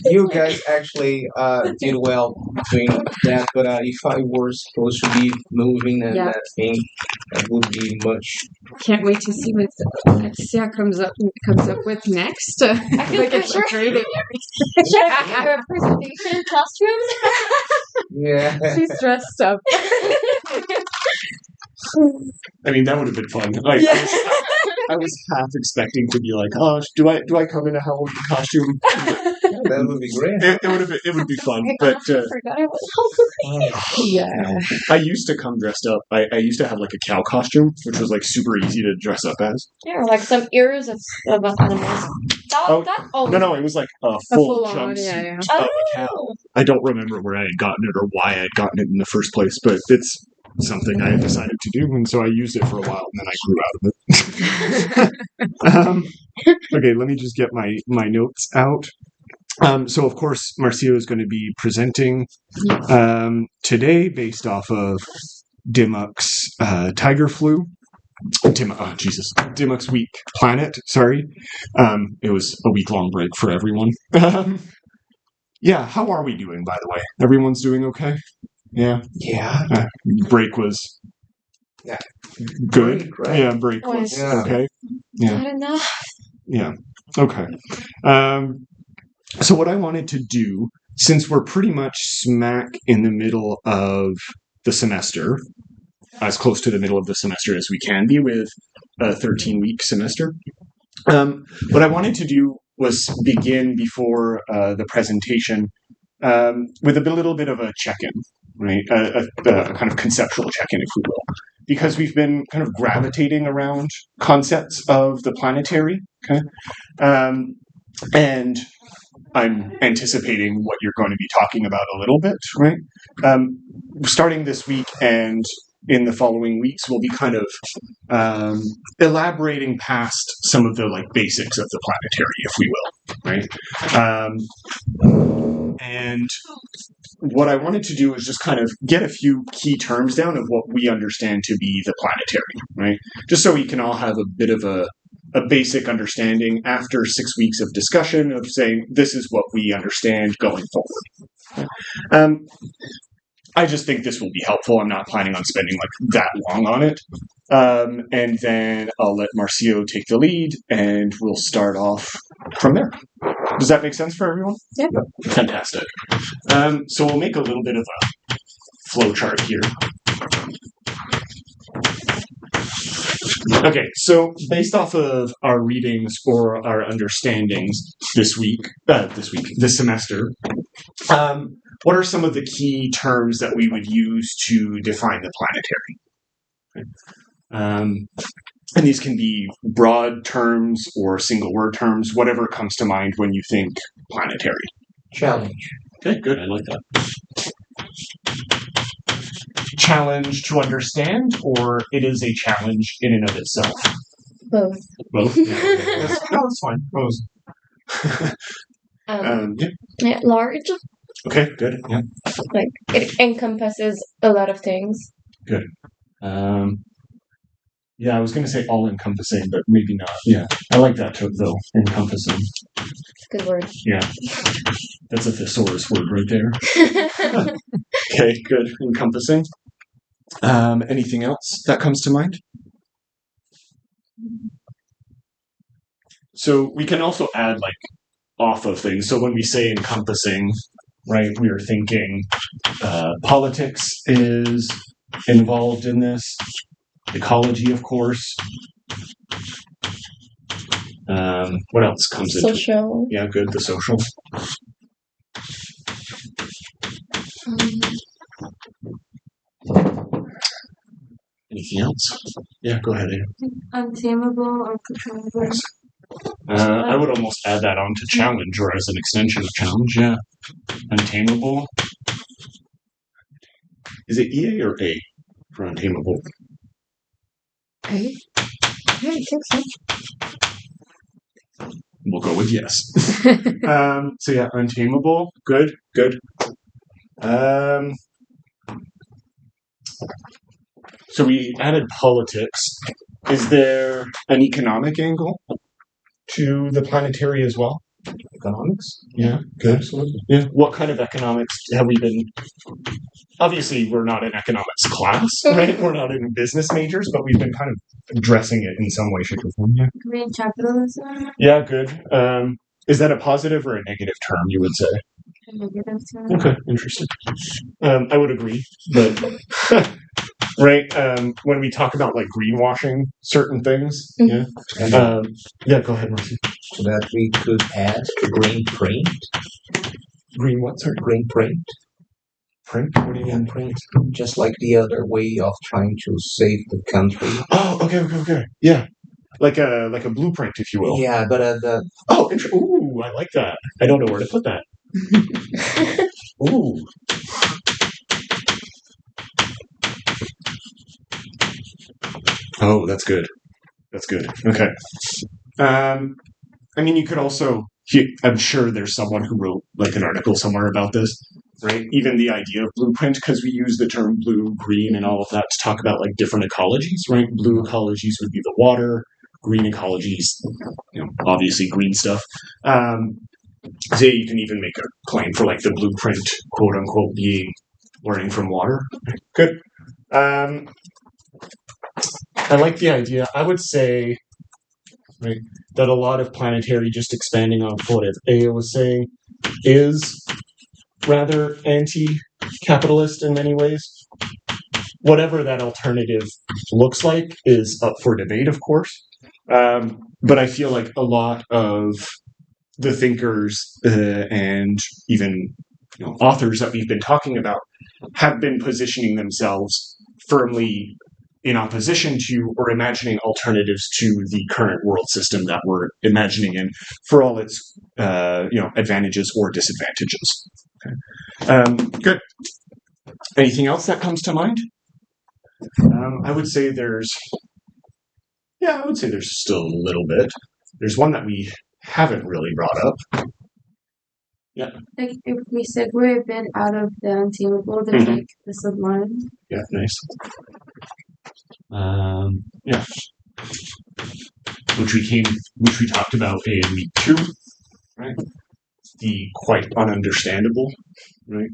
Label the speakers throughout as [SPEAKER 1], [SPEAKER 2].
[SPEAKER 1] You guys actually did well doing that, but if I were supposed to be moving and that thing, that would be much.
[SPEAKER 2] Can't wait to see what Sia comes up with next.
[SPEAKER 3] I feel frustrated. Should I put your presentation costumes?
[SPEAKER 1] Yeah.
[SPEAKER 2] She's dressed up.
[SPEAKER 4] I mean, that would have been fun. Like, I was half expecting to be like, oh, do I come in a Halloween costume?
[SPEAKER 1] That would be great.
[SPEAKER 4] It would be fun. But
[SPEAKER 3] I forgot I was
[SPEAKER 2] Yeah.
[SPEAKER 4] I used to come dressed up. I used to have like a cow costume, which was like super easy to dress up as.
[SPEAKER 3] Yeah, or like some ears of animals.
[SPEAKER 4] No, it was like a full
[SPEAKER 2] on,
[SPEAKER 4] jumpsuit of a cow. I don't remember where I had gotten it or why I had gotten it in the first place, but it's something I had decided to do, and so I used it for a while, and then I grew out of it. Okay, let me just get my notes out. So, of course, Marcio is going to be presenting today based off of Dimmock's Tiger Flu. Dimmock's Week Planet, sorry. It was a week-long break for everyone. Yeah, how are we doing, by the way? Everyone's doing okay? Yeah. Break was good.
[SPEAKER 1] Break, right?
[SPEAKER 4] Yeah, break was okay. Yeah.
[SPEAKER 3] Not enough.
[SPEAKER 4] Yeah. Okay. So what I wanted to do, since we're pretty much smack in the middle of the semester, as close to the middle of the semester as we can be with a 13-week semester, what I wanted to do was begin before the presentation with a little bit of a check-in, right? A kind of conceptual check-in, if we will. Because we've been kind of gravitating around concepts of the planetary, okay? And I'm anticipating what you're going to be talking about a little bit, right? Starting this week and in the following weeks, we'll be kind of elaborating past some of the like basics of the planetary, if we will, right? And what I wanted to do is just kind of get a few key terms down of what we understand to be the planetary, right? Just so we can all have a bit of a basic understanding after 6 weeks of discussion of saying, this is what we understand going forward. I just think this will be helpful. I'm not planning on spending like that long on it. And then I'll let Marcio take the lead and we'll start off from there. Does that make sense for everyone?
[SPEAKER 3] Yeah.
[SPEAKER 4] Fantastic. So we'll make a little bit of a flow chart here. Okay, so based off of our readings or our understandings this semester, what are some of the key terms that we would use to define the planetary? Okay. And these can be broad terms or single word terms, whatever comes to mind when you think planetary.
[SPEAKER 1] Challenge.
[SPEAKER 4] Okay, good. I like that. Challenge to understand, or it is a challenge in and of itself?
[SPEAKER 3] Both.
[SPEAKER 4] Both? Yeah. That's fine. Both.
[SPEAKER 3] Yeah, large.
[SPEAKER 4] Okay, good. Yeah.
[SPEAKER 3] Like, it encompasses a lot of things.
[SPEAKER 4] Good. Yeah, I was going to say all-encompassing, but maybe not. Yeah, I like that too, though. Encompassing.
[SPEAKER 3] Good word.
[SPEAKER 4] Yeah. That's a thesaurus word right there. Okay, good. Encompassing. Anything else that comes to mind? So we can also add like off of things. So when we say encompassing, right, we are thinking politics is involved in this. Ecology, of course. What else comes into it?
[SPEAKER 3] Social.
[SPEAKER 4] Yeah, good. The social. Anything else? Yeah, go ahead.
[SPEAKER 3] Untamable, uncontrollable.
[SPEAKER 4] I would almost add that on to challenge, or as an extension of challenge. Yeah, untamable. Is it EA or A for untamable?
[SPEAKER 3] A? Yeah, I think so.
[SPEAKER 4] We'll go with yes. So yeah, untamable. Good. So we added politics. Is there an economic angle to the planetary as well?
[SPEAKER 1] Economics?
[SPEAKER 4] Yeah, good.
[SPEAKER 1] Absolutely.
[SPEAKER 4] Yeah. What kind of economics have we been? Obviously, we're not in economics class, right? We're not in business majors, but we've been kind of addressing it in some way, shape, or form. Yeah.
[SPEAKER 3] Green capitalism.
[SPEAKER 4] Yeah, good. Is that a positive or a negative term, you would say?
[SPEAKER 3] Negative term.
[SPEAKER 4] Okay, interesting. I would agree, but right when we talk about like greenwashing certain things, yeah, yeah. Go ahead, Marcy.
[SPEAKER 1] So that we could add green print.
[SPEAKER 4] Green what? Sorry,
[SPEAKER 1] Green print.
[SPEAKER 4] print. What do you mean?
[SPEAKER 1] Print. Just like the other way of trying to save the country.
[SPEAKER 4] Oh, okay. Yeah, like a blueprint, if you will.
[SPEAKER 1] Yeah, but the
[SPEAKER 4] Oh, ooh, I like that. I don't know where to put that. Ooh. Oh, that's good. That's good. Okay. I mean, you could also. I'm sure there's someone who wrote like an article somewhere about this, right? Even the idea of blueprint, because we use the term blue, green, and all of that to talk about like different ecologies, right? Blue ecologies would be the water. Green ecologies, obviously green stuff. So you can even make a claim for like the blueprint, quote unquote, being learning from water. Good. I like the idea. I would say, right, that a lot of planetary, just expanding on what Aya was saying, is rather anti-capitalist in many ways. Whatever that alternative looks like is up for debate, of course. But I feel like a lot of the thinkers and even authors that we've been talking about have been positioning themselves firmly in opposition to or imagining alternatives to the current world system that we're imagining in, for all its advantages or disadvantages. Okay. Good. Anything else that comes to mind? I would say there's still a little bit. There's one that we haven't really brought up. Yeah.
[SPEAKER 3] Like if we segue a bit out of the untamable, there's like the sublime.
[SPEAKER 4] Yeah, nice. Yeah. Which we talked about in week 2, right? The quite ununderstandable, right?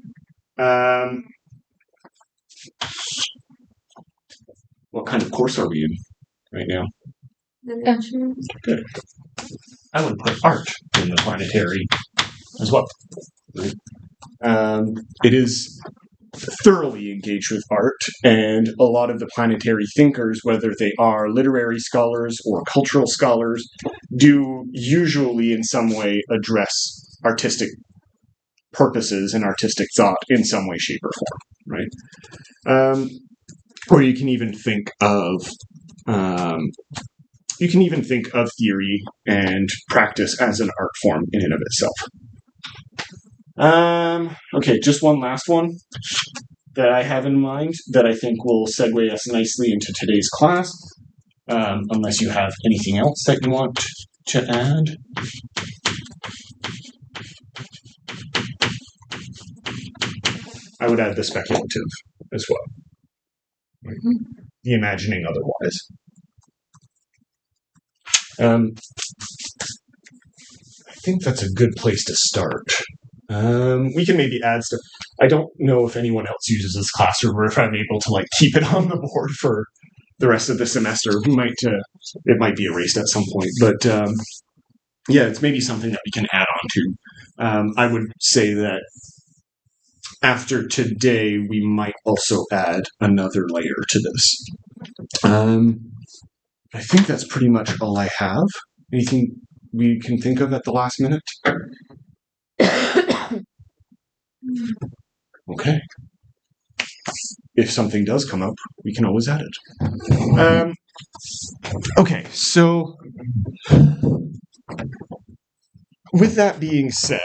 [SPEAKER 4] What kind of course are we in right now?
[SPEAKER 3] The nature.
[SPEAKER 4] Good. I would put art in the planetary as well. Right? It is thoroughly engaged with art, and a lot of the planetary thinkers, whether they are literary scholars or cultural scholars, do usually in some way address artistic purposes and artistic thought in some way, shape, or form, right? Or you can even think of theory and practice as an art form in and of itself. Okay, just one last one that I have in mind that I think will segue us nicely into today's class, unless you have anything else that you want to add. I would add the speculative as well. The imagining otherwise. I think that's a good place to start. We can maybe add stuff. I don't know if anyone else uses this classroom or if I'm able to keep it on the board for the rest of the semester. It might be erased at some point, but yeah, it's maybe something that we can add on to. I would say that after today, we might also add another layer to this. I think that's pretty much all I have. Anything we can think of at the last minute? Okay. If something does come up, we can always add it. Okay, so with that being said,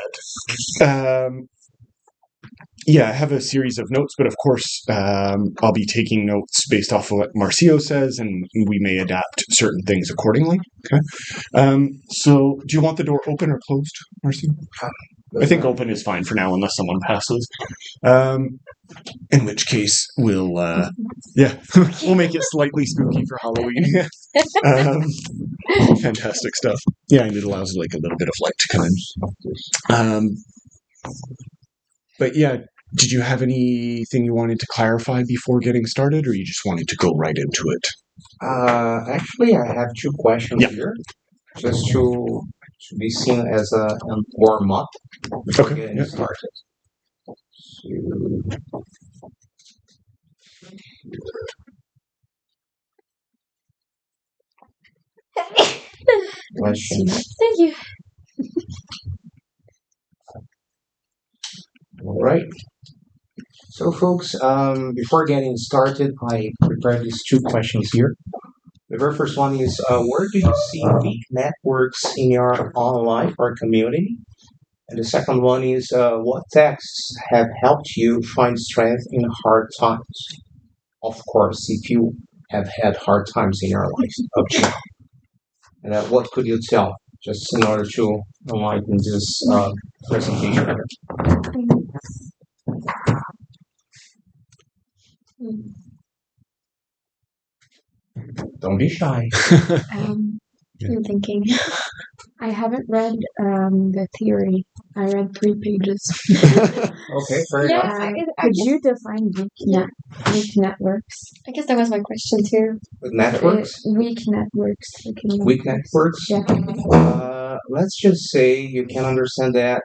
[SPEAKER 4] yeah, I have a series of notes, but of course, I'll be taking notes based off of what Marcio says, and we may adapt certain things accordingly. Okay. So, do you want the door open or closed, Marcio? I think open is fine for now, unless someone passes. In which case, we'll we'll make it slightly spooky for Halloween. Fantastic stuff. Yeah, and it allows like a little bit of light to come in. But yeah, did you have anything you wanted to clarify before getting started, or you just wanted to go right into it?
[SPEAKER 1] Actually, I have two questions here, just to be seen as a warm up before getting started. Questions.
[SPEAKER 3] Thank you.
[SPEAKER 1] All right. So, folks, before getting started, I prepared these two questions here. The very first one is, where do you see weak networks in your own life or community? And the second one is, what texts have helped you find strength in hard times? Of course, if you have had hard times in your life up to now. And what could you tell, just in order to enlighten this presentation here? Don't be shy.
[SPEAKER 2] I'm thinking. I haven't read the theory. I read 3 pages.
[SPEAKER 1] Okay, fair enough.
[SPEAKER 2] Could you define weak networks?
[SPEAKER 3] I guess that was my question too.
[SPEAKER 1] With networks?
[SPEAKER 2] Weak networks.
[SPEAKER 1] Weak networks?
[SPEAKER 2] Yeah.
[SPEAKER 1] Let's just say you can understand that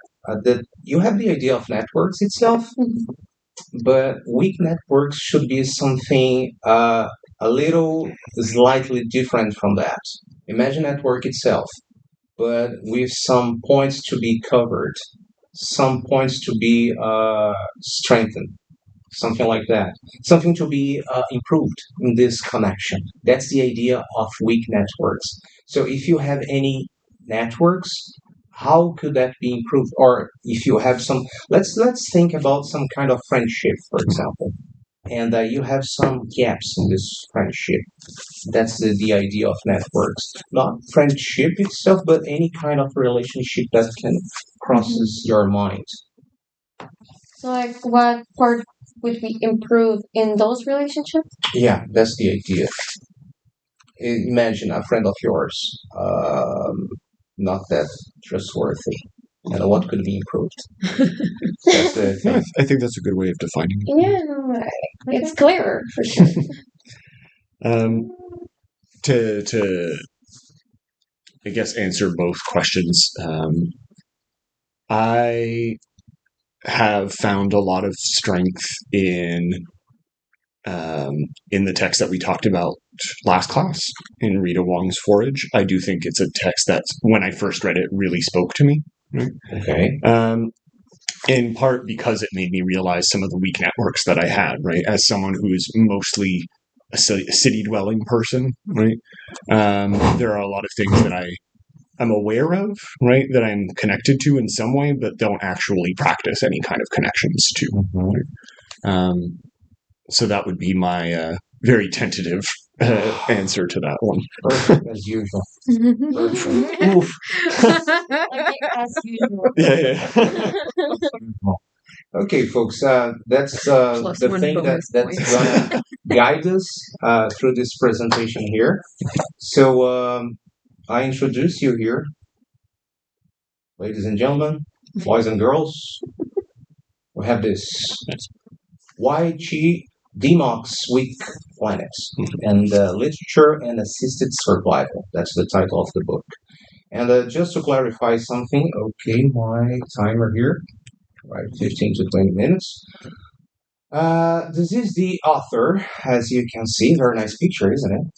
[SPEAKER 1] you have the idea of networks itself, but weak networks should be something a little slightly different from that. Imagine network itself, but with some points to be covered, some points to be strengthened, something like that. Something to be improved in this connection. That's the idea of weak networks. So if you have any networks, how could that be improved? Or if you have some, let's think about some kind of friendship, for example, and you have some gaps in this friendship. That's the idea of networks. Not friendship itself, but any kind of relationship that can crosses your mind.
[SPEAKER 3] So, like, what part would we improve in those relationships?
[SPEAKER 1] Yeah, that's the idea. Imagine a friend of yours, not that trustworthy. And what could be improved? That's the thing.
[SPEAKER 4] I think that's a good way of defining it.
[SPEAKER 3] Yeah, no, it's clearer for sure.
[SPEAKER 4] To I guess answer both questions. I have found a lot of strength in the text that we talked about last class in Rita Wong's Forage. I do think it's a text that, when I first read it, really spoke to me. Right?
[SPEAKER 1] Okay.
[SPEAKER 4] In part because it made me realize some of the weak networks that I had, right? As someone who is mostly a city-dwelling person, right? There are a lot of things that I'm aware of, right? That I'm connected to in some way, but don't actually practice any kind of connections to. Right? So that would be my very tentative answer to that one.
[SPEAKER 1] Perfect, as usual. Perfect. Oof.
[SPEAKER 3] Like, as usual.
[SPEAKER 4] Yeah.
[SPEAKER 1] Okay, folks, that's the
[SPEAKER 2] +1
[SPEAKER 1] thing
[SPEAKER 2] bonus
[SPEAKER 1] that's
[SPEAKER 2] point.
[SPEAKER 1] gonna guide us through this presentation here. So I introduce you here, ladies and gentlemen, boys and girls. We have this YG Demox Weak Planets and Literature and Assisted Survival. That's the title of the book. And just to clarify something, okay, my timer here, right, 15 to 20 minutes. This is the author, as you can see, very nice picture, isn't it?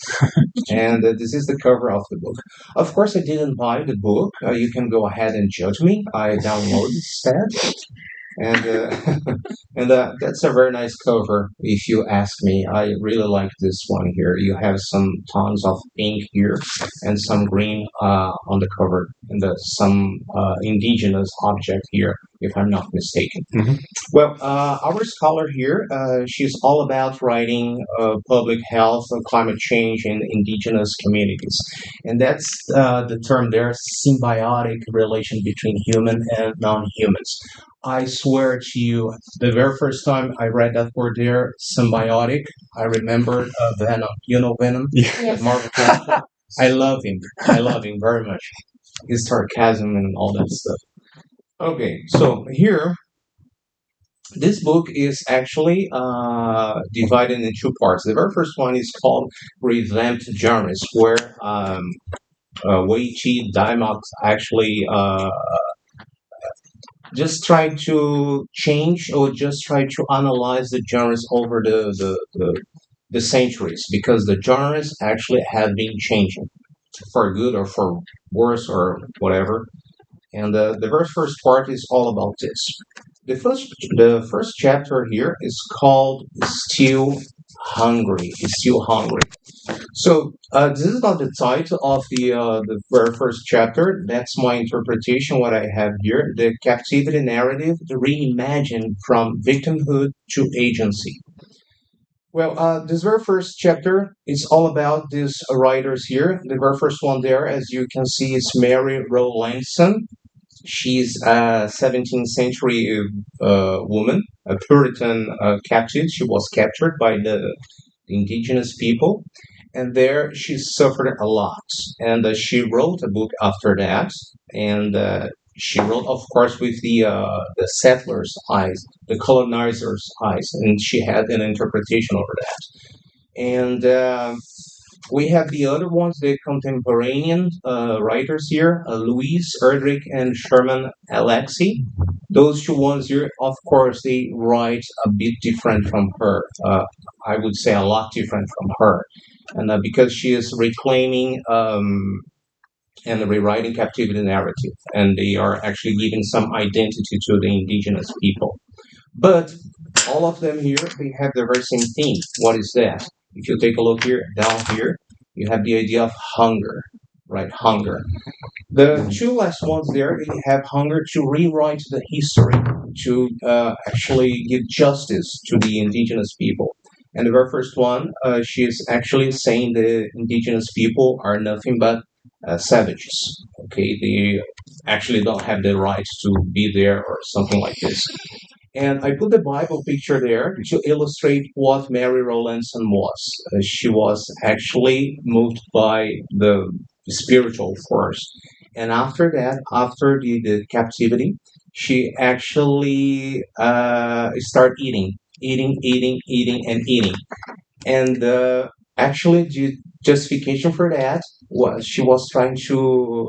[SPEAKER 1] And this is the cover of the book. Of course, I didn't buy the book. You can go ahead and judge me. I downloaded instead. And that's a very nice cover, if you ask me. I really like this one here. You have some tons of pink here and some green on the cover, and some indigenous object here if I'm not mistaken.
[SPEAKER 4] Mhm.
[SPEAKER 1] Well, our scholar here, she's all about writing public health, climate change, and indigenous communities. And that's the term there, symbiotic relation between human and non-humans. I swear to you, the very first time I read that word there, symbiotic, I remembered Venom. You know Venom?
[SPEAKER 4] Yeah.
[SPEAKER 3] Yes.
[SPEAKER 1] Marvel character. I love him. I love him very much. His sarcasm and all that stuff. Okay, so here this book is actually divided in two parts. The very first one is called Revamped Genres, where Wei Chi Daimox actually just try to change or just try to analyze the genres over the centuries, because the genres actually have been changing for good or for worse or whatever. And the very first part is all about this. The first chapter here is called "Still Hungry." Still hungry. So this is not the title of the very first chapter. That's my interpretation. What I have here: the captivity narrative, reimagined from victimhood to agency. Well, this very first chapter is all about these writers here. The very first one there, as you can see, is Mary Rowlandson. She's a 17th century woman, a Puritan captive. She was captured by the indigenous people, and there she suffered a lot. And she wrote a book after that, and she wrote, of course, with the settlers' eyes, the colonizers' eyes, and she had an interpretation over that. And we have the other ones, the contemporanean writers here, Louise Erdrich and Sherman Alexie. Those two ones here, of course, they write a bit different from her. I would say a lot different from her. And because she is reclaiming and rewriting captivity narrative, and they are actually giving some identity to the indigenous people. But all of them here, they have the very same theme. What is that? If you take a look here, down here, you have the idea of hunger, right? Hunger. The two last ones there, they have hunger to rewrite the history, to actually give justice to the indigenous people. And the very first one, she is actually saying the indigenous people are nothing but savages. Okay, they actually don't have the right to be there or something like this. And I put the Bible picture there to illustrate what Mary Rowlandson was. She was actually moved by the spiritual force. And after that, after the captivity, she actually started eating, and eating. And actually, the justification for that was she was trying to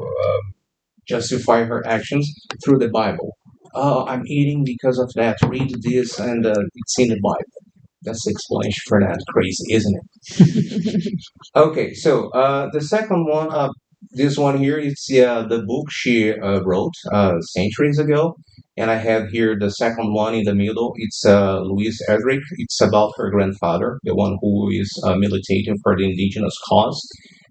[SPEAKER 1] justify her actions through the Bible. Oh, I'm eating because of that. Read this, and it's in the Bible. That's the explanation for that. Crazy, isn't it? Okay, so the second one, this one here, it's the book she wrote centuries ago. And I have here the second one in the middle. It's Louise Erdrich. It's about her grandfather, the one who is militating for the indigenous cause.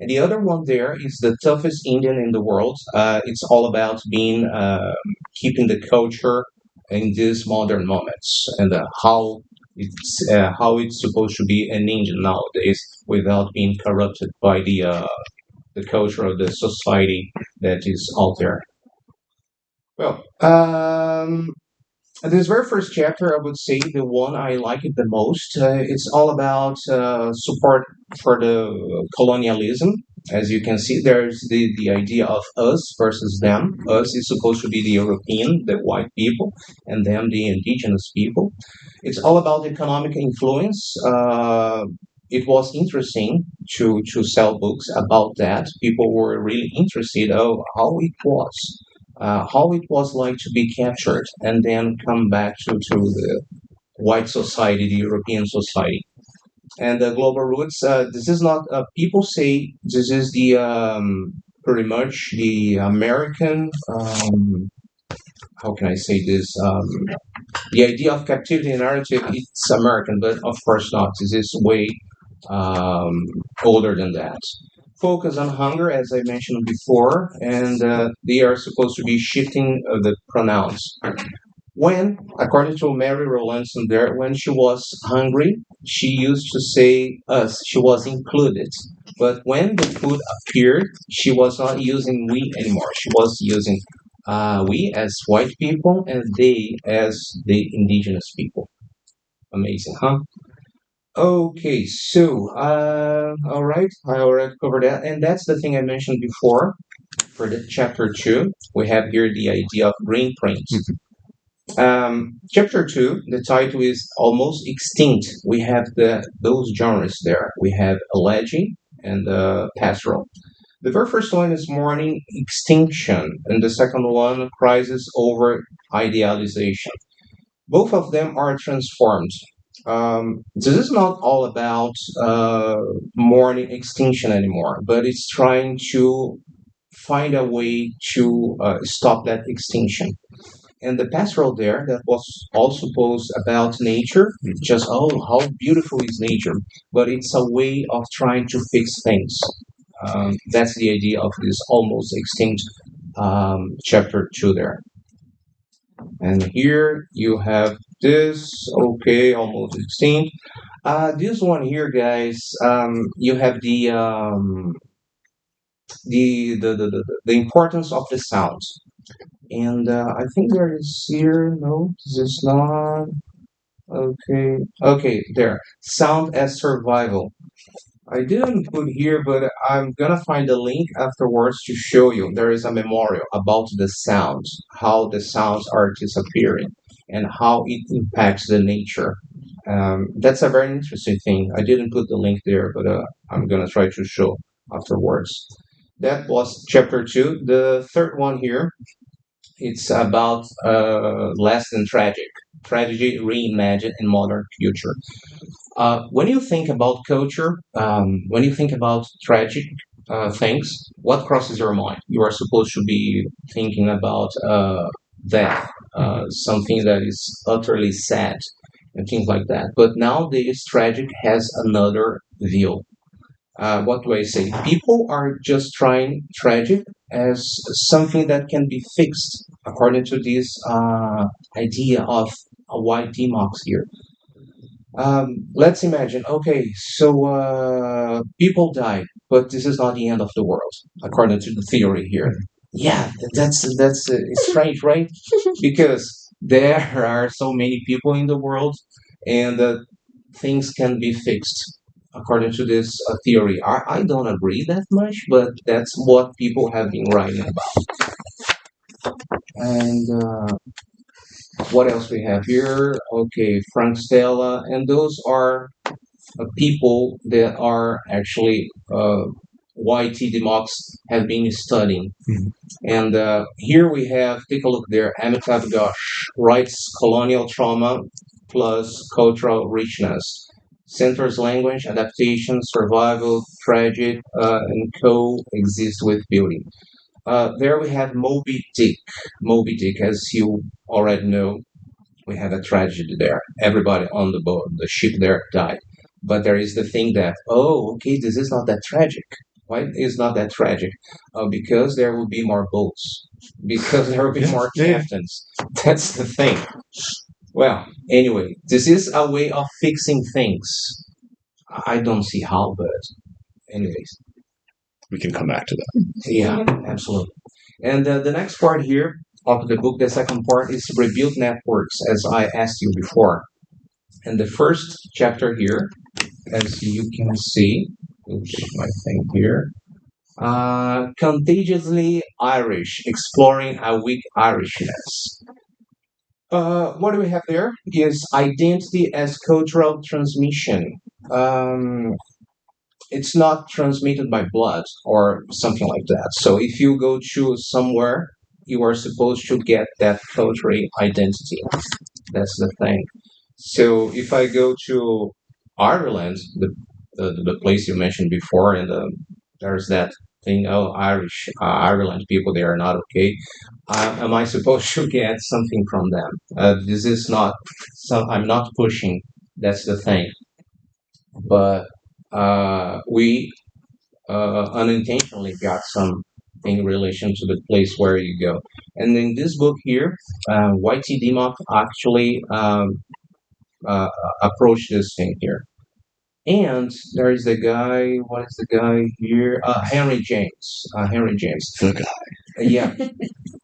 [SPEAKER 1] And the other one there is the toughest Indian in the world. It's all about being keeping the culture in these modern moments, and how it's supposed to be an Indian nowadays without being corrupted by the culture of the society that is out there. Well, this very first chapter, I would say the one I like it the most. It's all about support for the colonialism. As you can see, there's the idea of us versus them. Us is supposed to be the European, the white people, and them, the indigenous people. It's all about economic influence. It was interesting to sell books about that. People were really interested. Oh, how it was like to be captured and then come back to the white society, the European society. And the global roots, this is not, people say this is the pretty much the American, how can I say this? The idea of captivity narrative, it's American, but of course not. This is way um, older than that. Focus on hunger, as I mentioned before, and they are supposed to be shifting the pronouns. When, according to Mary Rowlandson there, when she was hungry, she used to say us, she was included. But when the food appeared, she was not using we anymore. She was using we as white people and they as the indigenous people. Amazing, huh? Okay, so all right, I already covered that, and that's the thing I mentioned before. For the chapter two, we have here the idea of green print. Chapter two, the title is almost extinct. We have those genres there. We have elegy and pastoral. The very first one is mourning extinction, and the second one crisis over idealization. Both of them are transformed. This is not all about mourning extinction anymore, but it's trying to find a way to stop that extinction. And the pastoral there that was all supposed about nature, just how beautiful is nature, but it's a way of trying to fix things. That's the idea of this almost extinct chapter two there. And here you have this, okay, almost extinct. This one here, guys, you have the importance of the sounds. And I think there is here, no, this is not, okay, okay, there, sound as survival. I didn't put here, but I'm gonna find a link afterwards to show you. There is a memorial about the sounds, how the sounds are disappearing, and how it impacts the nature. That's a very interesting thing. I didn't put the link there, but I'm gonna try to show afterwards. That was chapter two. The third one here, it's about less than tragic, tragedy reimagined in modern future. When you think about culture, when you think about tragic things, what crosses your mind? You are supposed to be thinking about death, something that is utterly sad, and things like that. But nowadays, tragic has another view. What do I say? People are just trying tragic as something that can be fixed according to this idea of a white demox here. Let's imagine, okay, so people died, but this is not the end of the world, according to the theory here. Yeah, that's it's strange, right? Because there are so many people in the world, and things can be fixed according to this theory. I don't agree that much, but that's what people have been writing about. And what else we have here? Okay, Frank Stella, and those are people that are actually YT Demox have been studying. And here we have, take a look there, Amitav Ghosh writes colonial trauma plus cultural richness. Centers language, adaptation, survival, tragic, and coexist with beauty. There we have Moby Dick. Moby Dick, as you already know, we have a tragedy there. Everybody on the boat, the ship there died. But there is the thing that, oh, okay, this is not that tragic. Why is not that tragic? Because there will be more boats. Because there will be more captains. That's the thing. Well, anyway, this is a way of fixing things. I don't see how, but anyways.
[SPEAKER 4] We can come back to that.
[SPEAKER 1] Yeah, absolutely. And the next part here of the book, the second part, is rebuild networks, as I asked you before. And the first chapter here, as you can see, let me take my thing here. Contagiously Irish, exploring a weak Irishness. What do we have there? Is identity as cultural transmission. Um, it's not transmitted by blood or something like that. So if you go to somewhere, you are supposed to get that cultural identity. That's the thing. So if I go to Ireland, the place you mentioned before, and there's that thing, oh, Ireland people, they are not okay. Am I supposed to get something from them? This is not, I'm not pushing. That's the thing. But we unintentionally got some in relation to the place where you go. And in this book here, Y.T. Dimmock actually approached this thing here. And there is a guy. What is the guy here? Henry James. Henry James.
[SPEAKER 4] The guy.
[SPEAKER 1] Yeah,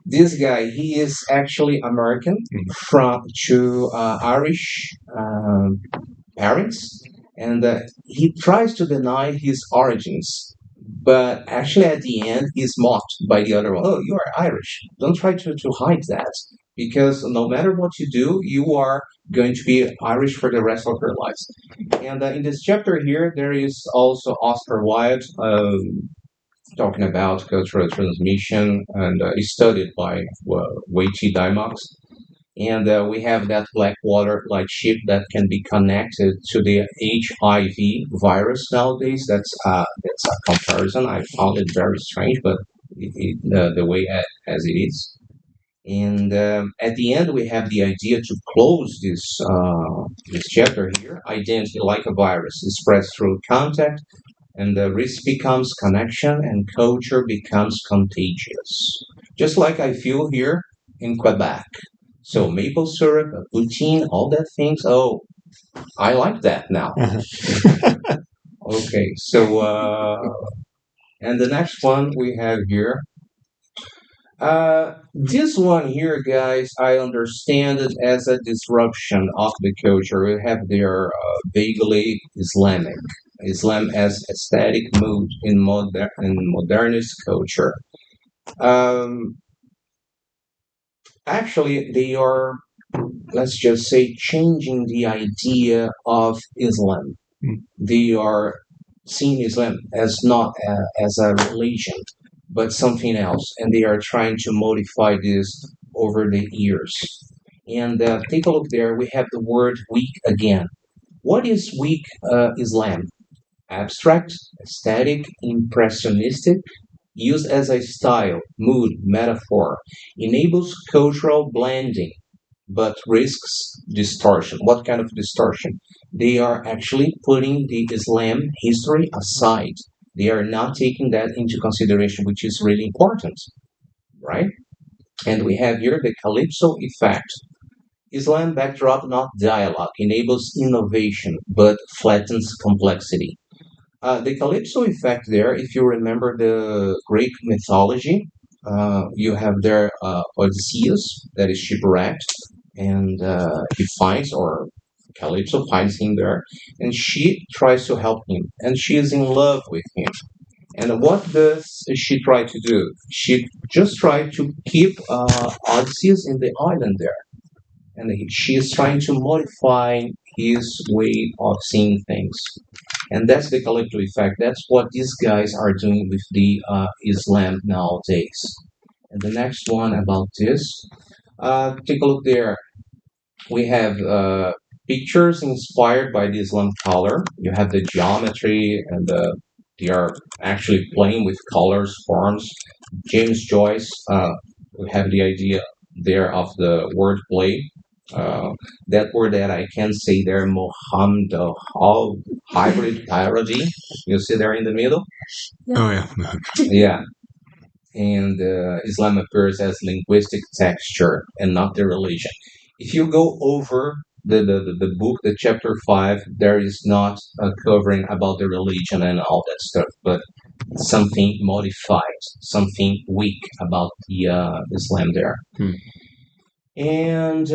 [SPEAKER 1] this guy. He is actually American from to Irish parents, and he tries to deny his origins. But actually, at the end, he's mocked by the other one. Oh, you are Irish. Don't try to hide that, because no matter what you do, you are going to be Irish for the rest of your lives. And in this chapter here, there is also Oscar Wilde talking about cultural transmission, and is studied by Weichi Dimox. And we have that black water like ship that can be connected to the HIV virus nowadays. That's a comparison. I found it very strange, but the way as it is. And at the end, we have the idea to close this chapter here. Identity like a virus, it spreads through contact, and the risk becomes connection, and culture becomes contagious. Just like I feel here in Quebec. So maple syrup, poutine, all that things. Oh, I like that now. Okay, so and the next one we have here. This one here, guys, I understand it as a disruption of the culture. We have their vaguely Islamic. Islam as aesthetic mood in modernist culture. Um, Actually, they are, let's just say, changing the idea of Islam. They are seeing Islam as not as a religion, but something else, and they are trying to modify this over the years. And take a look there. We have the word weak again. What is weak Islam? Abstract, aesthetic, impressionistic, used as a style, mood, metaphor, enables cultural blending, but risks distortion. What kind of distortion? They are actually putting the Islam history aside. They are not taking that into consideration, which is really important, right? And we have here the Calypso effect. Islam backdrop, not dialogue, enables innovation, but flattens complexity. The Calypso effect there, if you remember the Greek mythology, you have there Odysseus that is shipwrecked, and he finds, or Calypso finds him there, and she tries to help him, and she is in love with him. And what does she try to do? She just tried to keep Odysseus in the island there, and she is trying to modify his way of seeing things. And that's the collective effect. That's what these guys are doing with the Islam nowadays. And the next one about this, take a look there. We have pictures inspired by the Islam color. You have the geometry, and they are actually playing with colors, forms. James Joyce, we have the idea there of the word play. Uh, that word that I can say there, Mohammed, hybrid parody. You see there in the middle?
[SPEAKER 4] Oh yeah.
[SPEAKER 1] Yeah. And Islam appears as linguistic texture and not the religion. If you go over the book, the chapter 5, there is not a covering about the religion and all that stuff, but something modified, something weak about the Islam there. And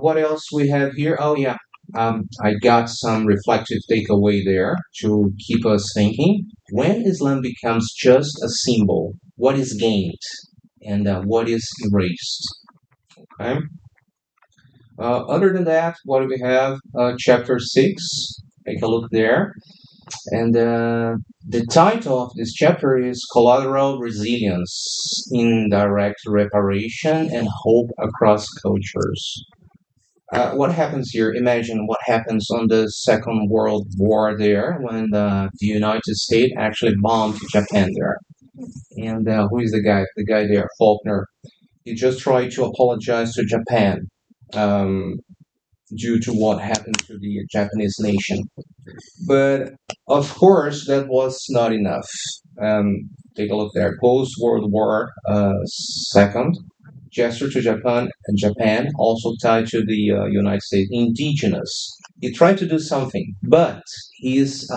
[SPEAKER 1] what else we have here? Oh, yeah. I got some reflective takeaway there to keep us thinking. When Islam becomes just a symbol, what is gained and what is erased? Okay. Other than that, what do we have? Chapter 6. Take a look there. And the title of this chapter is Collateral Resilience, Indirect Reparation, and Hope Across Cultures. What happens here? Imagine what happens on the Second World War there when the United States actually bombed Japan there. And who is the guy? The guy there, Faulkner. He just tried to apologize to Japan um, due to what happened to the Japanese nation. But of course, that was not enough. Um, Take a look there. Post World War II, gesture to Japan, also tied to the United States, indigenous. He tried to do something, but his,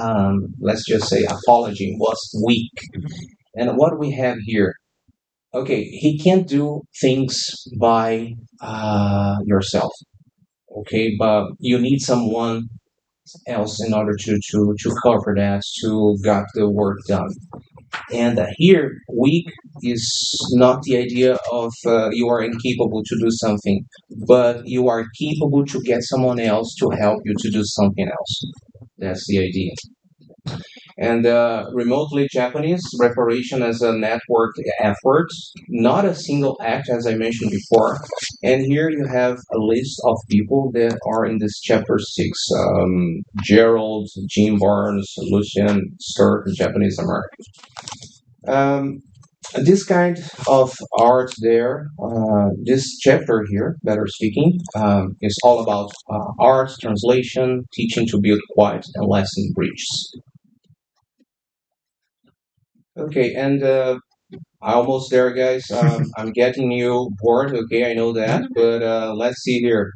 [SPEAKER 1] let's just say, apology was weak. And what we have here, okay, he can't do things by yourself, okay, but you need someone else in order to cover that, to get the work done. And here, weak is not the idea of you are incapable to do something, but you are capable to get someone else to help you to do something else. That's the idea. And remotely Japanese reparation as a network effort, not a single act, as I mentioned before. And here you have a list of people that are in this chapter 6. Gerald, Jim Barnes, Lucian, Sturk, Japanese American. Um, this kind of art there, this chapter here, better speaking, is all about art, translation, teaching to build quiet and lasting bridges. Okay, and almost there, guys. I'm getting you bored. Okay, I know that, but let's see here.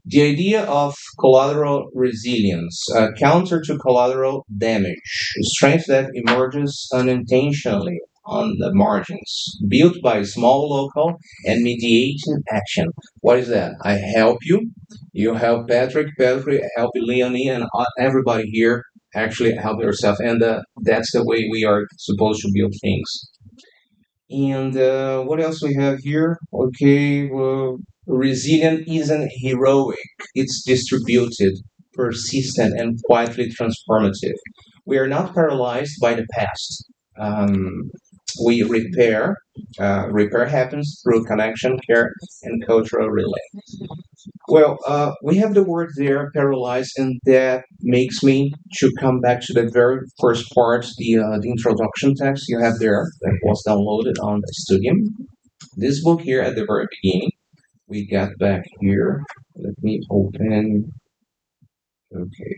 [SPEAKER 1] The idea of collateral resilience, counter to collateral damage, strength that emerges unintentionally on the margins, built by small local and mediating action. What is that? I help you, you help Patrick help Leonie, and everybody here actually help yourself. And that's the way we are supposed to build things. And what else we have here? Okay, well, resilient isn't heroic. It's distributed, persistent, and quietly transformative. We are not paralyzed by the past. We repair. Repair happens through connection, care, and cultural relay. Well, we have the word there, paralyzed, and that makes me to come back to the very first part, the introduction text you have there that was downloaded on the Studium. This book here at the very beginning, we got back here. Let me open. Okay,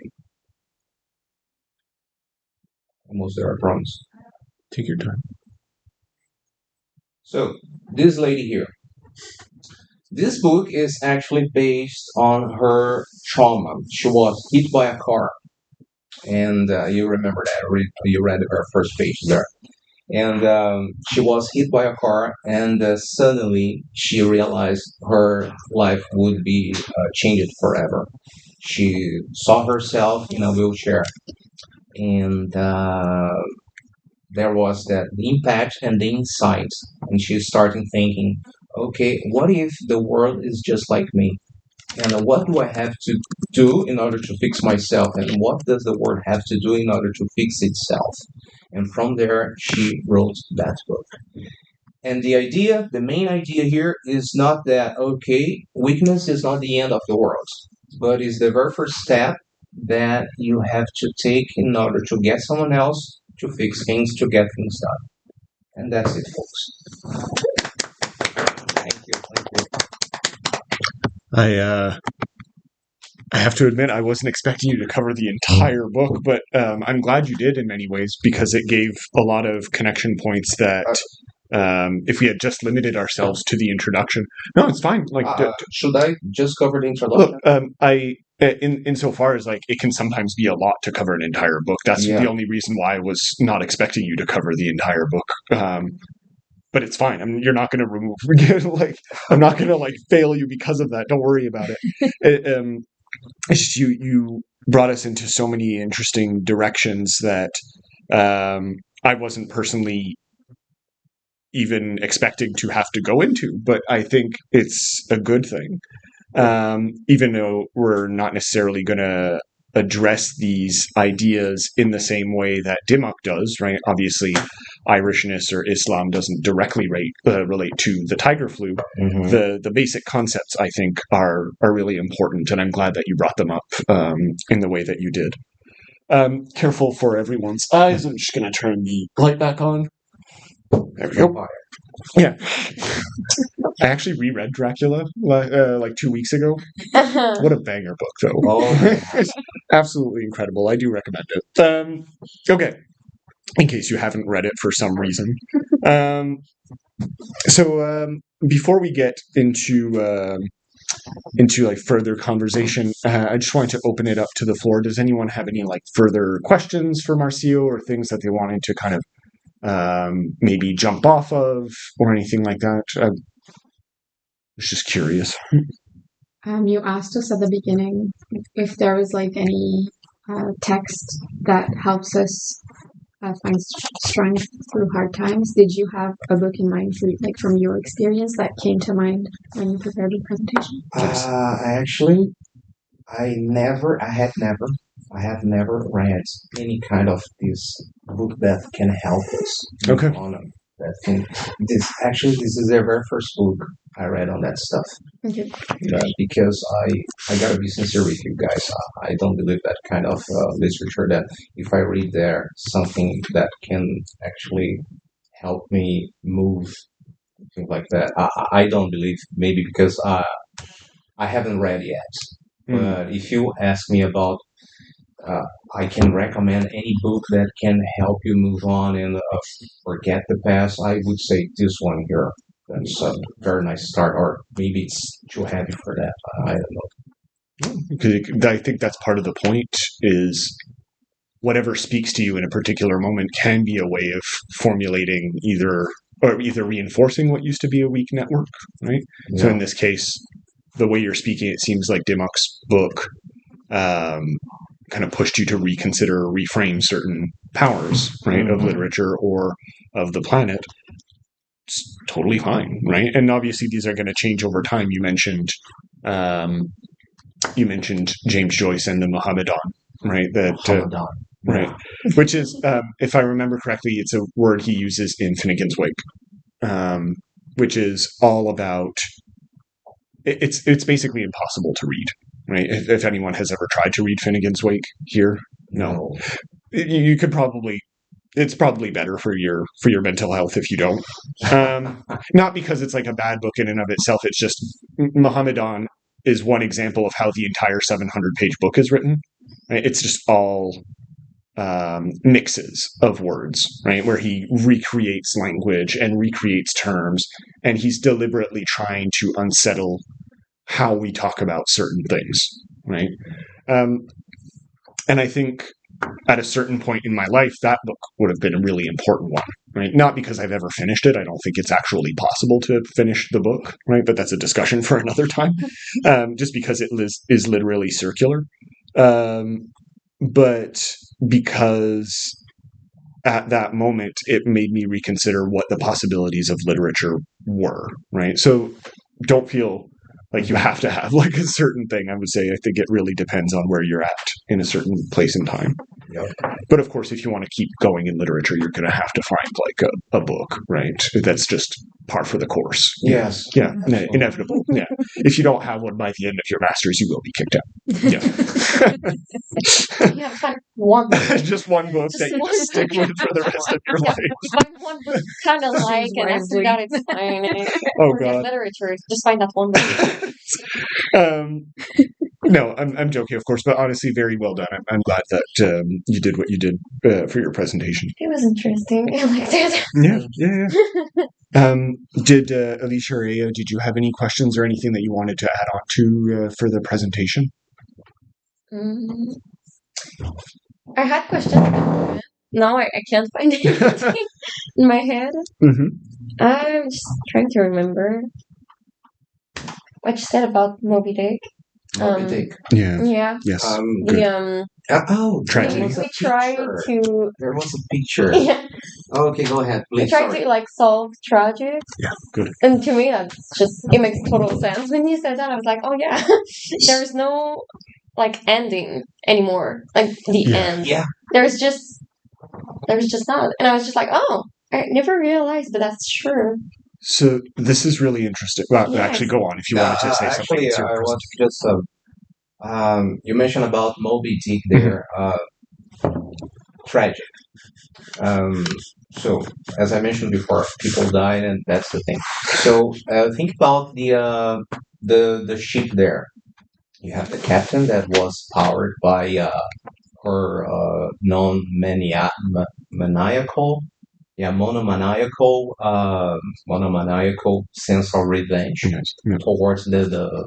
[SPEAKER 1] almost there, I promise.
[SPEAKER 4] Take your time.
[SPEAKER 1] So, this lady here. This book is actually based on her trauma. She was hit by a car, and you remember that. You read her first page there. And she was hit by a car, and suddenly she realized her life would be changed forever. She saw herself in a wheelchair, and there was that impact and the insight, and she started thinking, okay, what if the world is just like me? And what do I have to do in order to fix myself? And what does the world have to do in order to fix itself? And from there, she wrote that book. And the main idea here is not that, okay, weakness is not the end of the world, but is the very first step that you have to take in order to get someone else to fix things, to get things done. And that's it, folks. Thank you. Thank you.
[SPEAKER 4] I have to admit, I wasn't expecting you to cover the entire book, but I'm glad you did in many ways because it gave a lot of connection points that if we had just limited ourselves to the introduction, no, it's fine. Like,
[SPEAKER 1] should I just cover the introduction?
[SPEAKER 4] Look, insofar as like it can sometimes be a lot to cover an entire book. That's the only reason why I was not expecting you to cover the entire book. But it's fine. I mean, you're not going to remove. Like, I'm not going to like fail you because of that. Don't worry about it. It's just you brought us into so many interesting directions that I wasn't personally even expecting to have to go into, but I think it's a good thing. Even though we're not necessarily going to address these ideas in the same way that Dimmock does, right? Obviously, Irishness or Islam doesn't directly relate to the tiger flu. Mm-hmm. The basic concepts, I think, are really important, and I'm glad that you brought them up in the way that you did. Careful for everyone's eyes. I'm just going to turn the light back on. There we go. Yeah. I actually reread Dracula like 2 weeks ago. What a banger book, though. Oh. It's absolutely incredible. I do recommend it. Okay. in case you haven't read it for some reason. So before we get into like further conversation, I just wanted to open it up to the floor. Does anyone have any like further questions for Marcio or things that they wanted to kind of maybe jump off of or anything like that? I was just curious.
[SPEAKER 2] You asked us at the beginning if there was like any text that helps us find strength through hard times. Did you have a book in mind for, like, from your experience that came to mind when you prepared your presentation?
[SPEAKER 1] I have never read any kind of this book that can help us
[SPEAKER 4] Okay.
[SPEAKER 1] on that thing. This is the very first book I read on that stuff.
[SPEAKER 2] Okay.
[SPEAKER 1] Because I gotta be sincere with you guys. I don't believe that kind of literature that if I read there something that can actually help me move, things like that. I don't believe, maybe because I haven't read yet. But if you ask me about, I can recommend any book that can help you move on and forget the past. I would say this one here. That's a very nice start, or maybe it's too heavy for that. I don't know.
[SPEAKER 4] Because I think that's part of the point is whatever speaks to you in a particular moment can be a way of formulating either reinforcing what used to be a weak network, right?
[SPEAKER 1] Yeah.
[SPEAKER 4] So in this case, the way you're speaking, it seems like Dimmock's book kind of pushed you to reconsider or reframe certain powers, right, of literature or of the planet. It's totally fine, right? And obviously these are going to change over time. You mentioned James Joyce and the Mohammedan, right?
[SPEAKER 1] Mohammedan.
[SPEAKER 4] Right, which is, if I remember correctly, it's a word he uses in Finnegan's Wake, which is all about. It's basically impossible to read, right? If anyone has ever tried to read Finnegan's Wake here, no. You could probably. It's probably better for your mental health if you don't. Not because it's like a bad book in and of itself. It's just Mohammedan is one example of how the entire 700-page book is written. Right? It's just all mixes of words, right? Where he recreates language and recreates terms, and he's deliberately trying to unsettle how we talk about certain things, right? And I think at a certain point in my life, that book would have been a really important one, right? Not because I've ever finished it. I don't think it's actually possible to finish the book, right? But that's a discussion for another time, just because it is literally circular. But because at that moment, it made me reconsider what the possibilities of literature were, right? So don't feel like you have to have like a certain thing. I would say I think it really depends on where you're at in a certain place in time.
[SPEAKER 1] Yep.
[SPEAKER 4] But of course, if you want to keep going in literature, you're going to have to find like a book, right? That's just par for the course.
[SPEAKER 1] Yes.
[SPEAKER 4] Yeah, inevitable. Yeah. If you don't have one by the end of your master's, you will be kicked out. Yeah.
[SPEAKER 3] You have to find one book.
[SPEAKER 4] Just one book that you just stick with for the rest of your life.
[SPEAKER 3] Find one book you kind of like, and after that, it's fine.
[SPEAKER 4] Oh,
[SPEAKER 3] Forget
[SPEAKER 4] God.
[SPEAKER 3] literature. Just find that one book.
[SPEAKER 4] No, I'm joking, of course, but honestly, very well done. I'm glad that you did what you did for your presentation.
[SPEAKER 3] It was interesting. I liked it.
[SPEAKER 4] Yeah. Did Alicia or Aya, did you have any questions or anything that you wanted to add on to for the presentation?
[SPEAKER 3] I had questions. Now I can't find anything in my head.
[SPEAKER 4] Mm-hmm.
[SPEAKER 3] I'm just trying to remember what you said about Moby Dick.
[SPEAKER 1] Moby Dick.
[SPEAKER 4] Yeah.
[SPEAKER 3] Yeah.
[SPEAKER 4] Yes.
[SPEAKER 1] Tragedy.
[SPEAKER 3] We tried to.
[SPEAKER 1] There was a picture.
[SPEAKER 3] Yeah.
[SPEAKER 1] Okay, go ahead,
[SPEAKER 3] We
[SPEAKER 1] please.
[SPEAKER 3] tried to like solve tragedies.
[SPEAKER 4] Yeah. Good.
[SPEAKER 3] And to me, it makes total sense. When you said that, I was like, oh yeah, there's no like ending anymore. Like the end.
[SPEAKER 1] Yeah.
[SPEAKER 3] There's just not. And I was just like, oh, I never realized, but that's true.
[SPEAKER 4] So this is really interesting. Well,
[SPEAKER 3] Yes.
[SPEAKER 4] actually, go on if you wanted to say something.
[SPEAKER 1] Actually,
[SPEAKER 4] It's your
[SPEAKER 1] I was
[SPEAKER 4] presentation.
[SPEAKER 1] just you mentioned about Moby Dick there. Tragic. So as I mentioned before, people died, and that's the thing. So think about the ship there. You have the captain that was powered by or non-maniacal, yeah, monomaniacal sense of revenge towards the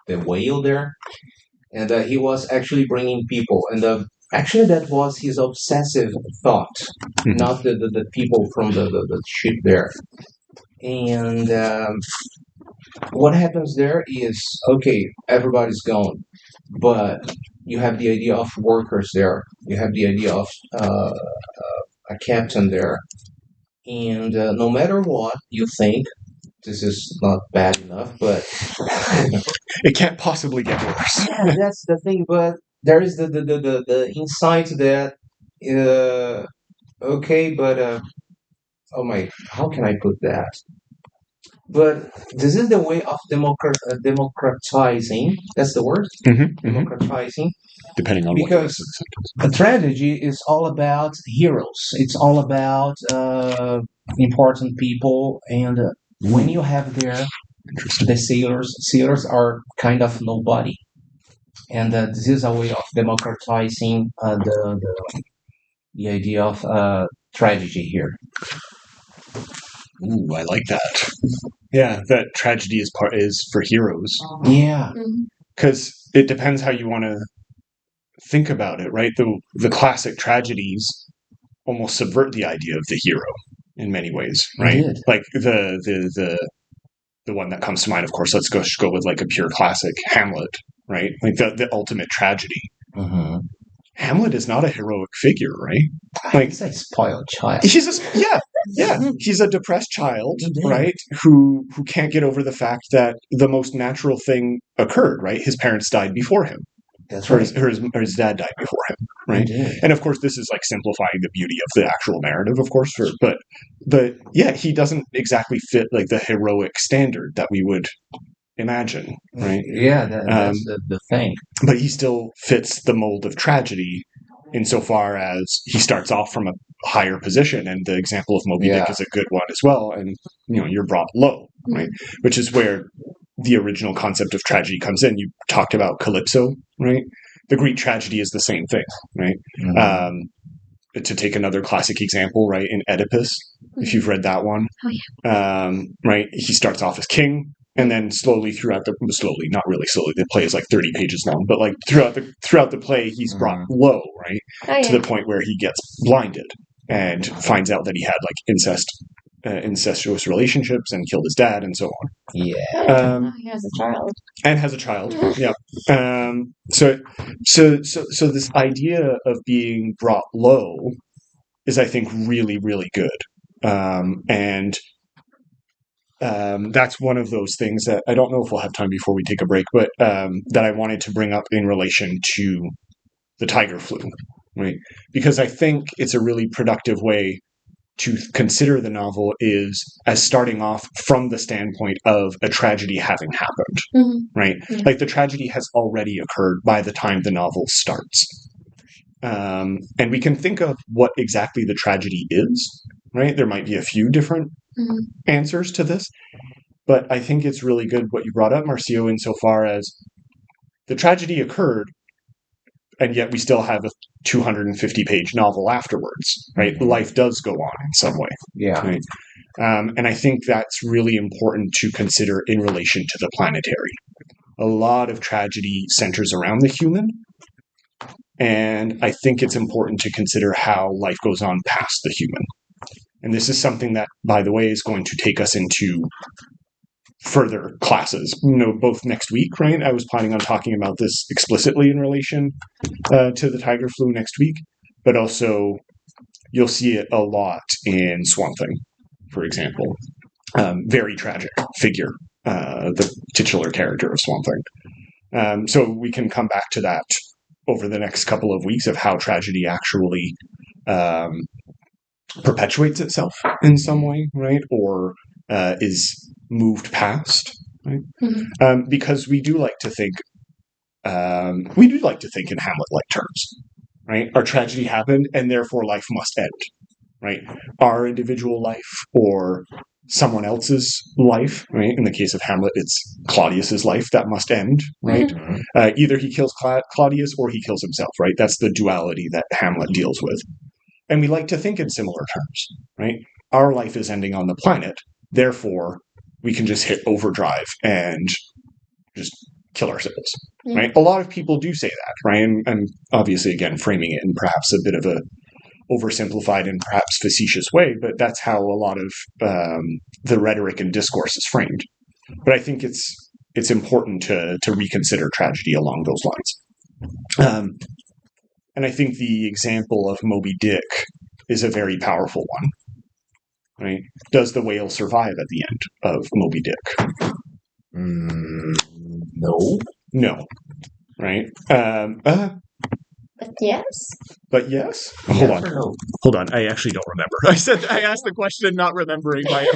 [SPEAKER 1] whale there, and he was actually bringing people, and actually that was his obsessive thought, not the people from the ship there. And what happens there is, okay, everybody's gone, but you have the idea of workers there, you have the idea of a captain there, and no matter what you think, this is not bad enough, but
[SPEAKER 4] It can't possibly get worse.
[SPEAKER 1] yeah, that's the thing. But there is the insight that okay, but oh my, how can I put that? But this is the way of democratizing. That's the word, democratizing.
[SPEAKER 4] Depending on
[SPEAKER 1] Because a tragedy is all about heroes. It's all about important people, and when you have there the sailors, sailors are kind of nobody, and this is a way of democratizing the idea of tragedy here.
[SPEAKER 4] Ooh, I like that. Yeah, that tragedy is for heroes.
[SPEAKER 1] Yeah,
[SPEAKER 4] Because it depends how you want to think about it, right? The classic tragedies almost subvert the idea of the hero in many ways, right?
[SPEAKER 1] Indeed.
[SPEAKER 4] Like the one that comes to mind, of course. Let's go with like a pure classic, Hamlet, right? Like the ultimate tragedy.
[SPEAKER 1] Mm-hmm.
[SPEAKER 4] Hamlet is not a heroic figure, right? Like
[SPEAKER 1] he's a spoiled child.
[SPEAKER 4] He's he's a depressed child, right? Who can't get over the fact that the most natural thing occurred, right? His parents died before him.
[SPEAKER 1] That's right.
[SPEAKER 4] Or his dad died before him, right?
[SPEAKER 1] Indeed.
[SPEAKER 4] And of course, this is like simplifying the beauty of the actual narrative, of course. But yeah, he doesn't exactly fit like the heroic standard that we would imagine, right?
[SPEAKER 1] Yeah, that's the thing.
[SPEAKER 4] But he still fits the mold of tragedy insofar as he starts off from a higher position, and the example of Moby Dick is a good one as well. And you're brought low, right? Which is where the original concept of tragedy comes in. You talked about Calypso, right? The Greek tragedy is the same thing, right? To take another classic example, right, in Oedipus, if you've read that one, right, he starts off as king, and then slowly, not really slowly, the play is like 30 pages long, but like throughout the play, he's brought low, right, to the point where he gets blinded and finds out that he had like incestuous relationships and killed his dad and so on.
[SPEAKER 1] Yeah.
[SPEAKER 3] He has a child.
[SPEAKER 4] And has a child. Yeah. So this idea of being brought low is, I think, really, really good. And that's one of those things that I don't know if we'll have time before we take a break, but that I wanted to bring up in relation to the tiger flu, right? Because I think it's a really productive way to consider the novel is as starting off from the standpoint of a tragedy having happened, right? Yeah. Like the tragedy has already occurred by the time the novel starts. And we can think of what exactly the tragedy is, right? There might be a few different answers to this, but I think it's really good what you brought up, Marcio, insofar as the tragedy occurred, and yet we still have a 250-page novel afterwards, right? Life does go on in some way.
[SPEAKER 1] Yeah.
[SPEAKER 4] Right? And I think that's really important to consider in relation to the Planetary. A lot of tragedy centers around the human, and I think it's important to consider how life goes on past the human. And this is something that, by the way, is going to take us into further classes, both next week, right? I was planning on talking about this explicitly in relation to the tiger flu next week, but also you'll see it a lot in Swamp Thing, for example. Very tragic figure, the titular character of Swamp Thing. So we can come back to that over the next couple of weeks of how tragedy actually perpetuates itself in some way, right? Or is moved past, right? Because we do like to think in Hamlet-like terms, right? Our tragedy happened, and therefore life must end, right? Our individual life or someone else's life, right? In the case of Hamlet, it's Claudius's life that must end, right? Either he kills Claudius or he kills himself, right? That's the duality that Hamlet deals with. And we like to think in similar terms, right? Our life is ending on the planet, therefore we can just hit overdrive and just kill ourselves, right? A lot of people do say that, right? And obviously, again, framing it in perhaps a bit of a oversimplified and perhaps facetious way, but that's how a lot of the rhetoric and discourse is framed. But I think it's important to reconsider tragedy along those lines. And I think the example of Moby Dick is a very powerful one. Right? Does the whale survive at the end of Moby Dick?
[SPEAKER 1] No.
[SPEAKER 4] No. Right?
[SPEAKER 3] But yes.
[SPEAKER 4] But yes.
[SPEAKER 1] Yes
[SPEAKER 4] Hold on.
[SPEAKER 1] or no?
[SPEAKER 4] Hold on. I actually don't remember. I asked the question not remembering my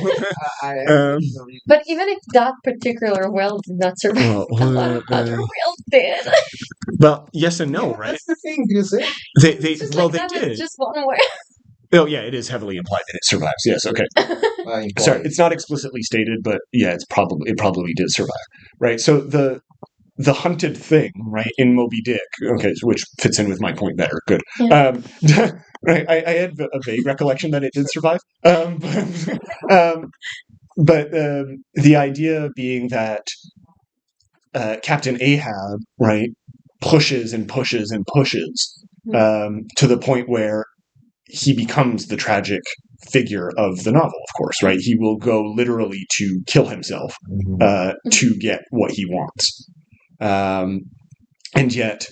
[SPEAKER 3] But even if that particular whale did not survive, a lot of other whales did.
[SPEAKER 4] Well, yes and no, right?
[SPEAKER 1] That's the thing, you say.
[SPEAKER 4] They
[SPEAKER 3] Just
[SPEAKER 4] well
[SPEAKER 3] like
[SPEAKER 4] they
[SPEAKER 3] that,
[SPEAKER 4] did.
[SPEAKER 3] it's just one whale.
[SPEAKER 4] Oh yeah, it is heavily implied that it survives. Yes, okay. Sorry, it's not explicitly stated, but yeah, it probably did survive. Right. So the hunted thing, right, in Moby Dick, okay, which fits in with my point better. Good.
[SPEAKER 3] Yeah.
[SPEAKER 4] Right, I had a vague recollection that it did survive. But the idea being that Captain Ahab, right, pushes and pushes and pushes to the point where he becomes the tragic figure of the novel, of course, right? He will go literally to kill himself to get what he wants. And yet,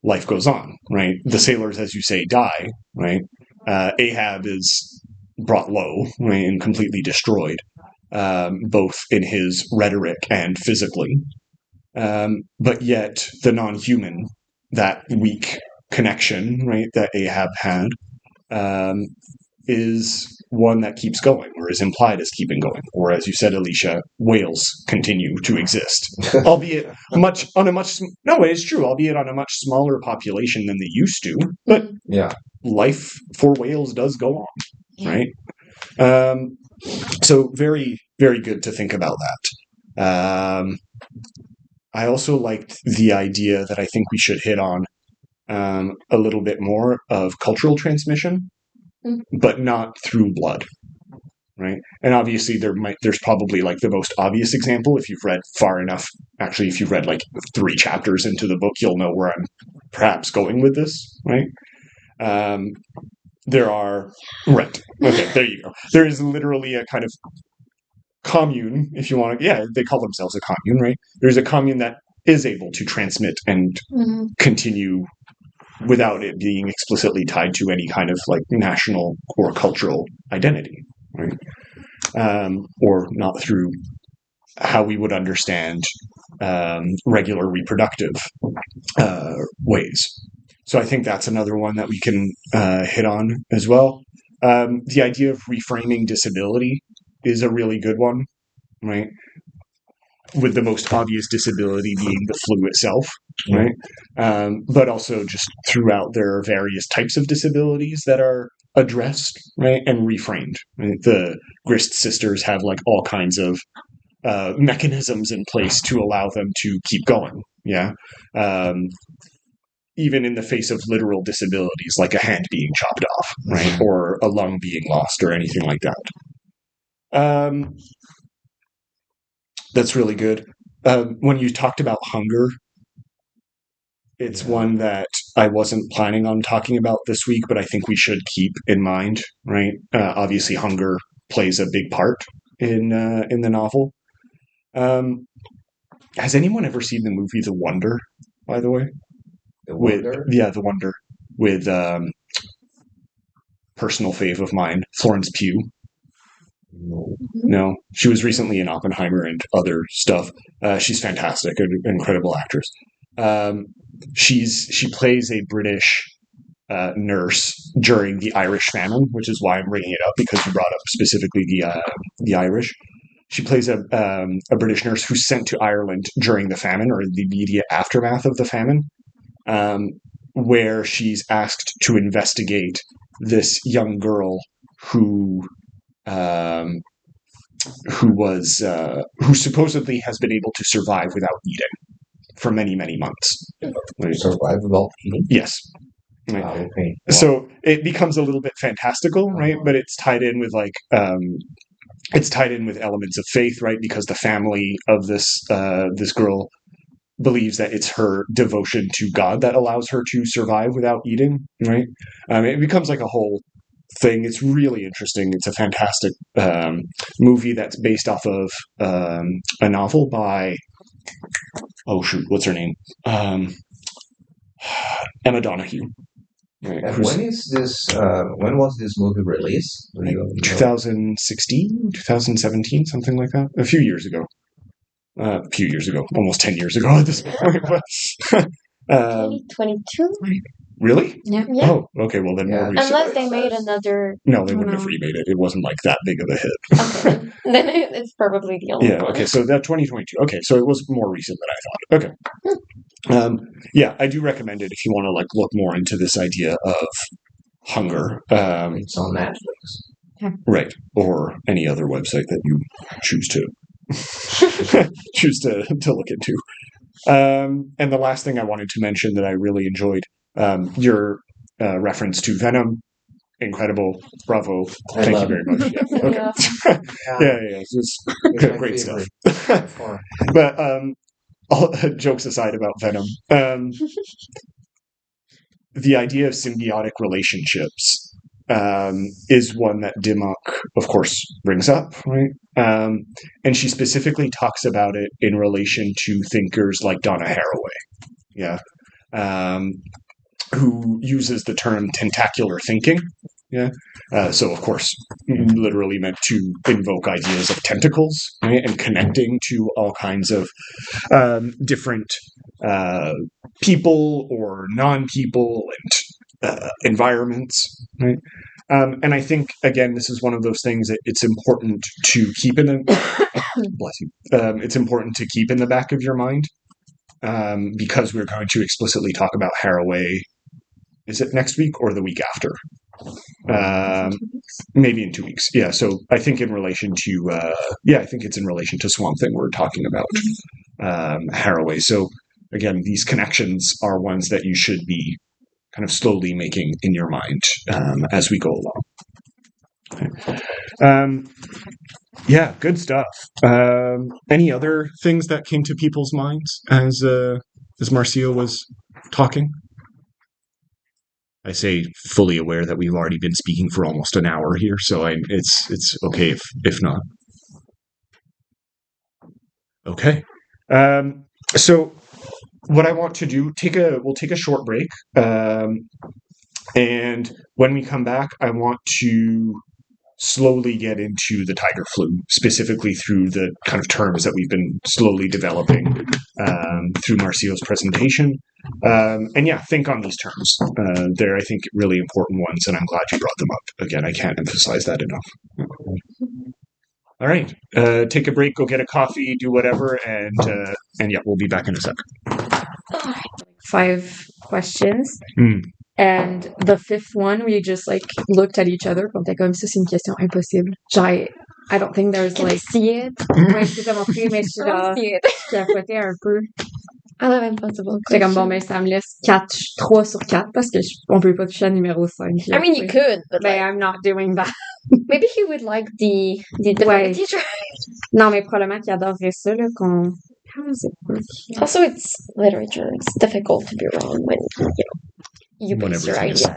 [SPEAKER 4] life goes on, right? The sailors, as you say, die, right? Ahab is brought low, right, and completely destroyed, both in his rhetoric and physically. But yet, the non-human, that weak connection, right, that Ahab had, is one that keeps going, or is implied as keeping going. Or, as you said, Alicia, whales continue to exist, albeit no, it's true, albeit on a much smaller population than they used to. But
[SPEAKER 1] yeah,
[SPEAKER 4] life for whales does go on, right? So very, very good to think about that. I also liked the idea that I think we should hit on a little bit more of cultural transmission, but not through blood, right? And obviously there's probably like the most obvious example. If you've read far enough, actually, if you've read like 3 chapters into the book, you'll know where I'm perhaps going with this, right? There are, right, okay, there you go. There is literally a kind of commune, if you want to, yeah, they call themselves a commune, right? There's a commune that is able to transmit and continue without it being explicitly tied to any kind of like national or cultural identity, right? Or not through how we would understand regular reproductive ways. So I think that's another one that we can hit on as well. The idea of reframing disability is a really good one, right? With the most obvious disability being the flu itself, right? But also just throughout, there are various types of disabilities that are addressed, right, and reframed. Right? The Grist sisters have like all kinds of mechanisms in place to allow them to keep going. Yeah. Even in the face of literal disabilities, like a hand being chopped off, right, or a lung being lost, or anything like that. That's really good. When you talked about hunger, it's one that I wasn't planning on talking about this week, but I think we should keep in mind, right? Obviously, hunger plays a big part in the novel. Has anyone ever seen the movie The Wonder, by the way?
[SPEAKER 1] The Wonder?
[SPEAKER 4] The Wonder, with personal fave of mine, Florence Pugh. No, she was recently in Oppenheimer and other stuff. She's fantastic, an incredible actress. She plays a British nurse during the Irish famine, which is why I'm bringing it up, because you brought up specifically the Irish. She plays a British nurse who's sent to Ireland during the famine, or the immediate aftermath of the famine, where she's asked to investigate this young girl who who supposedly has been able to survive without eating for many, many months. Right?
[SPEAKER 1] Survive without eating?
[SPEAKER 4] Yes. Right.
[SPEAKER 1] Okay.
[SPEAKER 4] So it becomes a little bit fantastical, right? But it's tied in with elements of faith, right? Because the family of this girl believes that it's her devotion to God that allows her to survive without eating, right? It becomes like a whole thing. It's really interesting. It's a fantastic movie that's based off of a novel by what's her name? Emma Donoghue. Right,
[SPEAKER 1] And when was this movie released?
[SPEAKER 4] 2016, 2017, something like that. A few years ago, almost 10 years ago at this point.
[SPEAKER 3] 2022?
[SPEAKER 4] Really?
[SPEAKER 2] Yeah.
[SPEAKER 4] Oh, okay. Well, then more recent.
[SPEAKER 3] Unless they made another.
[SPEAKER 4] No, they wouldn't have remade it. It wasn't like that big of a hit.
[SPEAKER 3] Okay. Then it's probably the only one.
[SPEAKER 4] Okay. So that 2022. Okay, so it was more recent than I thought. Okay. Yeah, I do recommend it if you want to like look more into this idea of hunger.
[SPEAKER 1] It's on Netflix.
[SPEAKER 4] Right, or any other website that you choose to look into. And the last thing I wanted to mention that I really enjoyed, your reference to Venom. Incredible. Bravo. Thank you very much. Yeah. Okay. Yeah. It's great stuff. But all jokes aside about Venom, the idea of symbiotic relationships is one that Dimmock, of course, brings up, right? And she specifically talks about it in relation to thinkers like Donna Haraway, who uses the term tentacular thinking. So, of course, literally meant to invoke ideas of tentacles, right? And connecting to all kinds of different people or non-people and environments, right? And I think, again, this is one of those things that it's important to keep in the bless you. It's important to keep in the back of your mind because we're going to explicitly talk about Haraway. Is it next week or the week after? Maybe in 2 weeks. Yeah. So I think in relation to I think it's in relation to Swamp Thing we're talking about Haraway. So again, these connections are ones that you should be kind of slowly making in your mind as we go along. Okay. Yeah, good stuff. Any other things that came to people's minds as Marcia was talking? I say fully aware that we've already been speaking for almost an hour here, so it's okay if not. Okay. So what I want to do, we'll take a short break, and when we come back, I want to slowly get into the tiger flu, specifically through the kind of terms that we've been slowly developing through Marcio's presentation. And yeah, think on these terms. They're, I think, really important ones, and I'm glad you brought them up. Again, I can't emphasize that enough. All right, take a break, go get a coffee, do whatever, and yeah, we'll be back in a second.
[SPEAKER 2] 5 questions. And the 5th one, we just like looked at each other. On était comme ça, c'est une question impossible. Genre, I don't think there's like.
[SPEAKER 3] See it?
[SPEAKER 2] Ouais, je t'ai montré, mais je capotais un peu.
[SPEAKER 3] I love impossible.
[SPEAKER 2] C'est comme bon, mais ça me laisse 3 sur 4 parce que on peut pas toucher à numéro 5.
[SPEAKER 3] I mean, you could, but like,
[SPEAKER 2] I'm not doing that.
[SPEAKER 3] Maybe he would like the
[SPEAKER 2] Ouais.
[SPEAKER 3] teacher.
[SPEAKER 2] Non, mais probablement qu'il adorerait ça, là, qu'on. How is it working?
[SPEAKER 3] Also, it's literature. It's difficult to be wrong when you base your ideas.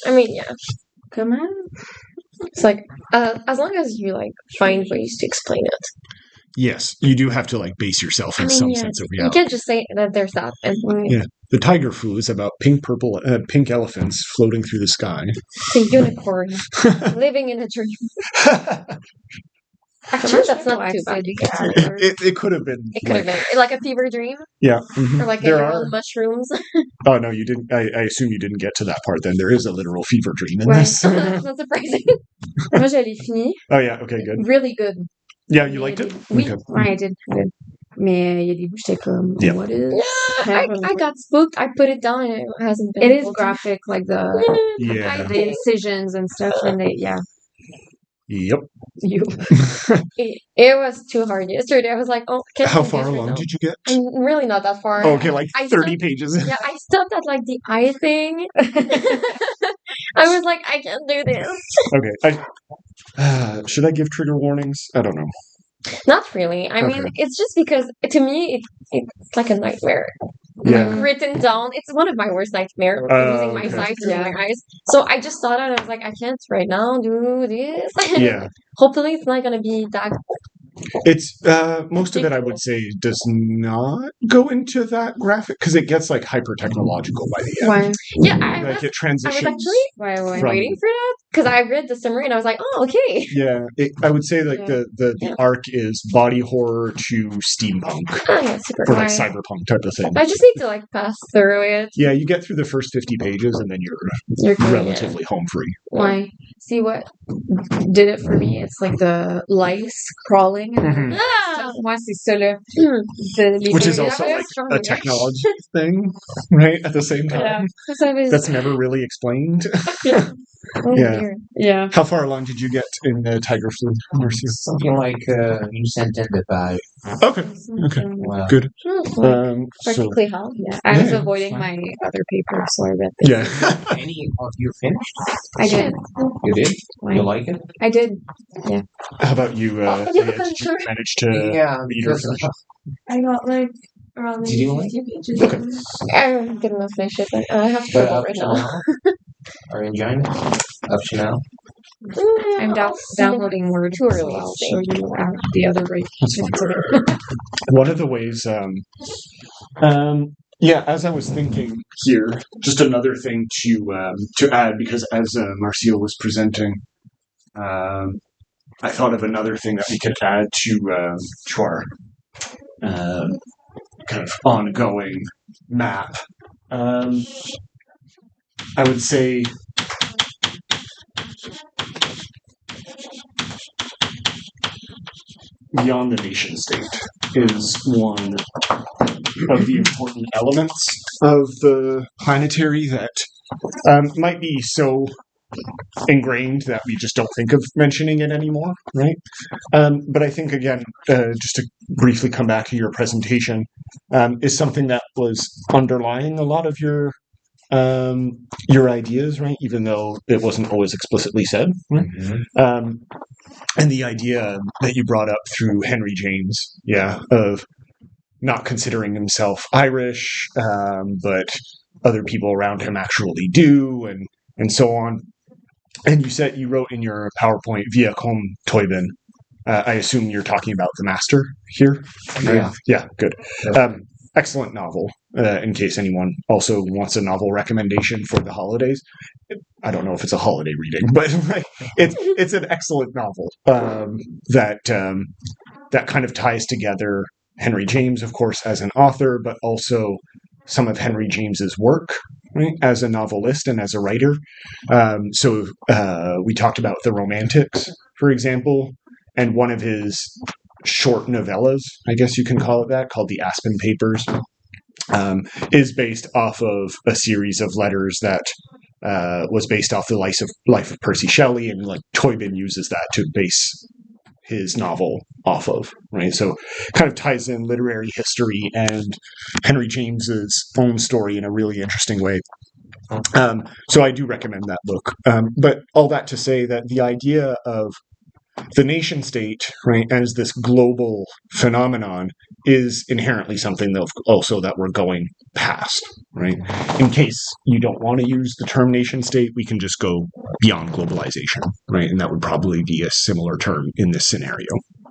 [SPEAKER 3] I mean, yeah.
[SPEAKER 2] Comment?
[SPEAKER 3] It's like as long as you like find ways to explain it.
[SPEAKER 4] Yes, you do have to like base yourself in some sense of reality.
[SPEAKER 3] You can't just say that there's that. And,
[SPEAKER 4] yeah, the tiger flu is about pink elephants floating through the sky.
[SPEAKER 3] It's a unicorn living in a dream. Actually, that's not too bad.
[SPEAKER 4] It could have been.
[SPEAKER 3] It could have been like a fever dream.
[SPEAKER 4] Yeah,
[SPEAKER 3] or like mushrooms.
[SPEAKER 4] Oh no, you didn't. I assume you didn't get to that part. Then there is a literal fever dream in
[SPEAKER 2] Ouais.
[SPEAKER 4] this.
[SPEAKER 3] That's not surprising.
[SPEAKER 2] Moi, je l'ai fini.
[SPEAKER 4] Oh yeah, okay, good.
[SPEAKER 3] Really good.
[SPEAKER 4] Yeah, you liked it?
[SPEAKER 2] Oui,
[SPEAKER 4] Okay.
[SPEAKER 2] ouais, I did. Mais il y a des bouts, j'étais comme,
[SPEAKER 4] Yeah.
[SPEAKER 2] what is?
[SPEAKER 3] Yeah, I got spooked. I put it down and it hasn't been.
[SPEAKER 2] It is graphic, like the
[SPEAKER 4] Yeah.
[SPEAKER 2] incisions and stuff, and yeah.
[SPEAKER 4] Yep.
[SPEAKER 2] You.
[SPEAKER 3] It was too hard yesterday. I was like, oh, can
[SPEAKER 4] How
[SPEAKER 3] I do
[SPEAKER 4] far
[SPEAKER 3] this right
[SPEAKER 4] along
[SPEAKER 3] now?
[SPEAKER 4] did you get?
[SPEAKER 3] I'm really not that far.
[SPEAKER 4] Oh, okay, like
[SPEAKER 3] I
[SPEAKER 4] 30
[SPEAKER 3] stopped-
[SPEAKER 4] pages.
[SPEAKER 3] Yeah, I stopped at like the eye thing. I was like, I can't do this.
[SPEAKER 4] Okay. Should I give trigger warnings? I don't know.
[SPEAKER 3] Not really. I mean,
[SPEAKER 4] Okay.
[SPEAKER 3] it's just because to me, it's like a nightmare.
[SPEAKER 4] Yeah.
[SPEAKER 3] Like written down. It's one of my worst nightmares,
[SPEAKER 4] Oh,
[SPEAKER 3] losing my
[SPEAKER 4] okay.
[SPEAKER 3] sight through my eyes. So I just thought I was like, I can't right now do this.
[SPEAKER 4] Yeah.
[SPEAKER 3] Hopefully, it's not gonna be that.
[SPEAKER 4] It's most of it, I would say, does not go into that graphic because it gets like hyper technological by the end.
[SPEAKER 2] Why?
[SPEAKER 3] Yeah,
[SPEAKER 4] Like it
[SPEAKER 3] I was
[SPEAKER 4] transitions.
[SPEAKER 3] actually
[SPEAKER 2] Why?
[SPEAKER 4] From-
[SPEAKER 3] waiting for that because I read the summary and I was like, oh, okay.
[SPEAKER 4] Yeah, I would say like
[SPEAKER 2] Yeah.
[SPEAKER 4] the arc is body horror to steampunk
[SPEAKER 3] Oh, yeah, super.
[SPEAKER 4] or like
[SPEAKER 2] Why?
[SPEAKER 4] cyberpunk type of thing.
[SPEAKER 3] I just need to like pass through it.
[SPEAKER 4] Yeah, you get through the first 50 pages and then you're
[SPEAKER 2] You're good.
[SPEAKER 4] relatively home free.
[SPEAKER 2] Why? See what did it for me? It's like the lice crawling.
[SPEAKER 4] Mhm.
[SPEAKER 3] Ah!
[SPEAKER 2] Moi, c'est ça là.
[SPEAKER 4] Which is
[SPEAKER 3] Yeah,
[SPEAKER 4] also
[SPEAKER 3] that
[SPEAKER 4] like
[SPEAKER 3] was strong,
[SPEAKER 4] a
[SPEAKER 3] yeah.
[SPEAKER 4] technology thing, right? At the same time.
[SPEAKER 3] Yeah.
[SPEAKER 4] That's never really explained.
[SPEAKER 3] Oh,
[SPEAKER 4] Yeah.
[SPEAKER 3] dear.
[SPEAKER 2] Yeah.
[SPEAKER 4] How far along did you get in Tiger Flu, Marcia?
[SPEAKER 1] Something like you sent in the bag.
[SPEAKER 4] Okay, okay,
[SPEAKER 1] Well,
[SPEAKER 4] good.
[SPEAKER 3] Hmm.
[SPEAKER 4] So,
[SPEAKER 3] Practically hell.
[SPEAKER 2] Yeah. I was
[SPEAKER 4] Yeah,
[SPEAKER 2] avoiding
[SPEAKER 1] fine.
[SPEAKER 2] my other paper, so I read this.
[SPEAKER 4] yeah.
[SPEAKER 1] any of you finished?
[SPEAKER 2] I did.
[SPEAKER 1] You did?
[SPEAKER 2] Why?
[SPEAKER 1] You like it?
[SPEAKER 2] I did.
[SPEAKER 4] How about you,
[SPEAKER 3] Oh,
[SPEAKER 4] Leah?
[SPEAKER 3] you
[SPEAKER 4] Did you
[SPEAKER 3] sure?
[SPEAKER 4] manage to
[SPEAKER 1] Yeah.
[SPEAKER 4] read or
[SPEAKER 1] because-
[SPEAKER 4] finish?
[SPEAKER 3] I got like around
[SPEAKER 1] Did you like
[SPEAKER 3] 50 pages.
[SPEAKER 4] Okay.
[SPEAKER 3] I'm gonna finish it. But I have to
[SPEAKER 1] But
[SPEAKER 3] go
[SPEAKER 1] up
[SPEAKER 3] right
[SPEAKER 1] to
[SPEAKER 3] now.
[SPEAKER 1] now, are you enjoying it? Up to now?
[SPEAKER 2] I'm downloading Word.
[SPEAKER 3] Too
[SPEAKER 2] so
[SPEAKER 3] early.
[SPEAKER 2] I'll show you the other right chance of it.
[SPEAKER 4] One of the ways, yeah, as I was thinking here, just another thing to add, because as Marcia was presenting, I thought of another thing that we could add to our kind of ongoing map. I would say beyond the nation state is one of the important elements of the planetary that might be so ingrained that we just don't think of mentioning it anymore, right? But I think, again, just to briefly come back to your presentation, is something that was underlying a lot of your ideas, right? Even though it wasn't always explicitly said, right? And the idea that you brought up through Henry James, of not considering himself Irish, but other people around him actually do, and so on. And you wrote in your PowerPoint via com Toyben. I assume you're talking about The Master here?
[SPEAKER 1] Yeah.
[SPEAKER 4] Yeah, good. Excellent novel, in case anyone also wants a novel recommendation for the holidays. I don't know if it's a holiday reading, but it's an excellent novel that kind of ties together Henry James, of course, as an author, but also some of Henry James's work, right, as a novelist and as a writer. So we talked about The Romantics, for example, and one of his short novellas, I guess you can call it that, called The Aspen Papers, is based off of a series of letters that was based off the life of Percy Shelley, and like Toyben uses that to base his novel off of, right? So kind of ties in literary history and Henry James's own story in a really interesting way. So I do recommend that book. But all that to say that the idea of the nation state, right, as this global phenomenon is inherently something that we're going past, right? In case you don't want to use the term nation state, we can just go beyond globalization, right? And that would probably be a similar term in this scenario.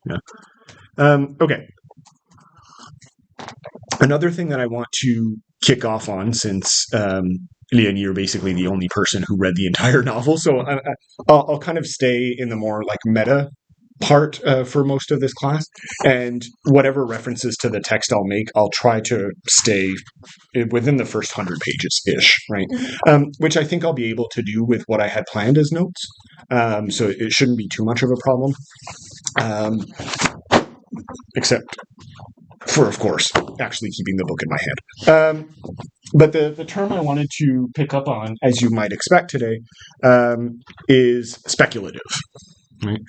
[SPEAKER 4] Yeah. Okay. Another thing that I want to kick off on, since Leon, you're basically the only person who read the entire novel, so I'll kind of stay in the more like meta part for most of this class, and whatever references to the text I'll make, I'll try to stay within the first 100 pages-ish, right? Which I think I'll be able to do with what I had planned as notes, so it shouldn't be too much of a problem, except for, of course, actually keeping the book in my hand. But the term I wanted to pick up on, as you might expect today, is speculative. right?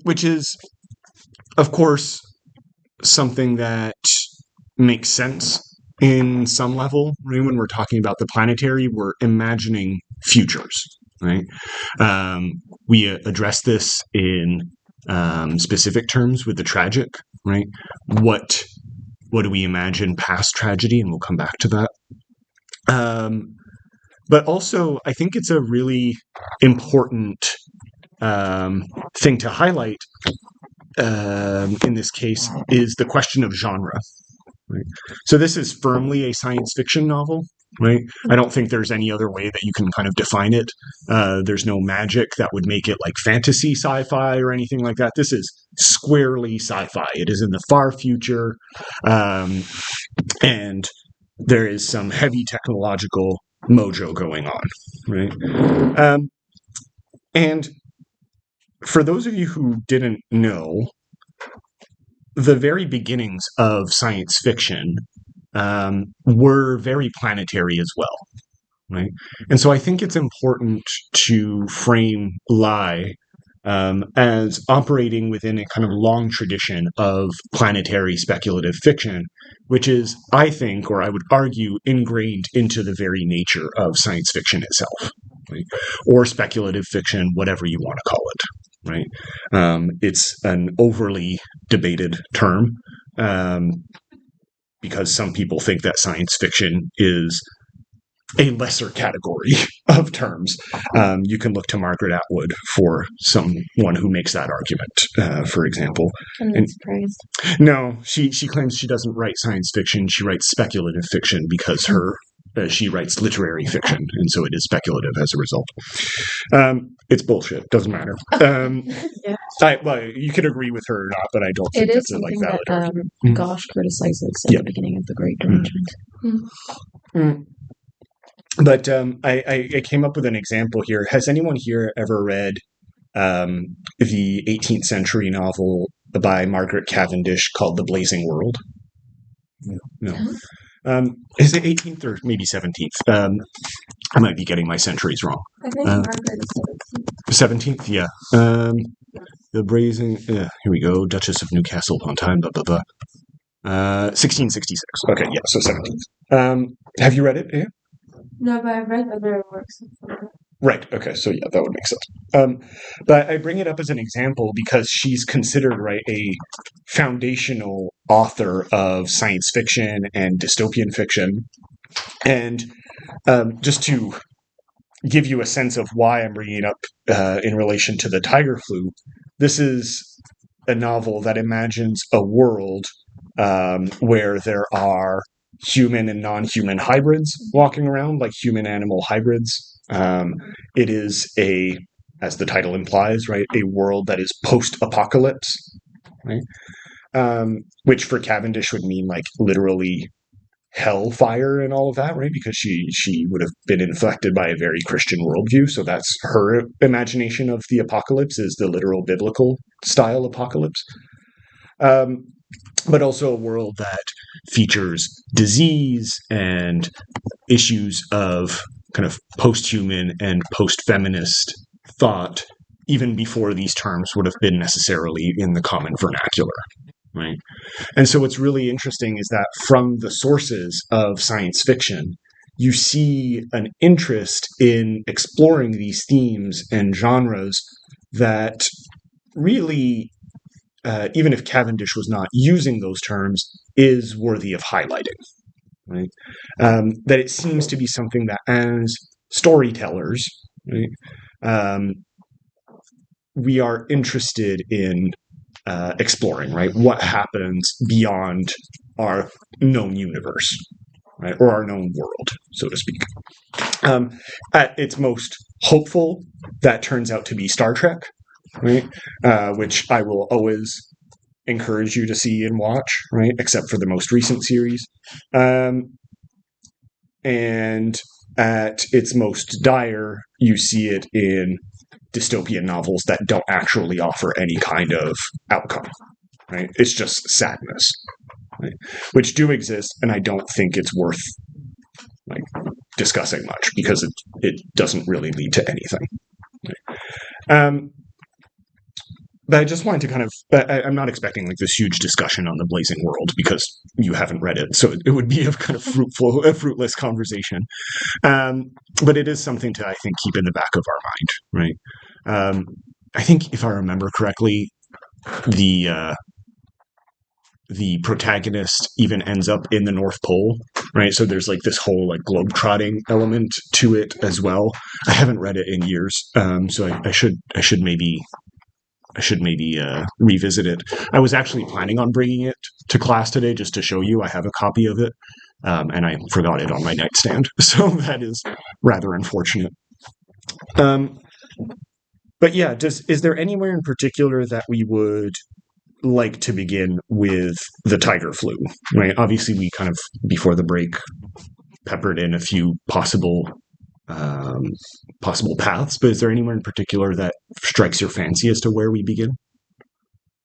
[SPEAKER 4] Which is, of course, something that makes sense in some level. Right? When we're talking about the planetary, we're imagining futures, right? We address this in specific terms with the tragic, right? What do we imagine past tragedy? And we'll come back to that. But also, I think it's a really important thing to highlight in this case is the question of genre. Right? So this is firmly a science fiction novel, right? I don't think there's any other way that you can kind of define it. There's no magic that would make it like fantasy sci-fi or anything like that. This is squarely sci-fi. It is in the far future, and there is some heavy technological mojo going on, right? And for those of you who didn't know, the very beginnings of science fiction were very planetary as well, right? And so I think it's important to frame Lie as operating within a kind of long tradition of planetary speculative fiction, which is, I think, or I would argue, ingrained into the very nature of science fiction itself, right? Or speculative fiction, whatever you want to call it. Right, it's an overly debated term because some people think that science fiction is a lesser category of terms. You can look to Margaret Atwood for someone who makes that argument, for example.
[SPEAKER 3] I'm not surprised.
[SPEAKER 4] No, she claims she doesn't write science fiction. She writes speculative fiction because she writes literary fiction, and so it is speculative as a result. It's bullshit. Doesn't matter.
[SPEAKER 2] Yeah.
[SPEAKER 4] Well, you could agree with her or not, but I don't think
[SPEAKER 5] It is
[SPEAKER 4] that's a
[SPEAKER 5] something
[SPEAKER 4] valid
[SPEAKER 5] that
[SPEAKER 4] argument.
[SPEAKER 5] Gosh criticizes at the beginning of the Great Derangement.
[SPEAKER 4] But I came up with an example here. Has anyone here ever read the 18th century novel by Margaret Cavendish called The Blazing World? No. Is it 18th or maybe 17th? I might be getting my centuries wrong.
[SPEAKER 3] I think Margaret is
[SPEAKER 4] 17th, yeah. The Blazing... here we go. Duchess of Newcastle upon Tyne, blah, blah, blah. 1666. Okay, yeah, so 17th. Have you read it? Yeah?
[SPEAKER 3] No, but I've read other works.
[SPEAKER 4] Right. Okay. So yeah, that would make sense. But I bring it up as an example because she's considered, right, a foundational author of science fiction and dystopian fiction. And just to give you a sense of why I'm bringing it up in relation to the tiger flu, this is a novel that imagines a world where there are human and non-human hybrids walking around, like human-animal hybrids. It is as the title implies, right, a world that is post-apocalypse, right? Which for Cavendish would mean like literally hellfire and all of that, right? Because she would have been inflected by a very Christian worldview, so that's her imagination of the apocalypse is the literal biblical style apocalypse. But also a world that features disease and issues of kind of post-human and post-feminist thought, even before these terms would have been necessarily in the common vernacular, right? And so what's really interesting is that from the sources of science fiction, you see an interest in exploring these themes and genres that really, even if Cavendish was not using those terms, is worthy of highlighting, right? That it seems to be something that as storytellers, right, we are interested in exploring, right? What happens beyond our known universe, right? Or our known world, so to speak. At its most hopeful, that turns out to be Star Trek, right? Which I will always encourage you to see and watch, right? Except for the most recent series. And at its most dire, you see it in dystopian novels that don't actually offer any kind of outcome, right? It's just sadness, right? Which do exist, and I don't think it's worth like discussing much because it doesn't really lead to anything. Right? but I just wanted to kind of, I'm not expecting like this huge discussion on the Blazing World because you haven't read it, so it would be a kind of fruitless conversation. But it is something to, I think, keep in the back of our mind, right? I think if I remember correctly, the protagonist even ends up in the North Pole, right? So there's like this whole like globe-trotting element to it as well. I haven't read it in years, so I should maybe revisit it. I was actually planning on bringing it to class today just to show you. I have a copy of it, and I forgot it on my nightstand, so that is rather unfortunate. But yeah, is there anywhere in particular that we would like to begin with the tiger flu? Right. Obviously, we kind of before the break peppered in a few possible paths, but is there anywhere in particular that strikes your fancy as to where we begin?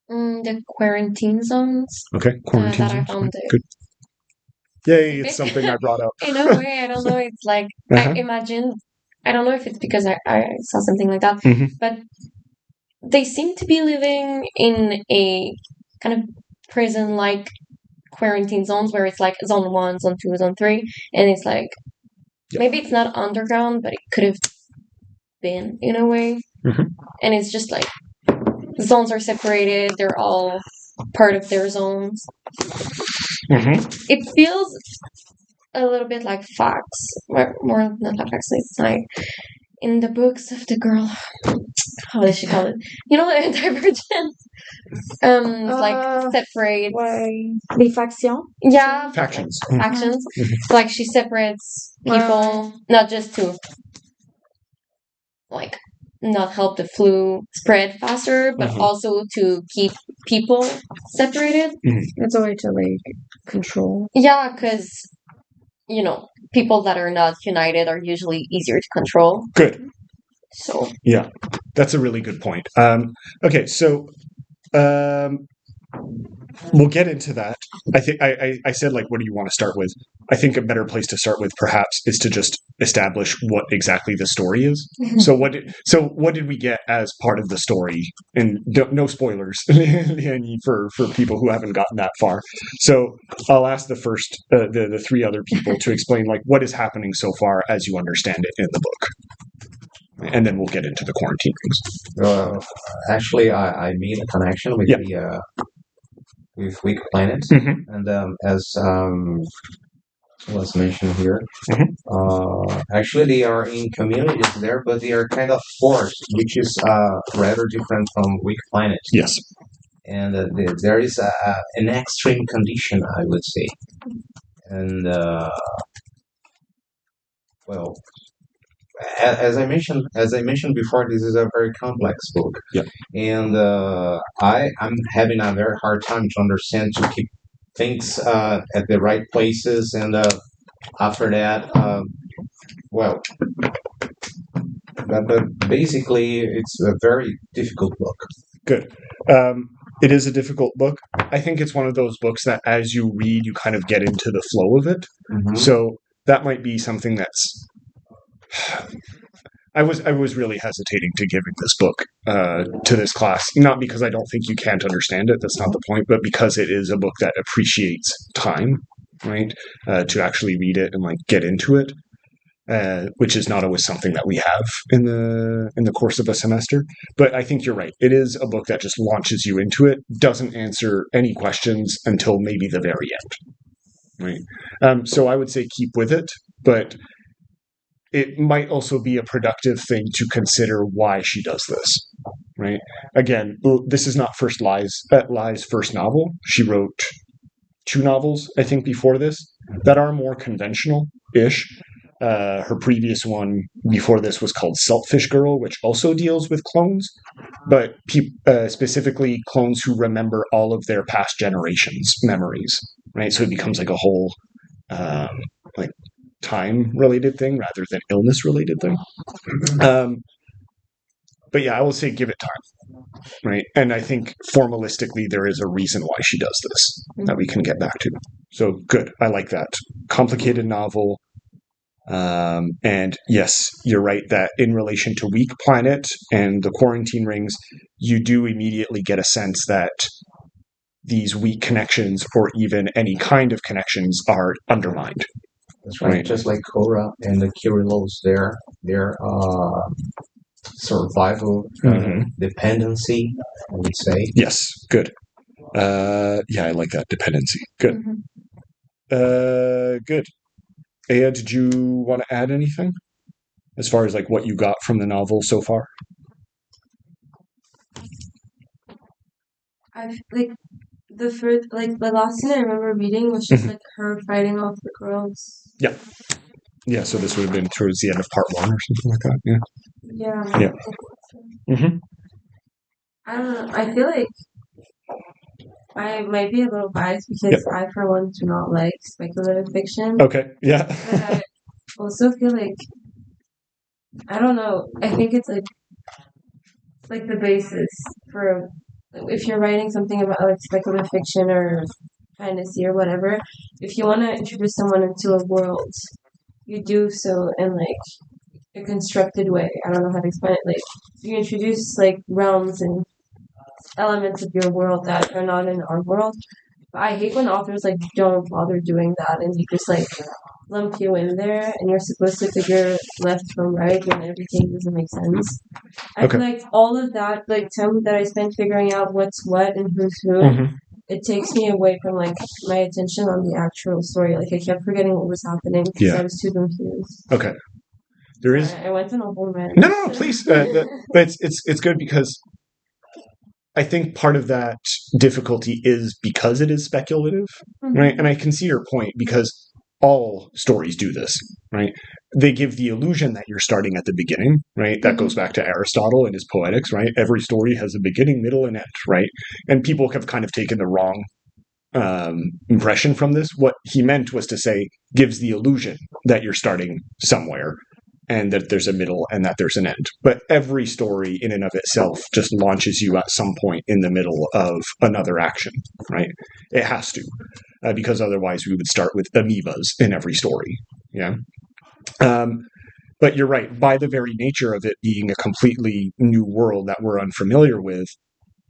[SPEAKER 3] The quarantine zones.
[SPEAKER 4] Okay, quarantine
[SPEAKER 3] that I
[SPEAKER 4] zones.
[SPEAKER 3] found
[SPEAKER 4] Good. Yay, it's something I brought up.
[SPEAKER 3] In a way, I don't know. It's like I imagine. I don't know if it's because I saw something like that, but they seem to be living in a kind of prison-like quarantine zones where it's like zone 1, zone 2, zone 3, and it's like maybe it's not underground, but it could have been in a way. And it's just like zones are separated; they're all part of their zones. It feels a little bit like facts, more not like facts. It's like in the books of the girl. How does she call it? You know, the Divergent. Like separate.
[SPEAKER 2] Les factions.
[SPEAKER 3] Yeah,
[SPEAKER 4] factions.
[SPEAKER 3] Factions. Like she separates people, not just to like not help the flu spread faster, but also to keep people separated.
[SPEAKER 2] It's a way to like control.
[SPEAKER 3] Yeah, because you know people that are not united are usually easier to control.
[SPEAKER 4] Good.
[SPEAKER 3] So
[SPEAKER 4] yeah, that's a really good point. Okay, so we'll get into that. I think I said like, what do you want to start with? I think a better place to start with perhaps is to just establish what exactly the story is. So what did we get as part of the story? And no spoilers for people who haven't gotten that far. So I'll ask the three other people to explain like what is happening so far as you understand it in the book. And then we'll get into the quarantine things.
[SPEAKER 1] Actually, I made a connection with with Weak Planet, and as was mentioned here, actually they are in communities there, but they are kind of forced, which is rather different from Weak Planet.
[SPEAKER 4] Yes,
[SPEAKER 1] and there is an extreme condition, I would say, and well. As I mentioned before, this is a very complex book, and I'm having a very hard time to understand to keep things at the right places, and after that, well, but basically, it's a very difficult book.
[SPEAKER 4] Good. It is a difficult book. I think it's one of those books that, as you read, you kind of get into the flow of it. So that might be something that's. I was really hesitating to giving this book to this class, not because I don't think you can't understand it. That's not the point, but because it is a book that appreciates time, right? To actually read it and like get into it, which is not always something that we have in the course of a semester. But I think you're right. It is a book that just launches you into it, doesn't answer any questions until maybe the very end, right? So I would say keep with it, but it might also be a productive thing to consider why she does this, right? Again, this is not Lai's first novel. She wrote 2 novels, I think, before this that are more conventional-ish. Her previous one before this was called Saltfish Girl, which also deals with clones, but specifically clones who remember all of their past generations' memories, right? So it becomes like a whole like time-related thing rather than illness-related thing. But yeah, I will say give it time, right? And I think formalistically there is a reason why she does this that we can get back to. So good, I like that. Complicated novel, And yes, you're right that in relation to Weak Planet and the quarantine rings, you do immediately get a sense that these weak connections or even any kind of connections are undermined.
[SPEAKER 1] That's right. Just like Korra and the Kirillos, their survival dependency, I would say.
[SPEAKER 4] Yes, good. Yeah, I like that dependency. Good. Good. Aya, did you want to add anything as far as like what you got from the novel so far?
[SPEAKER 3] I like the first, like the last thing I remember reading was just like her fighting off the girls.
[SPEAKER 4] Yeah. Yeah, so this would have been towards the end of part 1 or something like that. Yeah.
[SPEAKER 3] Yeah.
[SPEAKER 4] Mm-hmm.
[SPEAKER 3] I don't know. I feel like I might be a little biased because I, for one, do not like speculative fiction.
[SPEAKER 4] Okay. Yeah.
[SPEAKER 3] But I also feel like, I don't know. I think it's like the basis for if you're writing something about like speculative fiction or fantasy or whatever. If you want to introduce someone into a world, you do so in like a constructed way. I don't know how to explain it. Like you introduce like realms and elements of your world that are not in our world. But I hate when authors like don't bother doing that and you just like lump you in there and you're supposed to figure left from right when everything doesn't make sense. I feel like all of that like time that I spent figuring out what's what and who's who, it takes me away from like my attention on the actual story. Like I kept forgetting what was happening because I was too confused.
[SPEAKER 4] Okay. There is.
[SPEAKER 3] I went on a whole rant.
[SPEAKER 4] No, please. But it's good because I think part of that difficulty is because it is speculative, right? And I can see your point because all stories do this, right? They give the illusion that you're starting at the beginning, right? That goes back to Aristotle and his Poetics, right? Every story has a beginning, middle, and end, right? And people have kind of taken the wrong impression from this. What he meant was to say gives the illusion that you're starting somewhere and that there's a middle and that there's an end. But every story in and of itself just launches you at some point in the middle of another action, right? It has to, because otherwise we would start with amoebas in every story. Yeah. But you're right. By the very nature of it being a completely new world that we're unfamiliar with,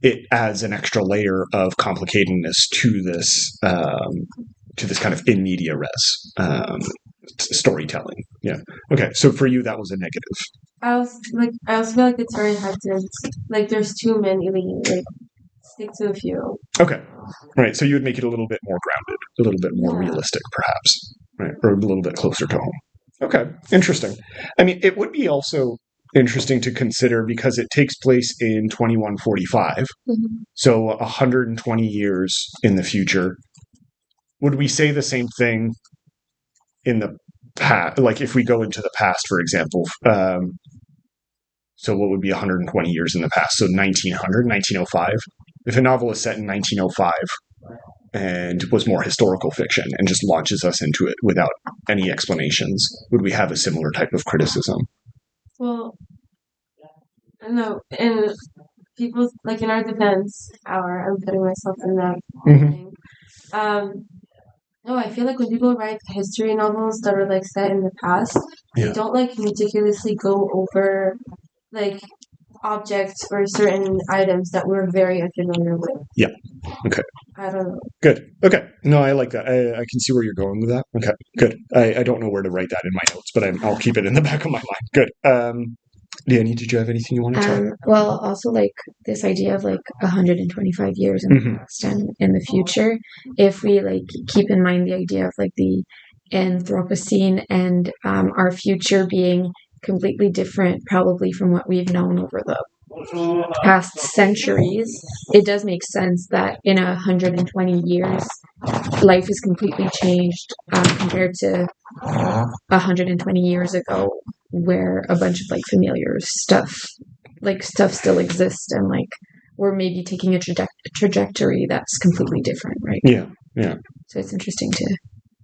[SPEAKER 4] it adds an extra layer of complicatedness to this kind of in media res storytelling. Yeah. Okay. So for you, that was a negative.
[SPEAKER 3] I also feel like it's very hectic. Like there's too many. Like stick to a few.
[SPEAKER 4] Okay. Right. So you would make it a little bit more grounded, a little bit more realistic, perhaps, right? Or a little bit closer to home. Okay. Interesting. I mean, it would be also interesting to consider because it takes place in 2145. So 120 years in the future. Would we say the same thing in the past? Like if we go into the past, for example, so what would be 120 years in the past? So 1900, 1905. If a novel is set in 1905 and was more historical fiction and just launches us into it without any explanations, would we have a similar type of criticism?
[SPEAKER 3] Well, no, and people, like in our defense hour, I'm putting myself in that thing. No, I feel like when people write history novels that are like set in the past, they don't like meticulously go over like objects or certain items that we're very unfamiliar with.
[SPEAKER 4] Yeah. Okay.
[SPEAKER 3] I don't know.
[SPEAKER 4] Good. Okay. No, I like that. I can see where you're going with that. Okay. Good. I don't know where to write that in my notes, but I'll keep it in the back of my mind. Good. Leonie, did you have anything you wanted to try?
[SPEAKER 5] Well, also like this idea of like 125 years in the past and in the future, if we like keep in mind the idea of like the Anthropocene and our future being completely different probably from what we've known over the past centuries, it does make sense that in 120 years life is completely changed compared to 120 years ago, where a bunch of like familiar stuff still exists, and like we're maybe taking a trajectory that's completely different, right?
[SPEAKER 4] Yeah.
[SPEAKER 5] So it's interesting to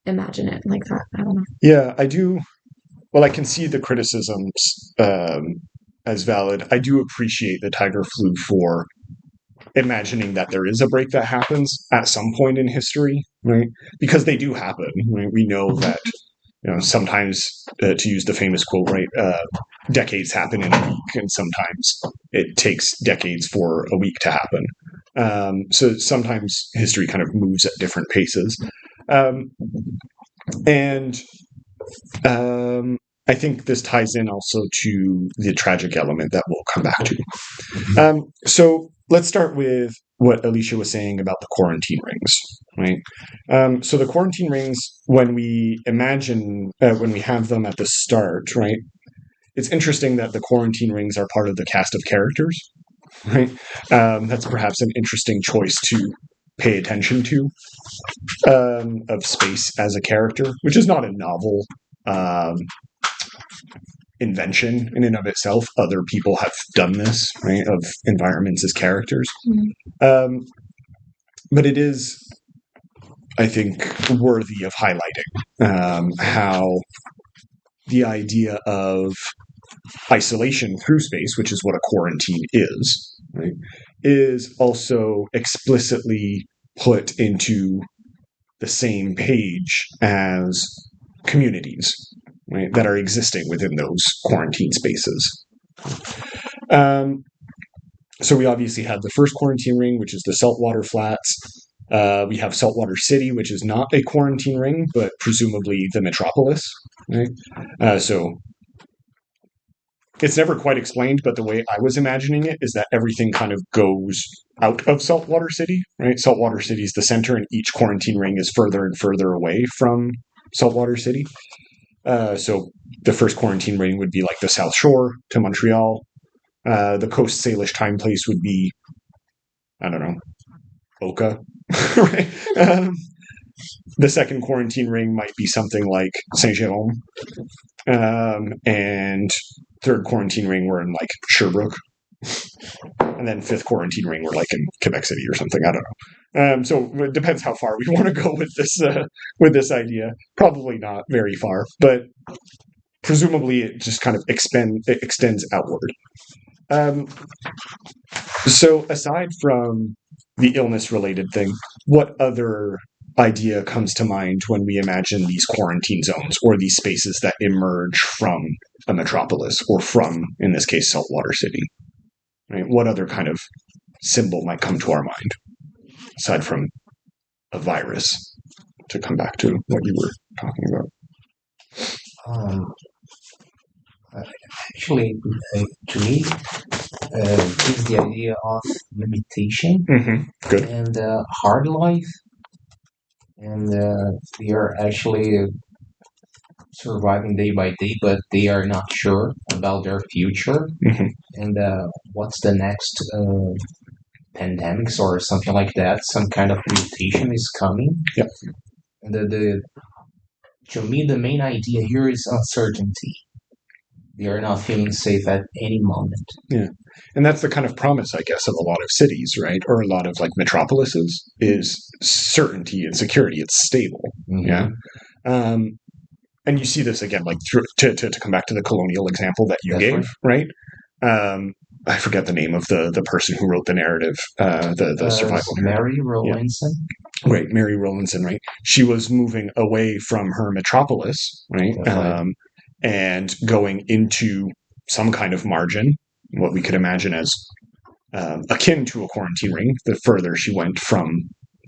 [SPEAKER 5] imagine it like that. I don't know.
[SPEAKER 4] Yeah, I do. Well, I can see the criticisms as valid. I do appreciate the Tiger Flu for imagining that there is a break that happens at some point in history, right? Because they do happen. Right? We know that sometimes, to use the famous quote, right, decades happen in a week, and sometimes it takes decades for a week to happen. So sometimes history kind of moves at different paces. And I think this ties in also to the tragic element that we'll come back to. So let's start with what Alicia was saying about the quarantine rings, right? So the quarantine rings, when we have them at the start, right? It's interesting that the quarantine rings are part of the cast of characters, right? That's perhaps an interesting choice to pay attention to, of space as a character, which is not a novel invention in and of itself. Other people have done this, right, of environments as characters. But it is, I think, worthy of highlighting how the idea of isolation through space, which is what a quarantine is, right, is also explicitly put into the same page as communities, right, that are existing within those quarantine spaces. So we obviously have the first quarantine ring, which is the saltwater flats. We have Saltwater City, which is not a quarantine ring, but presumably the metropolis, right? So it's never quite explained, but the way I was imagining it is that everything kind of goes out of Saltwater City, right? Saltwater City is the center, and each quarantine ring is further and further away from Saltwater City. So the first quarantine ring would be like the South Shore to Montreal. The Coast Salish time place would be, I don't know, Oka. Right? The second quarantine ring might be something like Saint-Jérôme. And third quarantine ring, we're in like Sherbrooke. And then fifth quarantine ring, we're like in Quebec City or something. I don't know. So it depends how far we want to go with this idea. Probably not very far, but presumably it just kind of extends outward. So aside from the illness-related thing, what other idea comes to mind when we imagine these quarantine zones or these spaces that emerge from a metropolis or from, in this case, Saltwater City? Right? What other kind of symbol might come to our mind, aside from a virus, to come back to what you were talking about?
[SPEAKER 1] Actually, to me, it's the idea of limitation
[SPEAKER 4] Good.
[SPEAKER 1] and hard life. And they are actually surviving day by day, but they are not sure about their future and what's the next pandemics or something like that. Some kind of mutation is coming.
[SPEAKER 4] Yep.
[SPEAKER 1] And to me, the main idea here is uncertainty. They are not feeling safe at any moment.
[SPEAKER 4] Yeah. And that's the kind of promise, I guess, of a lot of cities, right? Or a lot of like metropolises, is certainty and security. It's stable. Yeah. And you see this again, like to come back to the colonial example that you gave, right? I forget the name of the person who wrote the narrative, the survival narrative.
[SPEAKER 1] Mary Rowlandson.
[SPEAKER 4] Yeah. Right, Mary Rowlandson, right? She was moving away from her metropolis, right? And going into some kind of margin, what we could imagine as akin to a quarantine ring, the further she went from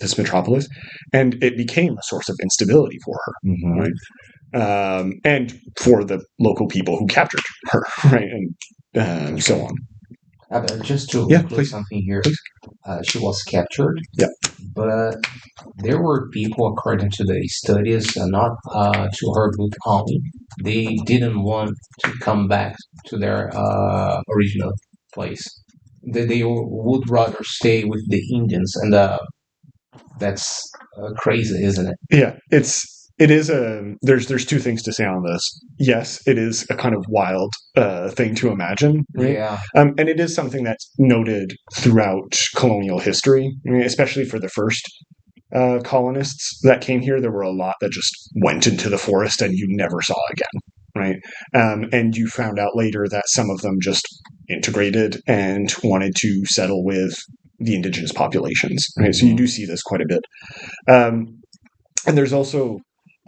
[SPEAKER 4] this metropolis. And it became a source of instability for her, right? And for the local people who captured her, right? And so on.
[SPEAKER 1] Just to include something here, she was captured.
[SPEAKER 4] Yeah.
[SPEAKER 1] But there were people, according to the studies, not to her book only, they didn't want to come back to their original place. They would rather stay with the Indians, and that's crazy, isn't it?
[SPEAKER 4] Yeah, it is there's two things to say on this. Yes, it is a kind of wild thing to imagine, right?
[SPEAKER 1] Yeah.
[SPEAKER 4] And it is something that's noted throughout colonial history, I mean, especially for the first colonists that came here. There were a lot that just went into the forest and you never saw again, right? And you found out later that some of them just integrated and wanted to settle with the indigenous populations, right? So you do see this quite a bit. And there's also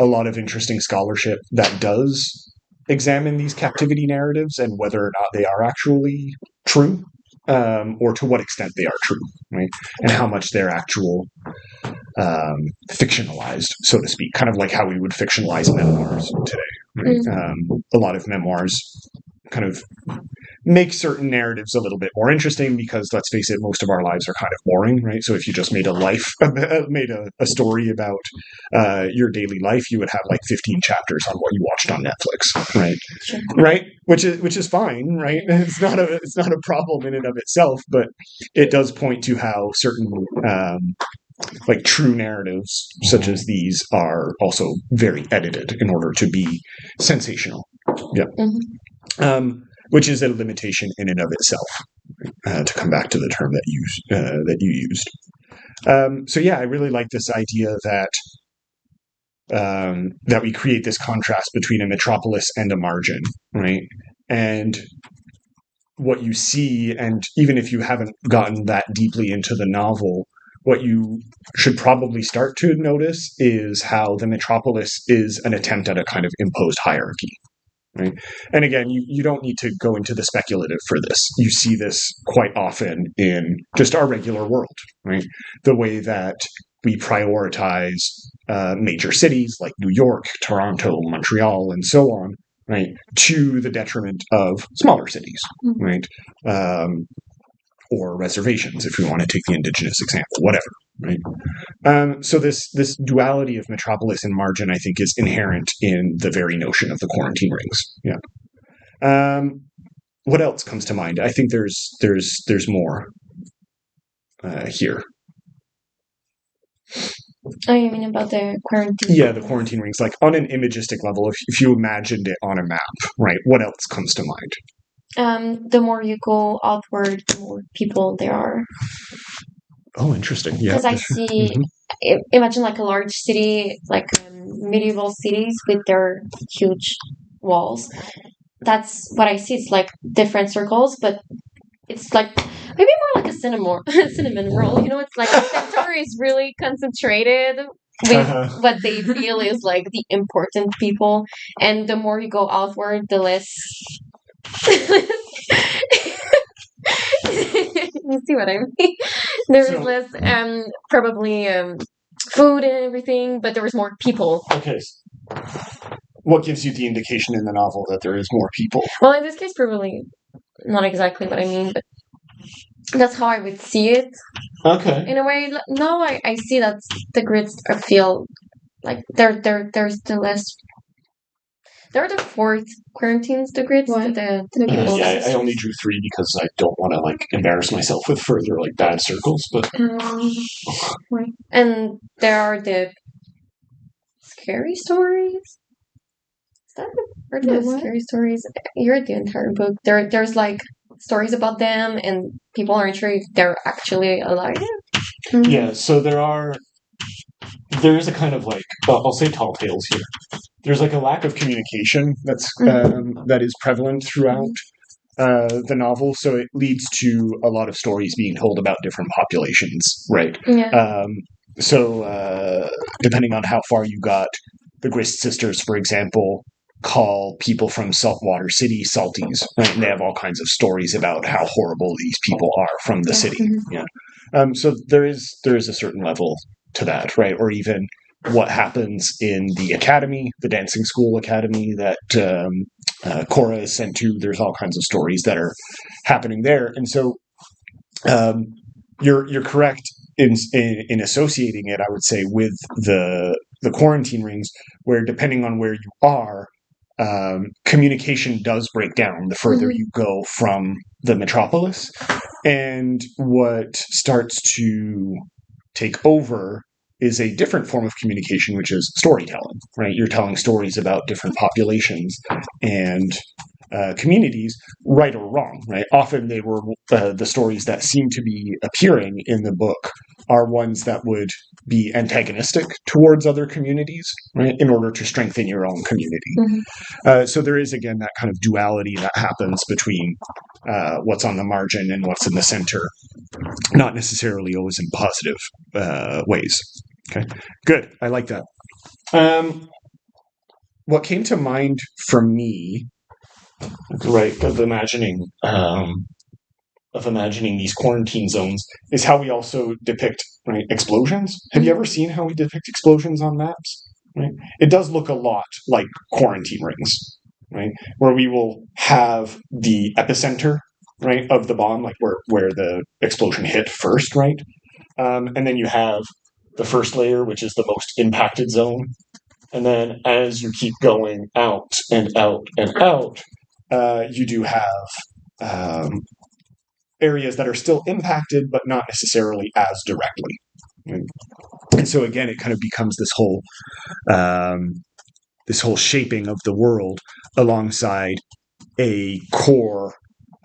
[SPEAKER 4] a lot of interesting scholarship that does examine these captivity narratives and whether or not they are actually true, or to what extent they are true, right? And how much they're actual fictionalized, so to speak, kind of like how we would fictionalize memoirs today. Right? A lot of memoirs kind of make certain narratives a little bit more interesting because, let's face it, most of our lives are kind of boring, right? So if you just made a story about your daily life, you would have like 15 chapters on what you watched on Netflix, right?
[SPEAKER 3] Sure.
[SPEAKER 4] Right, which is fine, right? It's not a problem in and of itself, but it does point to how certain like true narratives such as these are also very edited in order to be sensational. Yeah. Which is a limitation in and of itself, to come back to the term that you used. So yeah, I really like this idea that we create this contrast between a metropolis and a margin, right? And what you see, and even if you haven't gotten that deeply into the novel, what you should probably start to notice is how the metropolis is an attempt at a kind of imposed hierarchy. Right? And again, you don't need to go into the speculative for this. You see this quite often in just our regular world, right? The way that we prioritize major cities like New York, Toronto, Montreal, and so on, right, to the detriment of smaller cities, right? Or reservations, if we want to take the Indigenous example, whatever, right? So this duality of metropolis and margin, I think, is inherent in the very notion of the quarantine rings. Yeah. What else comes to mind? I think there's more here.
[SPEAKER 3] Oh, you mean about the quarantine?
[SPEAKER 4] Yeah, the quarantine rings. Like on an imagistic level, if you imagined it on a map, right? What else comes to mind?
[SPEAKER 3] The more you go outward, the more people there are.
[SPEAKER 4] Oh, interesting. Yeah.
[SPEAKER 3] Because I see, imagine like a large city, like medieval cities with their huge walls. That's what I see. It's like different circles, but it's like maybe more like a cinnamon roll. You know, it's like the center is really concentrated with what they feel is like the important people, and the more you go outward, the less. You see what I mean? There is less, probably food and everything, but there was more people.
[SPEAKER 4] Okay. What gives you the indication in the novel that there is more people?
[SPEAKER 3] Well, in this case, probably not exactly what I mean, but that's how I would see it.
[SPEAKER 4] Okay.
[SPEAKER 3] In a way, no, I see that the grids feel like there's the less. There are the fourth quarantines, the grids.
[SPEAKER 4] Yeah, I only drew 3 because I don't want to like embarrass myself with further like bad circles. But
[SPEAKER 3] and there are the scary stories. Is that or the scary stories? You read the entire book. There's like stories about them, and people aren't sure if they're actually alive.
[SPEAKER 4] Yeah, so there is a kind of like I'll say tall tales here. There's like a lack of communication that is prevalent throughout the novel, so it leads to a lot of stories being told about different populations, right?
[SPEAKER 3] Yeah.
[SPEAKER 4] So depending on how far you got, the Grist sisters, for example, call people from Saltwater City salties, right? And they have all kinds of stories about how horrible these people are from the city. Yeah. So there is a certain level to that, right? Or even what happens in the academy, the dancing school academy that Cora is sent to. There's all kinds of stories that are happening there, and so you're correct in associating it, I would say, with the quarantine rings, where depending on where you are, communication does break down the further you go from the metropolis, and what starts to take over is a different form of communication, which is storytelling, right? You're telling stories about different populations and communities, right or wrong, right? Often they were the stories that seem to be appearing in the book are ones that would be antagonistic towards other communities, right? In order to strengthen your own community. So there is, again, that kind of duality that happens between what's on the margin and what's in the center, not necessarily always in positive ways. Okay, good. I like that. what came to mind for me, right, of imagining these quarantine zones is how we also depict, right, explosions. Have you ever seen how we depict explosions on maps? Right, it does look a lot like quarantine rings, right, where we will have the epicenter, right, of the bomb, like where the explosion hit first, right, and then you have the first layer, which is the most impacted zone, and then as you keep going out and out and out, you do have areas that are still impacted, but not necessarily as directly. And so again, it kind of becomes this whole shaping of the world alongside a core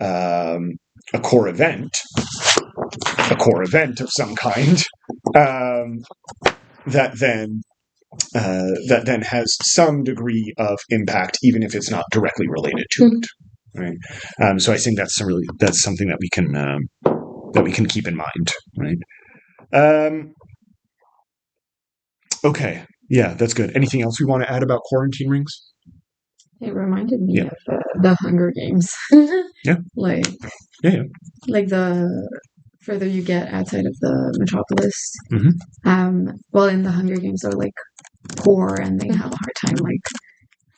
[SPEAKER 4] event of some kind, that then has some degree of impact, even if it's not directly related to it. Right. So I think that's something that we can keep in mind. Right. Okay. Yeah, that's good. Anything else we want to add about quarantine rings?
[SPEAKER 5] It reminded me of the Hunger Games.
[SPEAKER 4] Yeah.
[SPEAKER 5] Like the further you get outside of the metropolis, well, in the Hunger Games they're like poor and they have a hard time like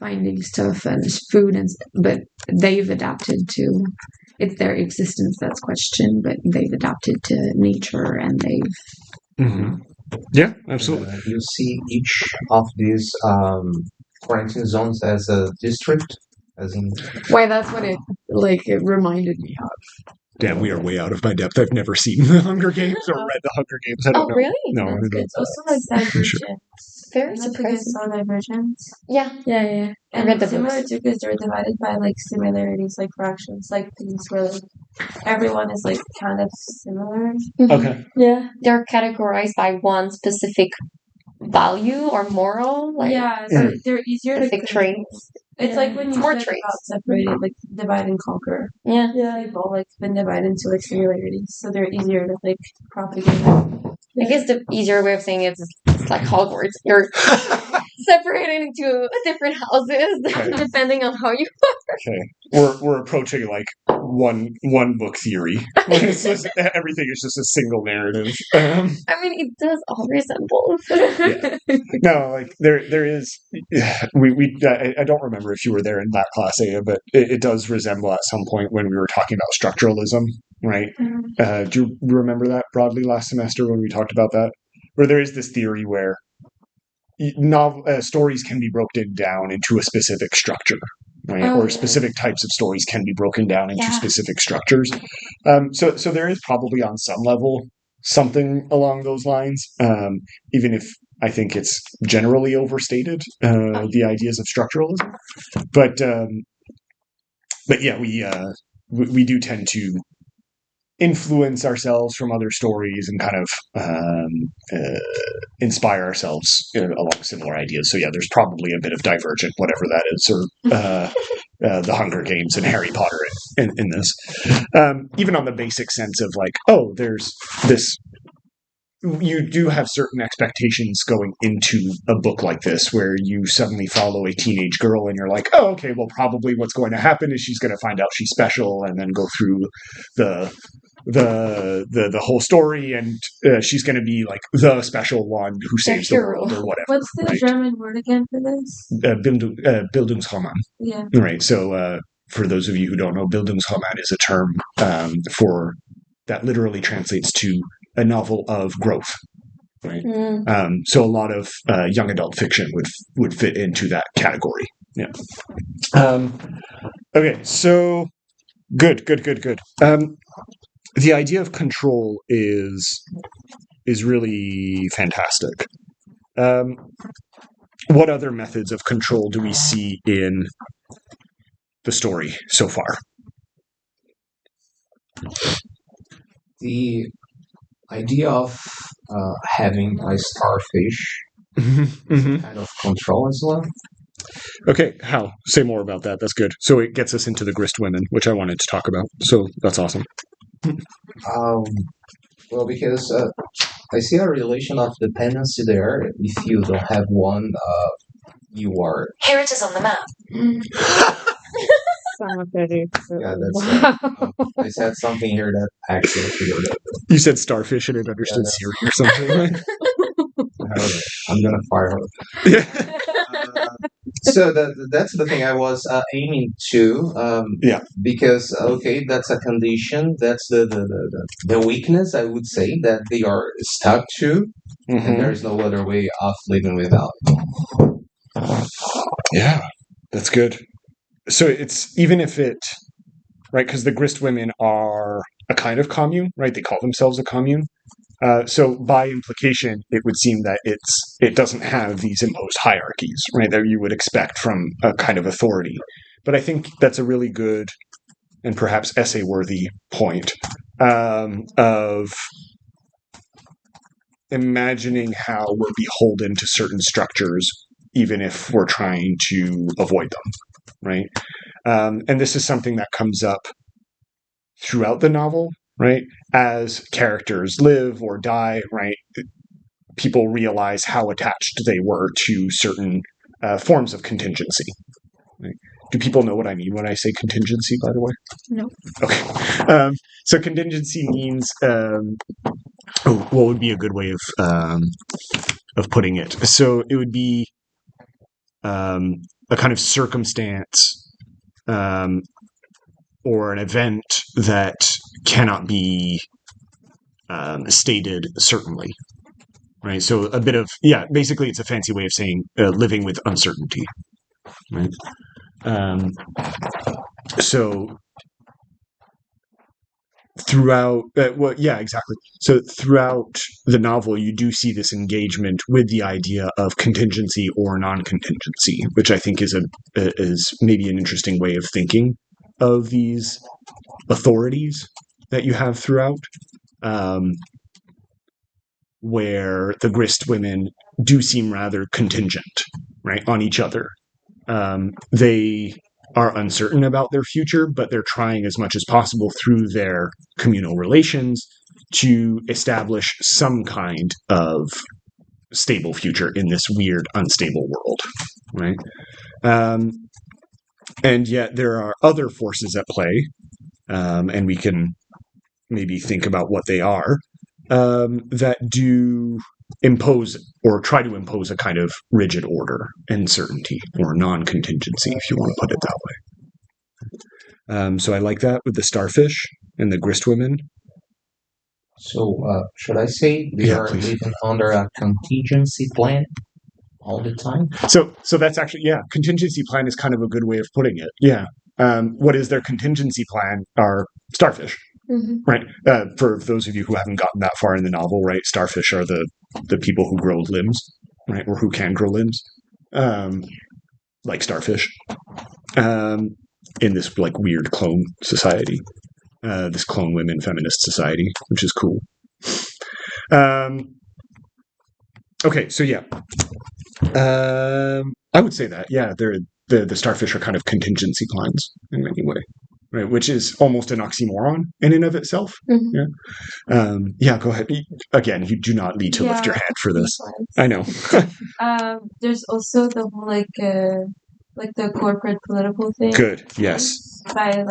[SPEAKER 5] finding stuff and food, but they've adapted to it's their existence that's questioned, but they've adapted to nature and they've
[SPEAKER 4] yeah, absolutely.
[SPEAKER 1] You see each of these quarantine zones as a district, as in.
[SPEAKER 5] Why? That's what it reminded me of.
[SPEAKER 4] Damn, we are way out of my depth. I've never seen the Hunger Games or read the Hunger Games. I don't know.
[SPEAKER 3] Really?
[SPEAKER 4] No, I don't.
[SPEAKER 6] It's also like Divergent.
[SPEAKER 3] Very
[SPEAKER 6] Isn't it
[SPEAKER 3] surprising.
[SPEAKER 6] saw Divergent?
[SPEAKER 3] Yeah.
[SPEAKER 5] Yeah.
[SPEAKER 6] And
[SPEAKER 3] read the
[SPEAKER 6] similar
[SPEAKER 3] books.
[SPEAKER 6] too, because they're divided by like similarities, like fractions, like things where like everyone is like kind of similar.
[SPEAKER 4] Okay.
[SPEAKER 5] Yeah.
[SPEAKER 3] They're categorized by one specific value or moral. Like,
[SPEAKER 6] So they're easier to
[SPEAKER 3] specific traits.
[SPEAKER 6] It's like when you
[SPEAKER 3] More
[SPEAKER 6] said
[SPEAKER 3] traits.
[SPEAKER 6] about separated, like divide and conquer.
[SPEAKER 3] Yeah.
[SPEAKER 6] They've all like been divided into like similarities, so they're easier to like propagate.
[SPEAKER 3] I guess the easier way of saying it is it's like Hogwarts. You're separated into different houses depending on how you.
[SPEAKER 4] Okay. We're approaching like one book theory. It's just, everything is just a single narrative.
[SPEAKER 3] I mean, it does all resemble.
[SPEAKER 4] No, like there is. I don't remember if you were there in that class, Aya, but it does resemble at some point when we were talking about structuralism, right? Do you remember that broadly last semester when we talked about that? Where there is this theory where stories can be broken down into a specific structure, right? Or specific types of stories can be broken down into specific structures. So there is probably on some level something along those lines, even if I think it's generally overstated, the ideas of structuralism. But yeah, we do tend to influence ourselves from other stories and kind of inspire ourselves along similar ideas. So yeah, there's probably a bit of Divergent, whatever that is, or the Hunger Games and Harry Potter in this. Even on the basic sense of like, oh, there's this. You do have certain expectations going into a book like this where you suddenly follow a teenage girl and you're like, oh, okay, well, probably what's going to happen is she's going to find out she's special and then go through the whole story, and she's going to be like the special one who saves the world or whatever.
[SPEAKER 6] What's the German word again for this?
[SPEAKER 4] Bildungsroman.
[SPEAKER 6] Yeah.
[SPEAKER 4] Right. So for those of you who don't know, Bildungsroman is a term for that literally translates to a novel of growth. Right. So a lot of young adult fiction would fit into that category. Yeah. Okay. So good. The idea of control is really fantastic. What other methods of control do we see in the story so far?
[SPEAKER 1] The idea of having a starfish kind of control as well.
[SPEAKER 4] Okay, how? Say more about that. That's good. So it gets us into the grist women, which I wanted to talk about. So that's awesome.
[SPEAKER 1] Well, because I see a relation of dependency there. If you don't have one, you are.
[SPEAKER 3] Here it is on the map.
[SPEAKER 1] Yeah, I said something here that actually figured it.
[SPEAKER 4] You said starfish and it understood Siri or something, right?
[SPEAKER 1] I'm gonna fire her. So that's the thing I was aiming to. Because okay, that's a condition. That's the weakness I would say that they are stuck to, and there is no other way of living without.
[SPEAKER 4] Yeah, that's good. So it's even if it, right? Because the grist women are a kind of commune, right? They call themselves a commune. So by implication, it would seem that it doesn't have these imposed hierarchies, right, that you would expect from a kind of authority. But I think that's a really good and perhaps essay-worthy point of imagining how we're beholden to certain structures, even if we're trying to avoid them, right? And this is something that comes up throughout the novel, right? As characters live or die, right? People realize how attached they were to certain forms of contingency. Right? Do people know what I mean when I say contingency, by the way?
[SPEAKER 2] No.
[SPEAKER 4] Okay. So contingency means, what would be a good way of putting it? So it would be a kind of circumstance or an event that cannot be stated certainly. Right, so a bit of basically, it's a fancy way of saying living with uncertainty. Right, so throughout, exactly. So throughout the novel, you do see this engagement with the idea of contingency or non-contingency, which I think is maybe an interesting way of thinking of these authorities that you have throughout. Where the grist women do seem rather contingent, right, on each other. They are uncertain about their future, but they're trying as much as possible through their communal relations to establish some kind of stable future in this weird, unstable world, right? And yet there are other forces at play, and we can maybe think about what they are, that do impose or try to impose a kind of rigid order and certainty or non-contingency, if you want to put it that way. So I like that with the starfish and the grist women.
[SPEAKER 1] So should I say they are living under a contingency plan all the time?
[SPEAKER 4] So that's actually, contingency plan is kind of a good way of putting it. Yeah. What is their contingency plan are starfish. Mm-hmm. Right. For those of you who haven't gotten that far in the novel, right, starfish are the people who grow limbs, right, or who can grow limbs, like starfish, in this like weird clone society, this clone women feminist society, which is cool. Okay, so I would say that they're the starfish are kind of contingency plans in many ways. Right, which is almost an oxymoron in and of itself. Mm-hmm. Go ahead. Again, you do not need to lift your hand for this. I know.
[SPEAKER 6] There's also the whole like the corporate political thing.
[SPEAKER 4] Good. Yes.
[SPEAKER 6] By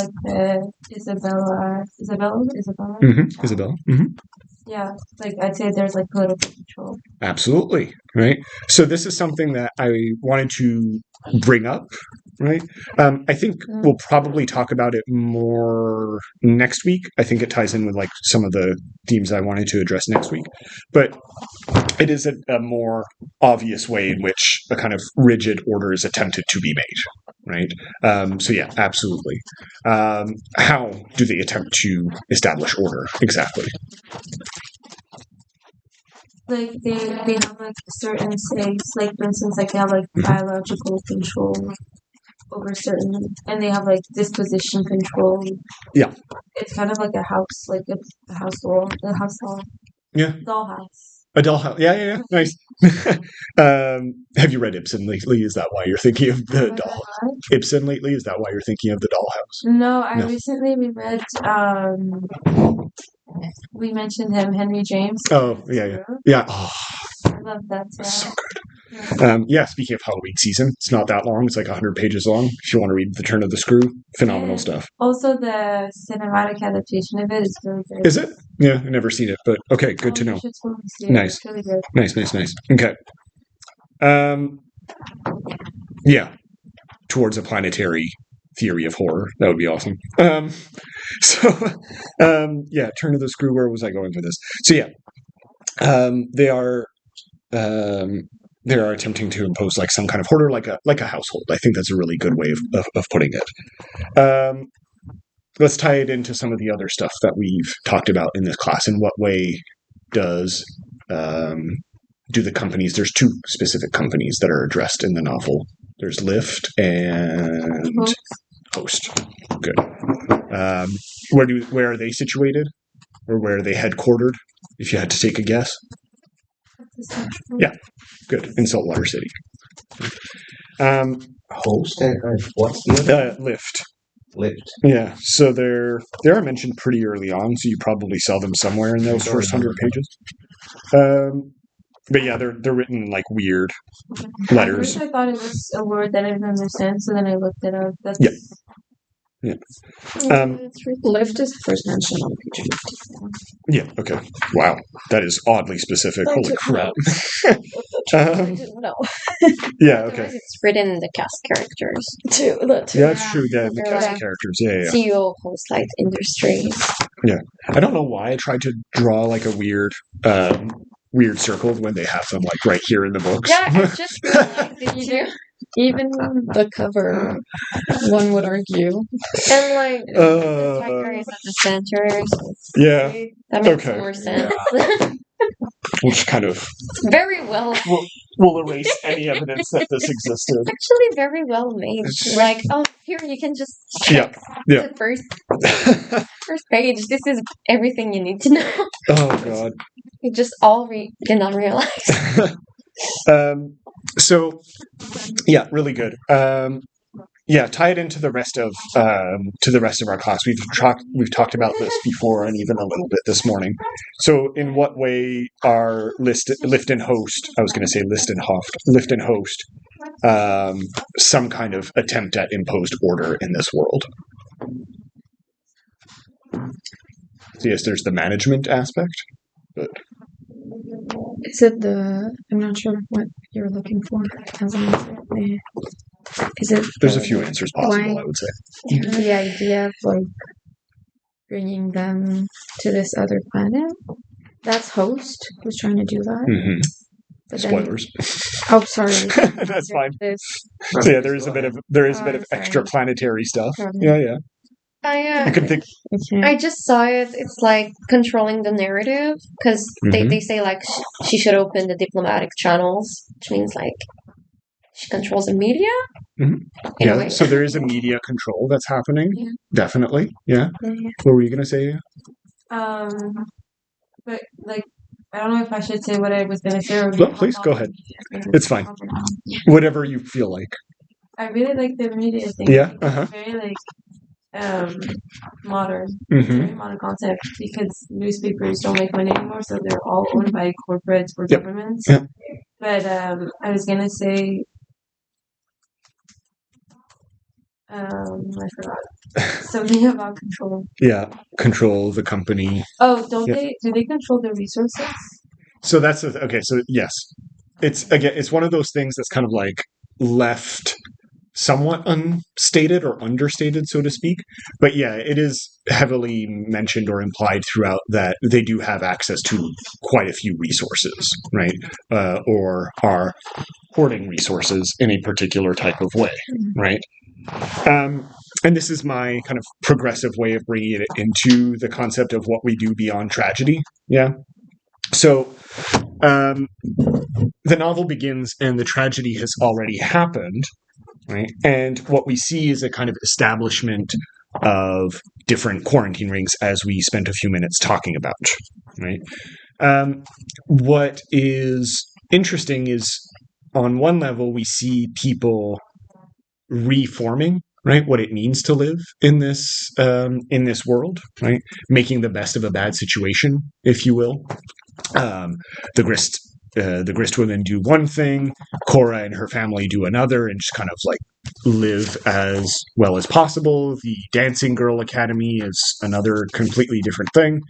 [SPEAKER 6] Isabella.
[SPEAKER 4] Mm-hmm. Isabella. Mm-hmm.
[SPEAKER 6] Yeah, like I'd say there's like political control.
[SPEAKER 4] Absolutely. Right. So this is something that I wanted to bring up. Right. I think we'll probably talk about it more next week. I think it ties in with like some of the themes I wanted to address next week. But it is a more obvious way in which a kind of rigid order is attempted to be made. Right. So absolutely. How do they attempt to establish order exactly?
[SPEAKER 6] Like they have like certain states, like for instance, like they have like biological control over certain, and they have like disposition control.
[SPEAKER 4] Yeah,
[SPEAKER 6] it's kind of like a house, like a household,
[SPEAKER 4] Yeah,
[SPEAKER 6] dollhouse.
[SPEAKER 4] A dollhouse. Yeah. Nice. Have you read Ibsen lately? Is that why you're thinking of the dollhouse? Ibsen lately? Is that why you're thinking of the dollhouse?
[SPEAKER 6] No, I recently reread. We mentioned him, Henry James.
[SPEAKER 4] Oh, yeah. Oh,
[SPEAKER 6] I love that.
[SPEAKER 4] So good. Speaking of Halloween season, it's not that long. It's like 100 pages long. If you want to read The Turn of the Screw, phenomenal stuff.
[SPEAKER 6] Also, the cinematic adaptation of it is really good.
[SPEAKER 4] Is it? Yeah, I've never seen it, but okay, good to know.
[SPEAKER 6] You should totally see it.
[SPEAKER 4] Nice.
[SPEAKER 6] It's really good.
[SPEAKER 4] Nice. Okay. Towards a planetary theory of horror. That would be awesome. Turn of the Screw. Where was I going for this? So they are attempting to impose like some kind of order, like a household. I think that's a really good way of putting it. Let's tie it into some of the other stuff that we've talked about in this class. In what way do the companies? There's two specific companies that are addressed in the novel. There's Lyft and Host. Good. Where are they situated, or where are they headquartered? If you had to take a guess. Yeah, good. In Saltwater City.
[SPEAKER 1] Host and what's the other?
[SPEAKER 4] Lyft. Yeah, so they are mentioned pretty early on, so you probably saw them somewhere in those first 100 pages. But yeah, they're written in like weird letters.
[SPEAKER 6] At first I thought it was a word that I didn't understand, so then I looked it up. That's...
[SPEAKER 4] Yeah.
[SPEAKER 2] Lyft is first mentioned on page 54.
[SPEAKER 4] Yeah, okay. Wow, that is oddly specific. Holy crap.
[SPEAKER 3] I didn't know.
[SPEAKER 4] Yeah, okay.
[SPEAKER 3] It's written in the cast characters too.
[SPEAKER 4] Yeah, it's true. The cast characters. Yeah.
[SPEAKER 3] CEO Host Light Industries.
[SPEAKER 4] Yeah. I don't know why I tried to draw like a weird circle when they have them like right here in the books.
[SPEAKER 3] Yeah, I just realized that you do.
[SPEAKER 2] Even the cover, one would argue.
[SPEAKER 3] And like the tiger is at the center. So
[SPEAKER 4] yeah.
[SPEAKER 3] That makes more sense.
[SPEAKER 4] Yeah. We'll just kind of
[SPEAKER 3] very well.
[SPEAKER 4] We'll erase any evidence that this existed.
[SPEAKER 3] Actually, very well made. Like, here you can just check the first page. This is everything you need to know.
[SPEAKER 4] Oh God!
[SPEAKER 3] You just did not realize.
[SPEAKER 4] So, yeah, really good. Tie it into the rest of our class. We've talked about this before, and even a little bit this morning. So, in what way are Lyft and Host? I was going to say Lyft and Host, some kind of attempt at imposed order in this world. So yes, there's the management aspect, but.
[SPEAKER 2] Is it I'm not sure what you're looking for as an answer. Is it?
[SPEAKER 4] There's a few answers possible, I would say.
[SPEAKER 2] The idea of like bringing them to this other planet. That's Host who's trying to do that.
[SPEAKER 4] Mm-hmm. Spoilers.
[SPEAKER 2] Sorry.
[SPEAKER 4] That's fine. So yeah, there is a bit of extra planetary stuff. Yeah.
[SPEAKER 3] I just saw it. It's like controlling the narrative because they say like she should open the diplomatic channels, which means like she controls the media.
[SPEAKER 4] Yeah, so there is a media control that's happening. Yeah. Definitely. Yeah. What were you gonna say?
[SPEAKER 6] But like, I don't know if I should say what I was gonna say.
[SPEAKER 4] Well, please go ahead. It's fine. Whatever you feel like.
[SPEAKER 6] I really like the media thing.
[SPEAKER 4] Yeah.
[SPEAKER 6] It's very like modern. Very modern concept because newspapers don't make money anymore, so they're all owned by corporates or governments. Yep. But I was gonna say I forgot something about control.
[SPEAKER 4] Yeah, control the company.
[SPEAKER 6] Oh, do they control the resources?
[SPEAKER 4] So that's okay. So yes, it's one of those things that's kind of like left somewhat unstated or understated, so to speak. But yeah, it is heavily mentioned or implied throughout that they do have access to quite a few resources, right? Or are hoarding resources in a particular type of way, right? And this is my kind of progressive way of bringing it into the concept of what we do beyond tragedy. Yeah. So the novel begins and the tragedy has already happened. Right. And what we see is a kind of establishment of different quarantine rings, as we spent a few minutes talking about. Right. What is interesting is on one level, we see people reforming, right, what it means to live in this world, right, making the best of a bad situation, if you will. The grist the Grist women do one thing, Cora and her family do another, and just kind of like live as well as possible. The Dancing Girl Academy is another completely different thing.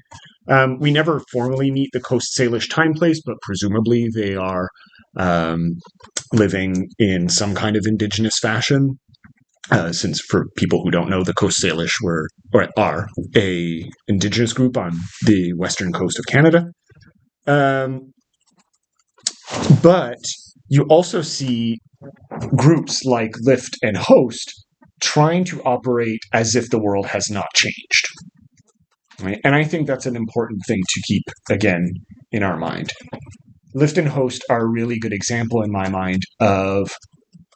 [SPEAKER 4] We never formally meet the Coast Salish time place, but presumably they are living in some kind of indigenous fashion. Since for people who don't know, the Coast Salish are a indigenous group on the western coast of Canada. But you also see groups like Lift and Host trying to operate as if the world has not changed. Right? And I think that's an important thing to keep, again, in our mind. Lift and Host are a really good example in my mind of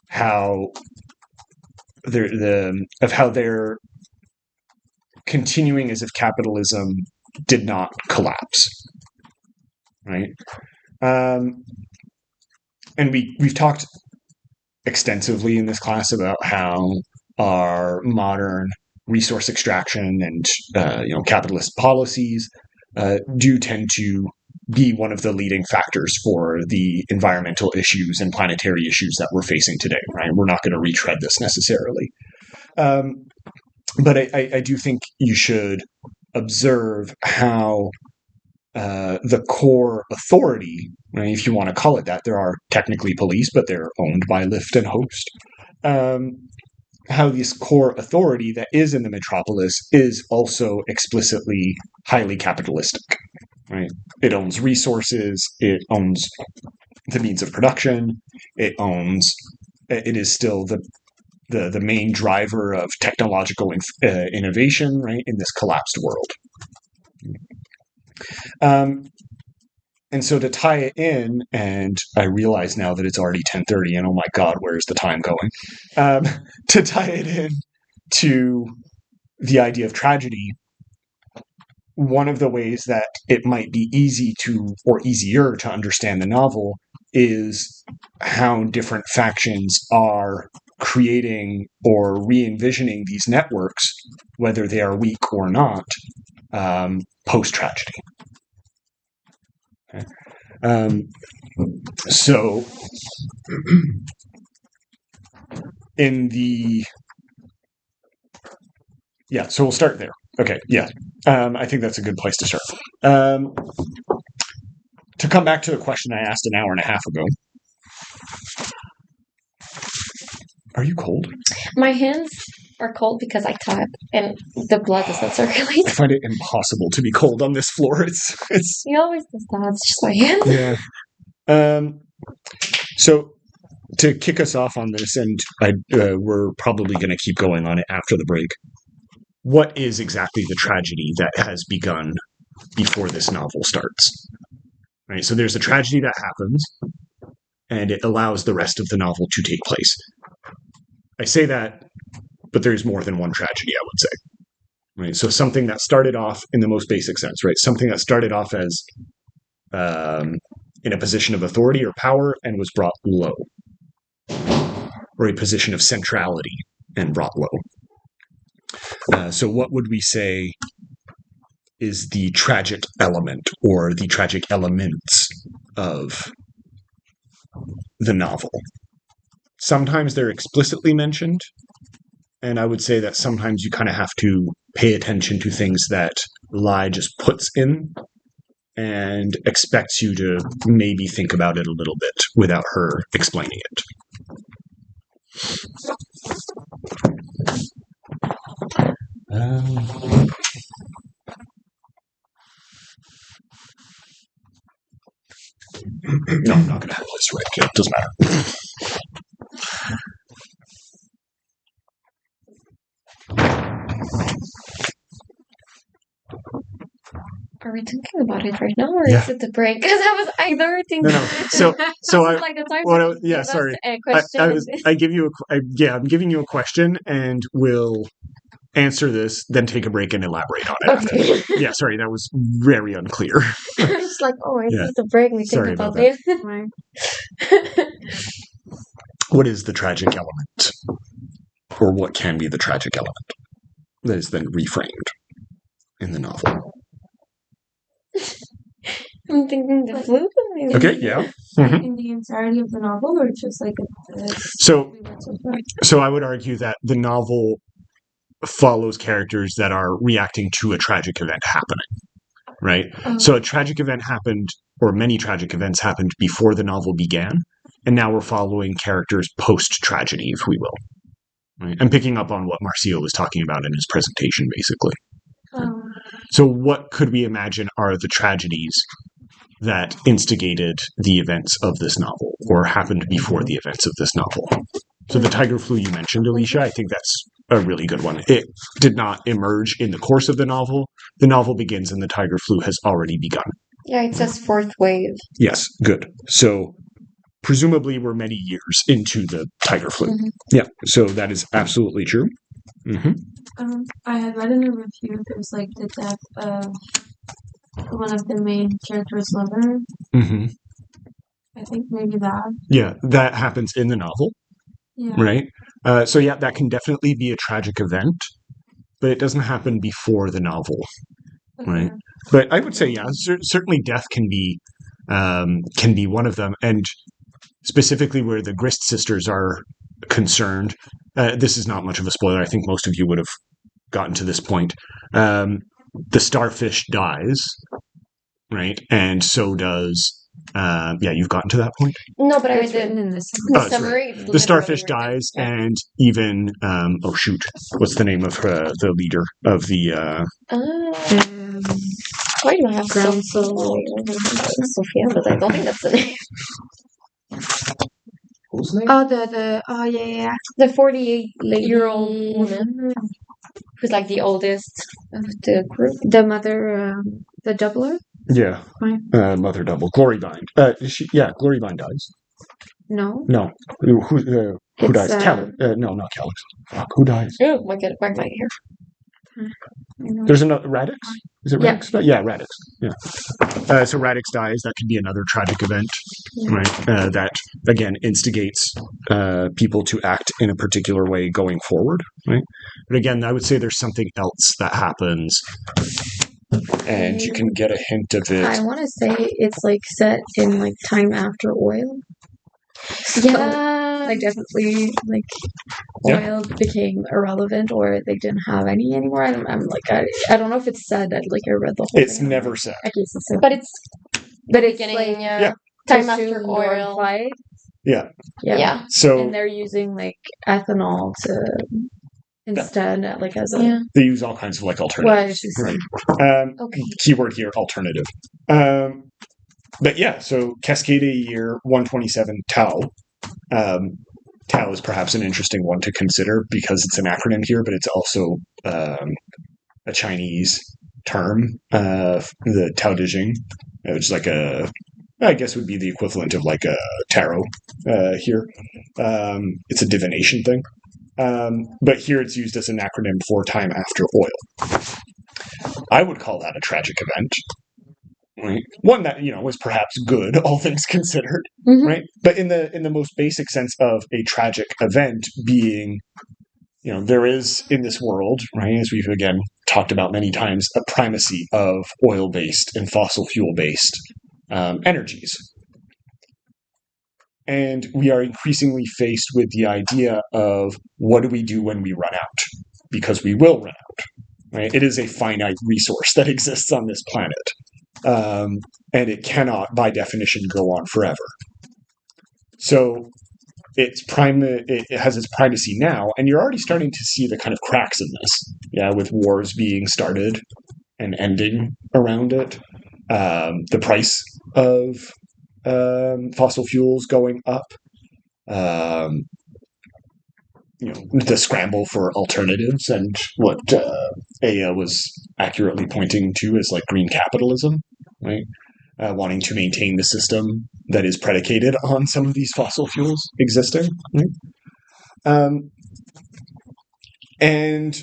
[SPEAKER 4] how they're continuing as if capitalism did not collapse, right? And we've talked extensively in this class about how our modern resource extraction and capitalist policies do tend to be one of the leading factors for the environmental issues and planetary issues that we're facing today, right? We're not going to retread this necessarily. But I do think you should observe how the core authority, right, if you want to call it that, there are technically police, but they're owned by Lift and Host. How this core authority that is in the metropolis is also explicitly highly capitalistic, right? It owns resources, it owns the means of production, it is still the main driver of technological innovation, right, in this collapsed world. And so to tie it in, and I realize now that it's already 10:30, and oh my God, where's the time going? To tie it in to the idea of tragedy, one of the ways that it might be easier to understand the novel is how different factions are creating or re-envisioning these networks, whether they are weak or not, post-tragedy. Okay. So so we'll start there. Okay, yeah. I think that's a good place to start. To come back to a question I asked an hour and a half ago. Are you cold?
[SPEAKER 3] My hands are cold because I type and the blood does not circulate.
[SPEAKER 4] I find it impossible to be cold on this floor. It's
[SPEAKER 3] He always does that. It's just my hands.
[SPEAKER 4] Yeah. So to kick us off on this, and we're probably going to keep going on it after the break. What is exactly the tragedy that has begun before this novel starts? Right. So there's a tragedy that happens, and it allows the rest of the novel to take place. I say that, but there's more than one tragedy, I would say. Right. So something that started off in the most basic sense, right? Something that started off as in a position of authority or power and was brought low, or a position of centrality and brought low. So what would we say is the tragic element or the tragic elements of the novel? Sometimes they're explicitly mentioned, and I would say that sometimes you kind of have to pay attention to things that Lai just puts in and expects you to maybe think about it a little bit without her explaining it. No, I'm not going to have a list right. Okay, it doesn't matter.
[SPEAKER 3] Are we talking about it right now, or is it the break? Because I was either thinking.
[SPEAKER 4] No. So I
[SPEAKER 3] like the time.
[SPEAKER 4] Sorry.
[SPEAKER 3] Question.
[SPEAKER 4] I'm giving you a question, and we'll answer this, then take a break and elaborate on it.
[SPEAKER 3] Okay.
[SPEAKER 4] After. Yeah, sorry, that was very unclear.
[SPEAKER 3] I was just like, it's the break. We think about this.
[SPEAKER 4] What is the tragic element, or what can be the tragic element that is then reframed in the novel?
[SPEAKER 3] I'm thinking the flu.
[SPEAKER 4] Okay, yeah.
[SPEAKER 6] In the entirety of the novel, or just like
[SPEAKER 4] So I would argue that the novel follows characters that are reacting to a tragic event happening, right? So a tragic event happened, or many tragic events happened before the novel began, and now we're following characters post-tragedy, if we will. Right? I'm picking up on what Marcio was talking about in his presentation, basically. So what could we imagine are the tragedies that instigated the events of this novel, or happened before the events of this novel? So the tiger flu you mentioned, Alicia, I think that's a really good one. It did not emerge in the course of the novel. The novel begins and the tiger flu has already begun.
[SPEAKER 3] Yeah, it says fourth wave.
[SPEAKER 4] Yes, good. So presumably we're many years into the tiger flu. Mm-hmm. Yeah, so that is absolutely true. Mm-hmm.
[SPEAKER 6] I had read in a review there's like the death of one of the main characters' lover. Mm-hmm. I think maybe that.
[SPEAKER 4] Yeah, that happens in the novel. Yeah. Right? So yeah, that can definitely be a tragic event, but it doesn't happen before the novel. Okay. Right? But I would say, yeah, certainly death can be one of them. And specifically where the Grist sisters are concerned, this is not much of a spoiler. I think most of you would have gotten to this point. The starfish dies, right? And so does... you've gotten to that point?
[SPEAKER 3] No, but I read in the summary.
[SPEAKER 4] Right. The starfish dies, and even... what's the name of the leader of the...
[SPEAKER 3] Why do I have ground Sophia, but I don't think that's the name.
[SPEAKER 1] Whose name?
[SPEAKER 2] Oh, the
[SPEAKER 3] 48-year-old woman who's like the oldest of the group.
[SPEAKER 2] The mother, the doubler?
[SPEAKER 4] Yeah. Mother double. Glorybind. Glorybind dies.
[SPEAKER 2] No.
[SPEAKER 4] No. Who dies? Calix. No, not Calix. Fuck, who dies?
[SPEAKER 3] Oh, my God, right here.
[SPEAKER 4] There's another... Radix? Is it Radix? Yeah, Radix. Yeah. So Radix dies. That could be another tragic event, right? That, again, instigates people to act in a particular way going forward, right? But again, I would say there's something else that happens, and you can get a hint of it.
[SPEAKER 2] I want to say it's like set in like time after oil.
[SPEAKER 3] Yeah,
[SPEAKER 2] like definitely like oil became irrelevant, or they didn't have any anymore. I don't know if it's said. I read the whole.
[SPEAKER 4] It's thing. Never said.
[SPEAKER 2] I guess it's so.
[SPEAKER 3] But it's
[SPEAKER 2] beginning.
[SPEAKER 3] Like, time after oil.
[SPEAKER 4] Yeah.
[SPEAKER 3] So
[SPEAKER 2] and they're using like ethanol to instead, like as a.
[SPEAKER 4] Yeah. They use all kinds of like alternatives. Right. Keyword here: alternative. But yeah, so Cascadia year 127 Tau. Tau is perhaps an interesting one to consider because it's an acronym here, but it's also a Chinese term, the Tao Te Ching, which is like I guess would be the equivalent of like a tarot here. It's a divination thing. But here it's used as an acronym for time after oil. I would call that a tragic event. Right. One that was perhaps good, all things considered, right? But in the most basic sense of a tragic event being, there is in this world, right, as we've again talked about many times, a primacy of oil-based and fossil fuel-based energies, and we are increasingly faced with the idea of what do we do when we run out, because we will run out. Right? It is a finite resource that exists on this planet. And it cannot, by definition, go on forever. So it has its primacy now, and you're already starting to see the kind of cracks in this. Yeah, with wars being started and ending around it, the price of fossil fuels going up, the scramble for alternatives, and what Aya was accurately pointing to as like green capitalism, right? Wanting to maintain the system that is predicated on some of these fossil fuels existing, right? And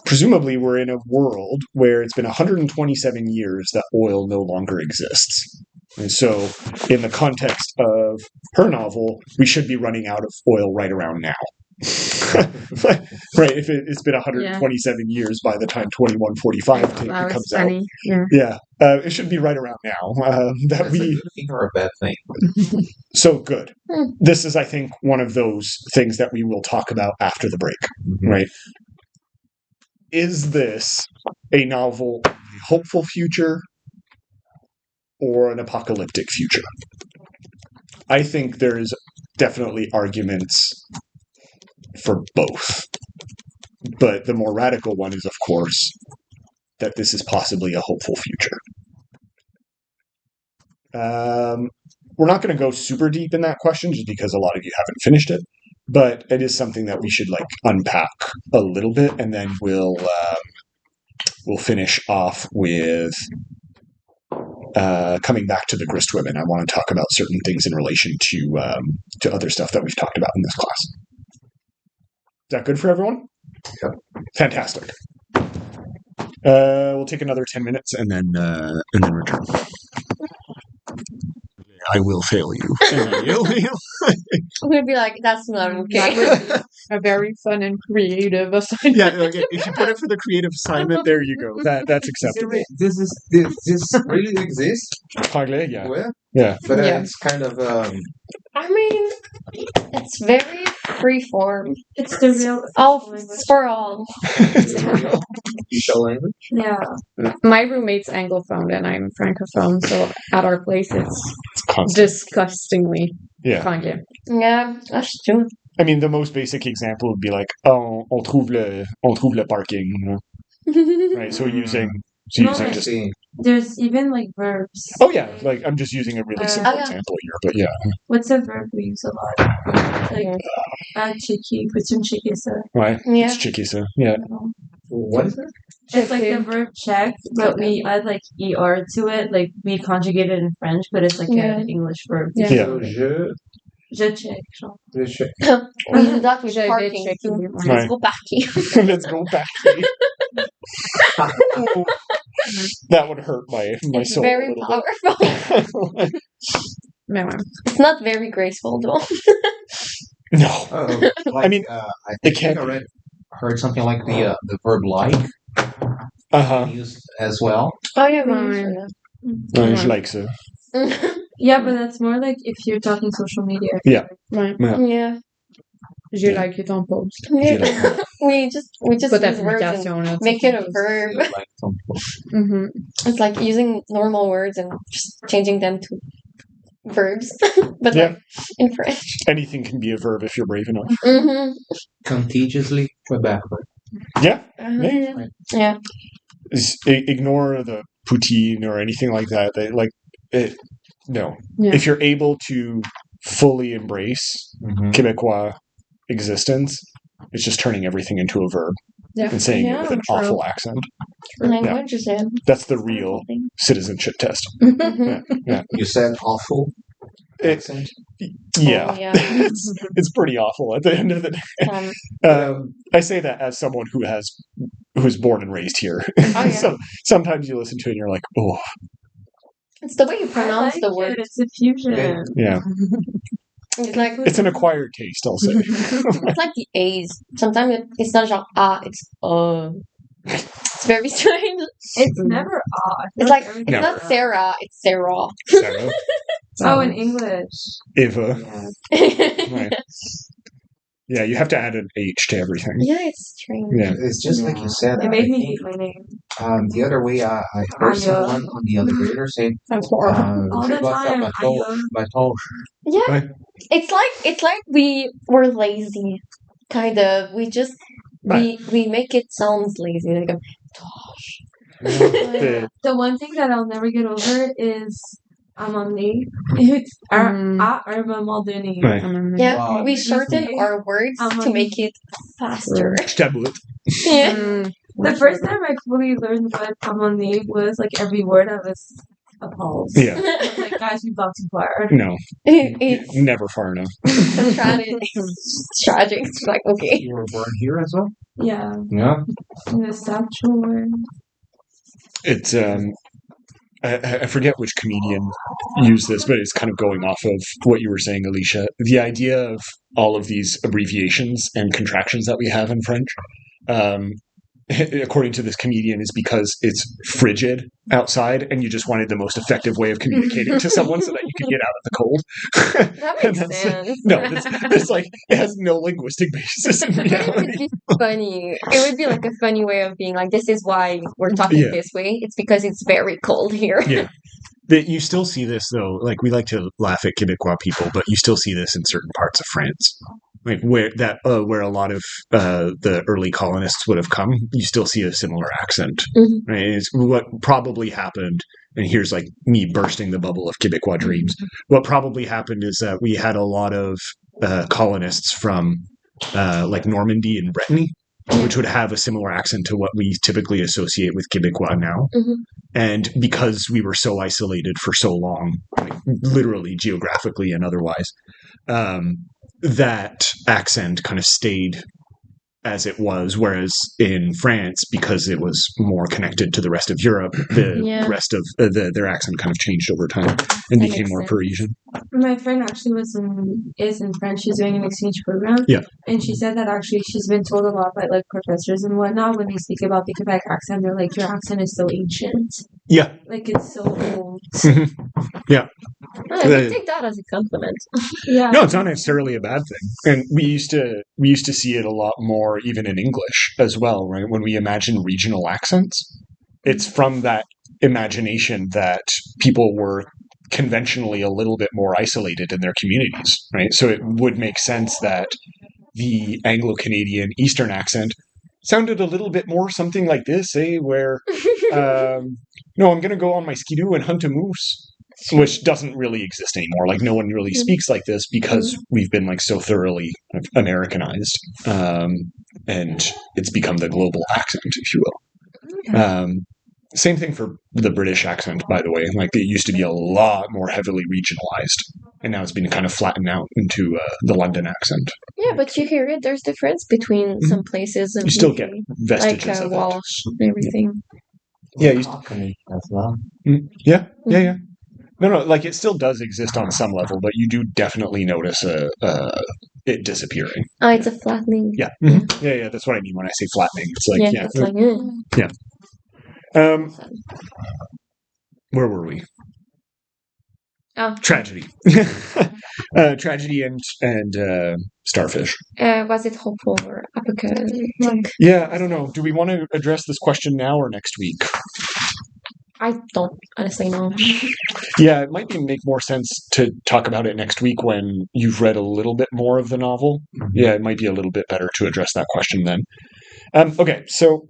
[SPEAKER 4] presumably we're in a world where it's been 127 years that oil no longer exists. And so in the context of her novel, we should be running out of oil right around now. Right, if it's been 127 years by the time 2145 it comes out. Yeah, it should be right around now.
[SPEAKER 1] That's a good thing or a bad thing?
[SPEAKER 4] So good. This is, I think, one of those things that we will talk about after the break, right? Is this a novel, a hopeful future, or an apocalyptic future? I think there's definitely arguments for both. But the more radical one is, of course, that this is possibly a hopeful future. We're not going to go super deep in that question just because a lot of you haven't finished it, but it is something that we should unpack a little bit, and then we'll finish off with coming back to the grist women. I want to talk about certain things in relation to other stuff that we've talked about in this class. Is that good for everyone?
[SPEAKER 1] Yep.
[SPEAKER 4] Fantastic. We'll take another 10 minutes and then return. I will fail you.
[SPEAKER 3] We'd be like, that's not okay.
[SPEAKER 2] That would be a very fun and creative assignment.
[SPEAKER 4] Yeah, okay. If you put it for the creative assignment, there you go. That's acceptable.
[SPEAKER 1] This really exists?
[SPEAKER 4] Parler, yeah.
[SPEAKER 1] Well,
[SPEAKER 4] Yeah.
[SPEAKER 1] but it's kind of
[SPEAKER 3] I mean, it's very freeform.
[SPEAKER 6] It's the real.
[SPEAKER 3] It's for all.
[SPEAKER 1] show language.
[SPEAKER 6] Yeah.
[SPEAKER 2] My roommate's Anglophone and I'm Francophone, so at our place it's
[SPEAKER 4] constant.
[SPEAKER 2] disgustingly franglais.
[SPEAKER 3] Yeah, that's true.
[SPEAKER 4] I mean, the most basic example would be like, oh, on trouve le parking. Right, so using just...
[SPEAKER 6] There's even verbs.
[SPEAKER 4] Oh yeah, I'm just using a really simple example here, but yeah.
[SPEAKER 6] What's a verb we use a lot? Chicky, question chiquisa.
[SPEAKER 4] Right,
[SPEAKER 3] yeah.
[SPEAKER 4] It's chiquisa, yeah.
[SPEAKER 1] What is it?
[SPEAKER 6] It's like the verb check, but we add er to it. We conjugate it in French, but it's an English verb.
[SPEAKER 4] Yeah.
[SPEAKER 6] Je check.
[SPEAKER 3] We do that with parking. Let's go parking.
[SPEAKER 4] Let's go parking. That would hurt my
[SPEAKER 3] it's
[SPEAKER 4] soul.
[SPEAKER 3] Very powerful. It's not very graceful though.
[SPEAKER 4] No.
[SPEAKER 1] I mean, I think I heard something like the verb like used as well.
[SPEAKER 3] Oh yeah,
[SPEAKER 4] je like so.
[SPEAKER 6] Yeah, but that's more if you're talking social media.
[SPEAKER 4] Yeah.
[SPEAKER 2] Right.
[SPEAKER 3] Yeah.
[SPEAKER 2] Je like it on post.
[SPEAKER 3] Yeah. we just use words and make it a verb. It's like using normal words and just changing them to verbs, but in French.
[SPEAKER 4] Anything can be a verb if you're brave enough.
[SPEAKER 1] Contagiously Quebecois.
[SPEAKER 4] Yeah.
[SPEAKER 3] Yeah.
[SPEAKER 4] Ignore the poutine or anything like that. No. Yeah. If you're able to fully embrace Quebecois existence, it's just turning everything into a verb and saying it with an awful accent.
[SPEAKER 3] Language is it.
[SPEAKER 4] That's the real citizenship test. Yeah.
[SPEAKER 1] You said awful accent?
[SPEAKER 4] Yeah. Oh, yeah. It's pretty awful at the end of the day. I say that as someone who's born and raised here. So sometimes you listen to it and you're like, oh.
[SPEAKER 3] It's the way you pronounce the word.
[SPEAKER 6] It's a fusion.
[SPEAKER 4] Yeah. It's an acquired taste, I'll say.
[SPEAKER 3] It's like the A's. Sometimes it's not genre it's It's very strange.
[SPEAKER 6] It's never
[SPEAKER 3] It's it's not Sarah, it's Sarah.
[SPEAKER 4] Sarah.
[SPEAKER 6] Oh, in English.
[SPEAKER 4] Eva. Yeah. Right. Yeah, you have to add an H to everything.
[SPEAKER 3] Yeah, it's strange.
[SPEAKER 1] Yeah, it's just like you said.
[SPEAKER 6] It made me hate my name.
[SPEAKER 1] The other way, I heard someone on the elevator say,
[SPEAKER 6] all the time.
[SPEAKER 3] Yeah, it's like we were lazy, kind of. We just we make it sound lazy, like a
[SPEAKER 6] the one thing that I'll never get over is à un moment donné. It's à un moment donné.
[SPEAKER 3] Yeah, wow. We shorten our words to make it faster. Yeah.
[SPEAKER 6] The first time I fully learned what à un moment donné was, every word I was appalled.
[SPEAKER 4] Yeah.
[SPEAKER 6] I was like, guys, we've gone too far.
[SPEAKER 4] No. It's never far enough.
[SPEAKER 3] It's tragic. It's like, okay.
[SPEAKER 1] You were born here as well?
[SPEAKER 6] Yeah.
[SPEAKER 1] Yeah.
[SPEAKER 6] In the South Shore.
[SPEAKER 4] It's I forget which comedian used this, but it's kind of going off of what you were saying, Alicia. The idea of all of these abbreviations and contractions that we have in French, um, according to this comedian, is because it's frigid outside and you just wanted the most effective way of communicating to someone so that you could get out of the cold.
[SPEAKER 3] That makes sense.
[SPEAKER 4] No, that's like, it has no linguistic basis in
[SPEAKER 3] But it would
[SPEAKER 4] reality.
[SPEAKER 3] be funny. It would be like a funny way of being like, this is why we're talking
[SPEAKER 4] Yeah.
[SPEAKER 3] this way. It's because it's very cold here.
[SPEAKER 4] Yeah. That you still see this though, like we like to laugh at Quebecois people, but you still see this in certain parts of France, like where a lot of the early colonists would have come. You still see a similar accent, right? It's what probably happened, and here's like me bursting the bubble of Quebecois dreams. What probably happened is that we had a lot of colonists from like Normandy and Brittany, which would have a similar accent to what we typically associate with Quebecois now. And because we were so isolated for so long, like literally geographically and otherwise, that accent kind of stayed as it was. Whereas in France, because it was more connected to the rest of Europe, the rest of their accent kind of changed over time and became more Parisian.
[SPEAKER 6] My friend actually is in France. She's doing an exchange program.
[SPEAKER 4] Yeah.
[SPEAKER 6] And she said that actually she's been told a lot by like professors and whatnot when they speak about the Quebec accent. They're like, your accent is so ancient.
[SPEAKER 4] Yeah.
[SPEAKER 6] Like it's so old.
[SPEAKER 4] Yeah.
[SPEAKER 3] I can take that as a compliment.
[SPEAKER 6] Yeah.
[SPEAKER 4] No, it's not necessarily a bad thing. And we used to see it a lot more even in English as well, right? When we imagine regional accents, it's from that imagination that people were conventionally a little bit more isolated in their communities, right? So it would make sense that the Anglo-Canadian Eastern accent sounded a little bit more something like this, where, no, I'm going to go on my skidoo and hunt a moose, which doesn't really exist anymore. Like no one really speaks like this because we've been like so thoroughly Americanized, and it's become the global accent, if you will. Same thing for the British accent, by the way. Like it used to be a lot more heavily regionalized, and now it's been kind of flattened out into the London accent.
[SPEAKER 3] Yeah, but you hear it. There's difference between some places and
[SPEAKER 4] you still get vestiges
[SPEAKER 3] like
[SPEAKER 4] of
[SPEAKER 3] Welsh and everything.
[SPEAKER 4] Yeah,
[SPEAKER 1] as well.
[SPEAKER 4] Yeah. No, like it still does exist on some level, but you do definitely notice it disappearing.
[SPEAKER 3] Oh, it's a flattening.
[SPEAKER 4] Yeah. Yeah. That's what I mean when I say flattening. It's like
[SPEAKER 3] it's like
[SPEAKER 4] yeah. Where were we?
[SPEAKER 3] Oh,
[SPEAKER 4] tragedy. Tragedy and starfish.
[SPEAKER 3] Was it hopeful or apocalyptic?
[SPEAKER 4] Yeah, I don't know. Do we want to address this question now or next week?
[SPEAKER 3] I don't honestly know.
[SPEAKER 4] Yeah, it might make more sense to talk about it next week when you've read a little bit more of the novel. Yeah, it might be a little bit better to address that question then. Okay, so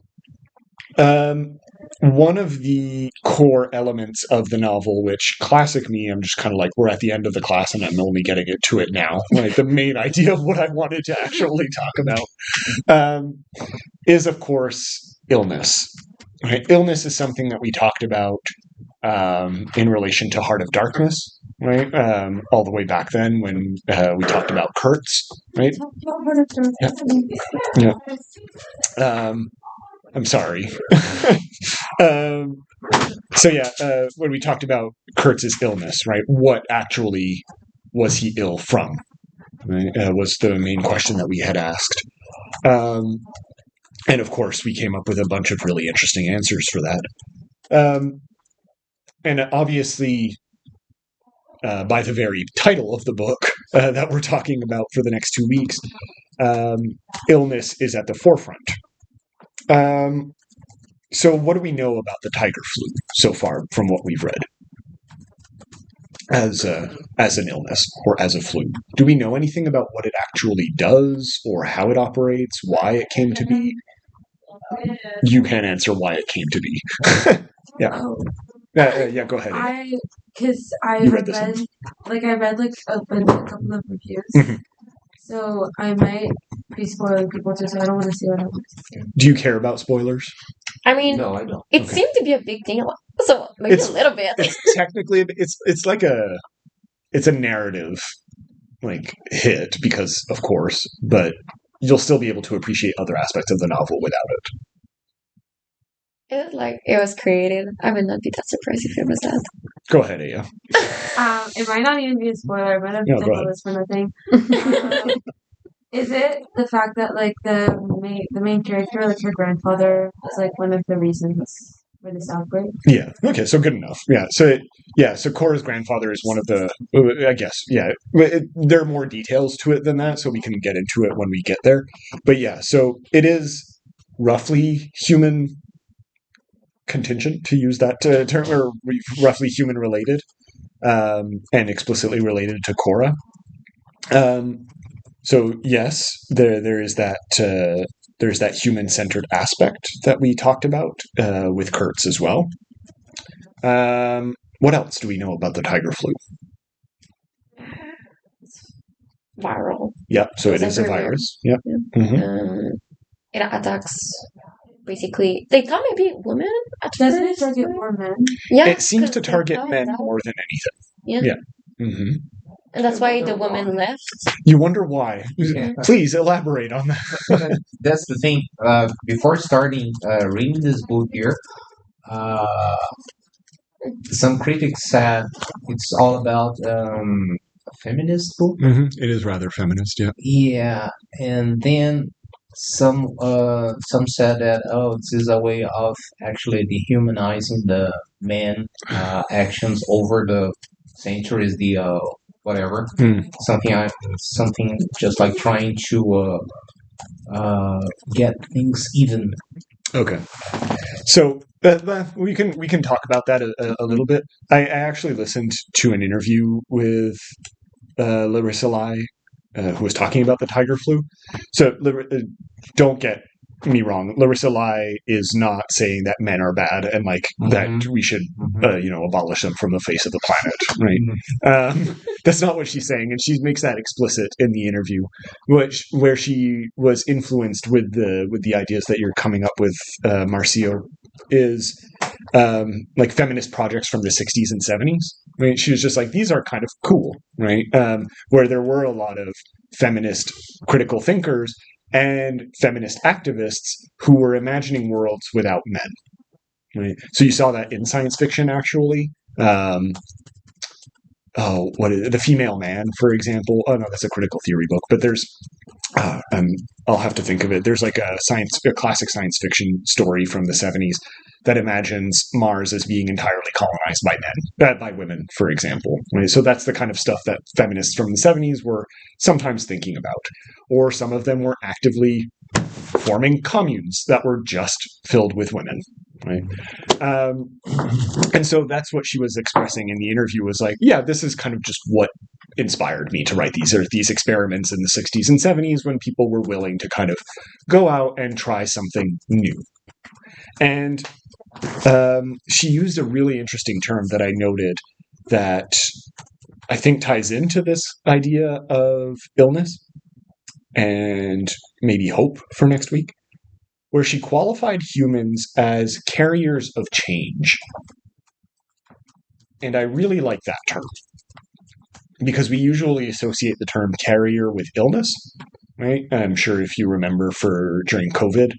[SPEAKER 4] one of the core elements of the novel, which classic me, I'm just kind of like, we're at the end of the class and I'm only getting to it now. Like the main idea of what I wanted to actually talk about is, of course, illness. Right? Illness is something that we talked about in relation to Heart of Darkness, right? All the way back then when we talked about Kurtz, right? Yeah. I'm sorry. So yeah, when we talked about Kurtz's illness, right? What actually was he ill from? Right? Was the main question that we had asked. And of course, we came up with a bunch of really interesting answers for that. And obviously, by the very title of the book that we're talking about for the next 2 weeks, illness is at the forefront. So what do we know about the tiger flu so far from what we've read as an illness or as a flu? Do we know anything about what it actually does or how it operates, why it came to be? You can answer why it came to be. Yeah. Yeah, go ahead.
[SPEAKER 6] I read like a couple of reviews.
[SPEAKER 4] Mm-hmm.
[SPEAKER 6] So I might be spoiling people too, so I don't want to see what I want to say.
[SPEAKER 4] Do you care about spoilers?
[SPEAKER 3] I mean,
[SPEAKER 1] No, I don't.
[SPEAKER 3] It seemed to be a big deal, so maybe a little bit.
[SPEAKER 4] It's technically, it's like it's a narrative like hit because, of course, but you'll still be able to appreciate other aspects of the novel without it.
[SPEAKER 3] It was created. I would not be that surprised if it was that.
[SPEAKER 4] Go ahead, Aya.
[SPEAKER 6] It might not even be a spoiler. I might have
[SPEAKER 4] No, go
[SPEAKER 6] titled
[SPEAKER 4] ahead.
[SPEAKER 6] this for nothing. Is it the fact that like the main character, like her grandfather, was like one of the reasons for this outbreak?
[SPEAKER 4] Yeah. Okay. So good enough. Yeah. So Cora's grandfather is one of the. I guess. Yeah. There are more details to it than that, so we can get into it when we get there. But yeah. So it is roughly human contingent, to use that term, or roughly human related, and explicitly related to Cora. So yes, there is that. There's that human-centered aspect that we talked about with Kurtz as well. What else do we know about the tiger flu?
[SPEAKER 3] Viral.
[SPEAKER 4] Yep, so it is a
[SPEAKER 3] everywhere.
[SPEAKER 4] virus. Yep.
[SPEAKER 3] Yeah.
[SPEAKER 4] Mm-hmm.
[SPEAKER 3] It attacks. Basically, they thought maybe women.
[SPEAKER 6] Doesn't it target more men?
[SPEAKER 3] Yeah,
[SPEAKER 4] It seems
[SPEAKER 3] 'cause
[SPEAKER 4] to
[SPEAKER 3] they
[SPEAKER 4] target
[SPEAKER 3] thought
[SPEAKER 4] men
[SPEAKER 3] that-
[SPEAKER 4] more than anything.
[SPEAKER 3] Yeah.
[SPEAKER 4] Mm-hmm.
[SPEAKER 3] And that's why the woman left.
[SPEAKER 4] You wonder why.
[SPEAKER 1] Yeah.
[SPEAKER 4] Please elaborate on that.
[SPEAKER 1] That's the thing. Before starting reading this book here, uh, some critics said it's all about a feminist book.
[SPEAKER 4] Mm-hmm. It is rather feminist, yeah.
[SPEAKER 1] Yeah, and then some said that this is a way of actually dehumanizing the man actions over the centuries, the whatever, something just like trying to get things even.
[SPEAKER 4] Okay. So we can talk about that a little bit. I actually listened to an interview with Larissa, who was talking about the tiger flu. So don't get me wrong. Larissa is not saying that men are bad and that we should abolish them from the face of the planet, right? That's not what she's saying, and she makes that explicit in the interview, where she was influenced with the ideas that you're coming up with, Marcio, is like feminist projects from the 60s and 70s. Right? She was just like, these are kind of cool, right? Where there were a lot of feminist critical thinkers and feminist activists who were imagining worlds without men. Right? So you saw that in science fiction, actually. What is it? The Female Man, for example? Oh no, that's a critical theory book. But there's, I'll have to think of it. There's like a classic science fiction story from the 70s that imagines Mars as being entirely colonized by men, by women, for example. Right? So that's the kind of stuff that feminists from the 70s were sometimes thinking about, or some of them were actively forming communes that were just filled with women. Right. And so that's what she was expressing in the interview, was like, yeah, this is kind of just what inspired me to write these experiments in the 60s and 70s, when people were willing to kind of go out and try something new. And she used a really interesting term that I noted that I think ties into this idea of illness and maybe hope for next week, where she qualified humans as carriers of change. And I really like that term, because we usually associate the term carrier with illness, right? I'm sure if you remember, during COVID,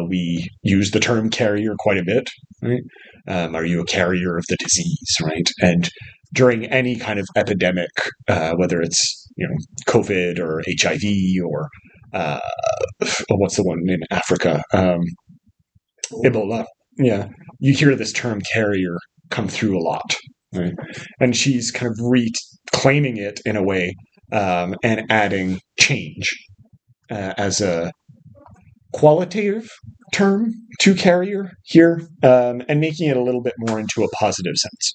[SPEAKER 4] we used the term carrier quite a bit, right? Are you a carrier of the disease, right? And during any kind of epidemic, whether it's COVID or HIV or what's the one in Africa? Ebola. Yeah, you hear this term carrier come through a lot, right? And she's kind of reclaiming it in a way, and adding change as a qualitative term to carrier here, and making it a little bit more into a positive sense.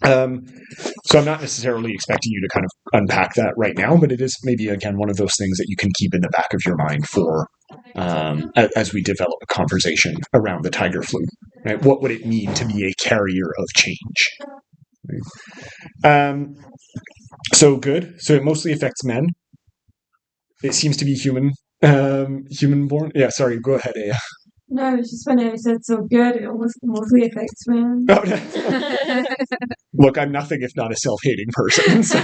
[SPEAKER 4] So I'm not necessarily expecting you to kind of unpack that right now, but it is maybe, again, one of those things that you can keep in the back of your mind for as we develop a conversation around the tiger flu. Right? What would it mean to be a carrier of change? Right? So good. So it mostly affects men. It seems to be human born. Yeah, sorry, go ahead, Aya.
[SPEAKER 6] No, it was just when I said so good, it almost mostly affects men.
[SPEAKER 4] Oh, no. Look, I'm nothing if not a self-hating person. So,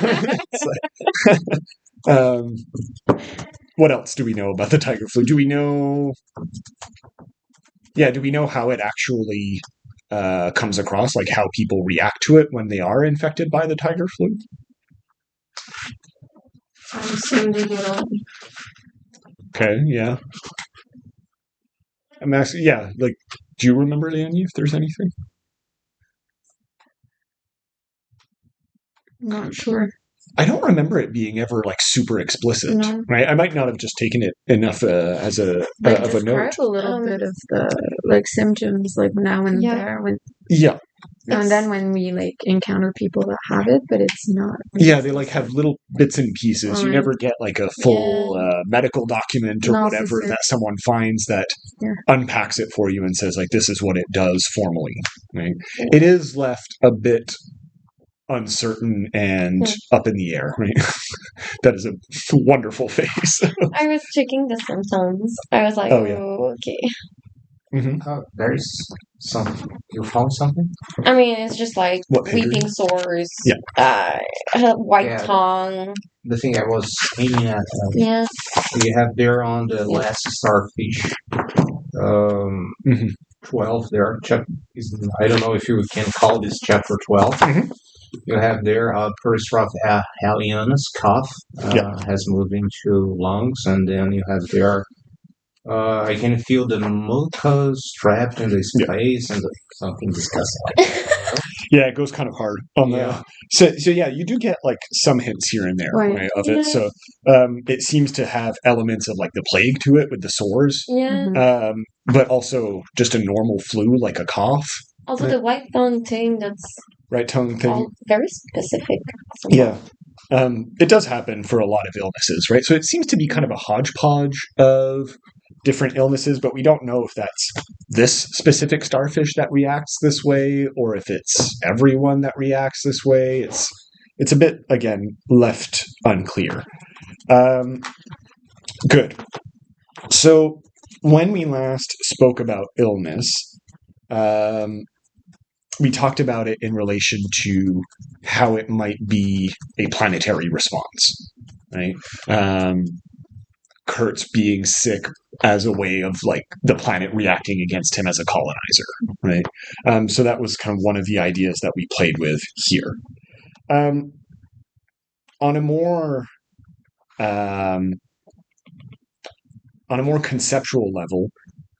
[SPEAKER 4] what else do we know about the tiger flu? Do we know Yeah, do we know how it actually comes across, like how people react to it when they are infected by the tiger flu?
[SPEAKER 6] I assume they get on.
[SPEAKER 4] Okay, yeah. I'm asking, yeah, like, do you remember, Danny, if there's anything?
[SPEAKER 2] Not sure.
[SPEAKER 4] I don't remember it being ever like super explicit,
[SPEAKER 2] No.
[SPEAKER 4] right? I might not have just taken it enough as a
[SPEAKER 2] Like
[SPEAKER 4] of a note.
[SPEAKER 2] describe a little bit of the like symptoms, like now and
[SPEAKER 3] Yeah.
[SPEAKER 2] there, when
[SPEAKER 4] Yeah,
[SPEAKER 2] now and then when we like encounter people that have it, but it's not.
[SPEAKER 4] yeah, they like have little bits and pieces. You
[SPEAKER 2] Right.
[SPEAKER 4] never get like a full medical document or
[SPEAKER 2] No,
[SPEAKER 4] whatever
[SPEAKER 2] it's-
[SPEAKER 4] that someone finds that
[SPEAKER 2] Yeah.
[SPEAKER 4] unpacks it for you and says like this is what it does formally. Right? It is left a bit uncertain and up in the air. Right? That is a wonderful face.
[SPEAKER 3] I was checking the symptoms. I was like,
[SPEAKER 4] Oh, yeah.
[SPEAKER 3] okay.
[SPEAKER 1] There's something. You found something?
[SPEAKER 3] I mean, it's just like
[SPEAKER 4] What page are you?
[SPEAKER 3] weeping sores,
[SPEAKER 4] Yeah.
[SPEAKER 3] white
[SPEAKER 1] Yeah.
[SPEAKER 3] tongue.
[SPEAKER 1] The thing I was aiming at.
[SPEAKER 3] Yeah.
[SPEAKER 1] You have there on the last starfish. 12 there. I don't know if you can call this chapter 12. You have there Peristroph Halianus cough has moved into lungs, and then you have there I can feel the mucus trapped in the space and something disgusting like that.
[SPEAKER 4] Yeah, it goes kind of hard on
[SPEAKER 1] Yeah.
[SPEAKER 4] the. So yeah, you do get like some hints here and there
[SPEAKER 2] Right.
[SPEAKER 4] of it. So it seems to have elements of like the plague to it with the sores,
[SPEAKER 3] Yeah.
[SPEAKER 4] but also just a normal flu like a cough.
[SPEAKER 3] Also, the white tongue thing, that's
[SPEAKER 4] Right tongue thing.
[SPEAKER 3] all very specific.
[SPEAKER 4] Yeah. It does happen for a lot of illnesses, right? So it seems to be kind of a hodgepodge of different illnesses, but we don't know if that's this specific starfish that reacts this way or if it's everyone that reacts this way. It's a bit, again, left unclear. Good. So when we last spoke about illness, we talked about it in relation to how it might be a planetary response, right? Kurt's being sick as a way of like the planet reacting against him as a colonizer, right? So that was kind of one of the ideas that we played with here. On a more conceptual level,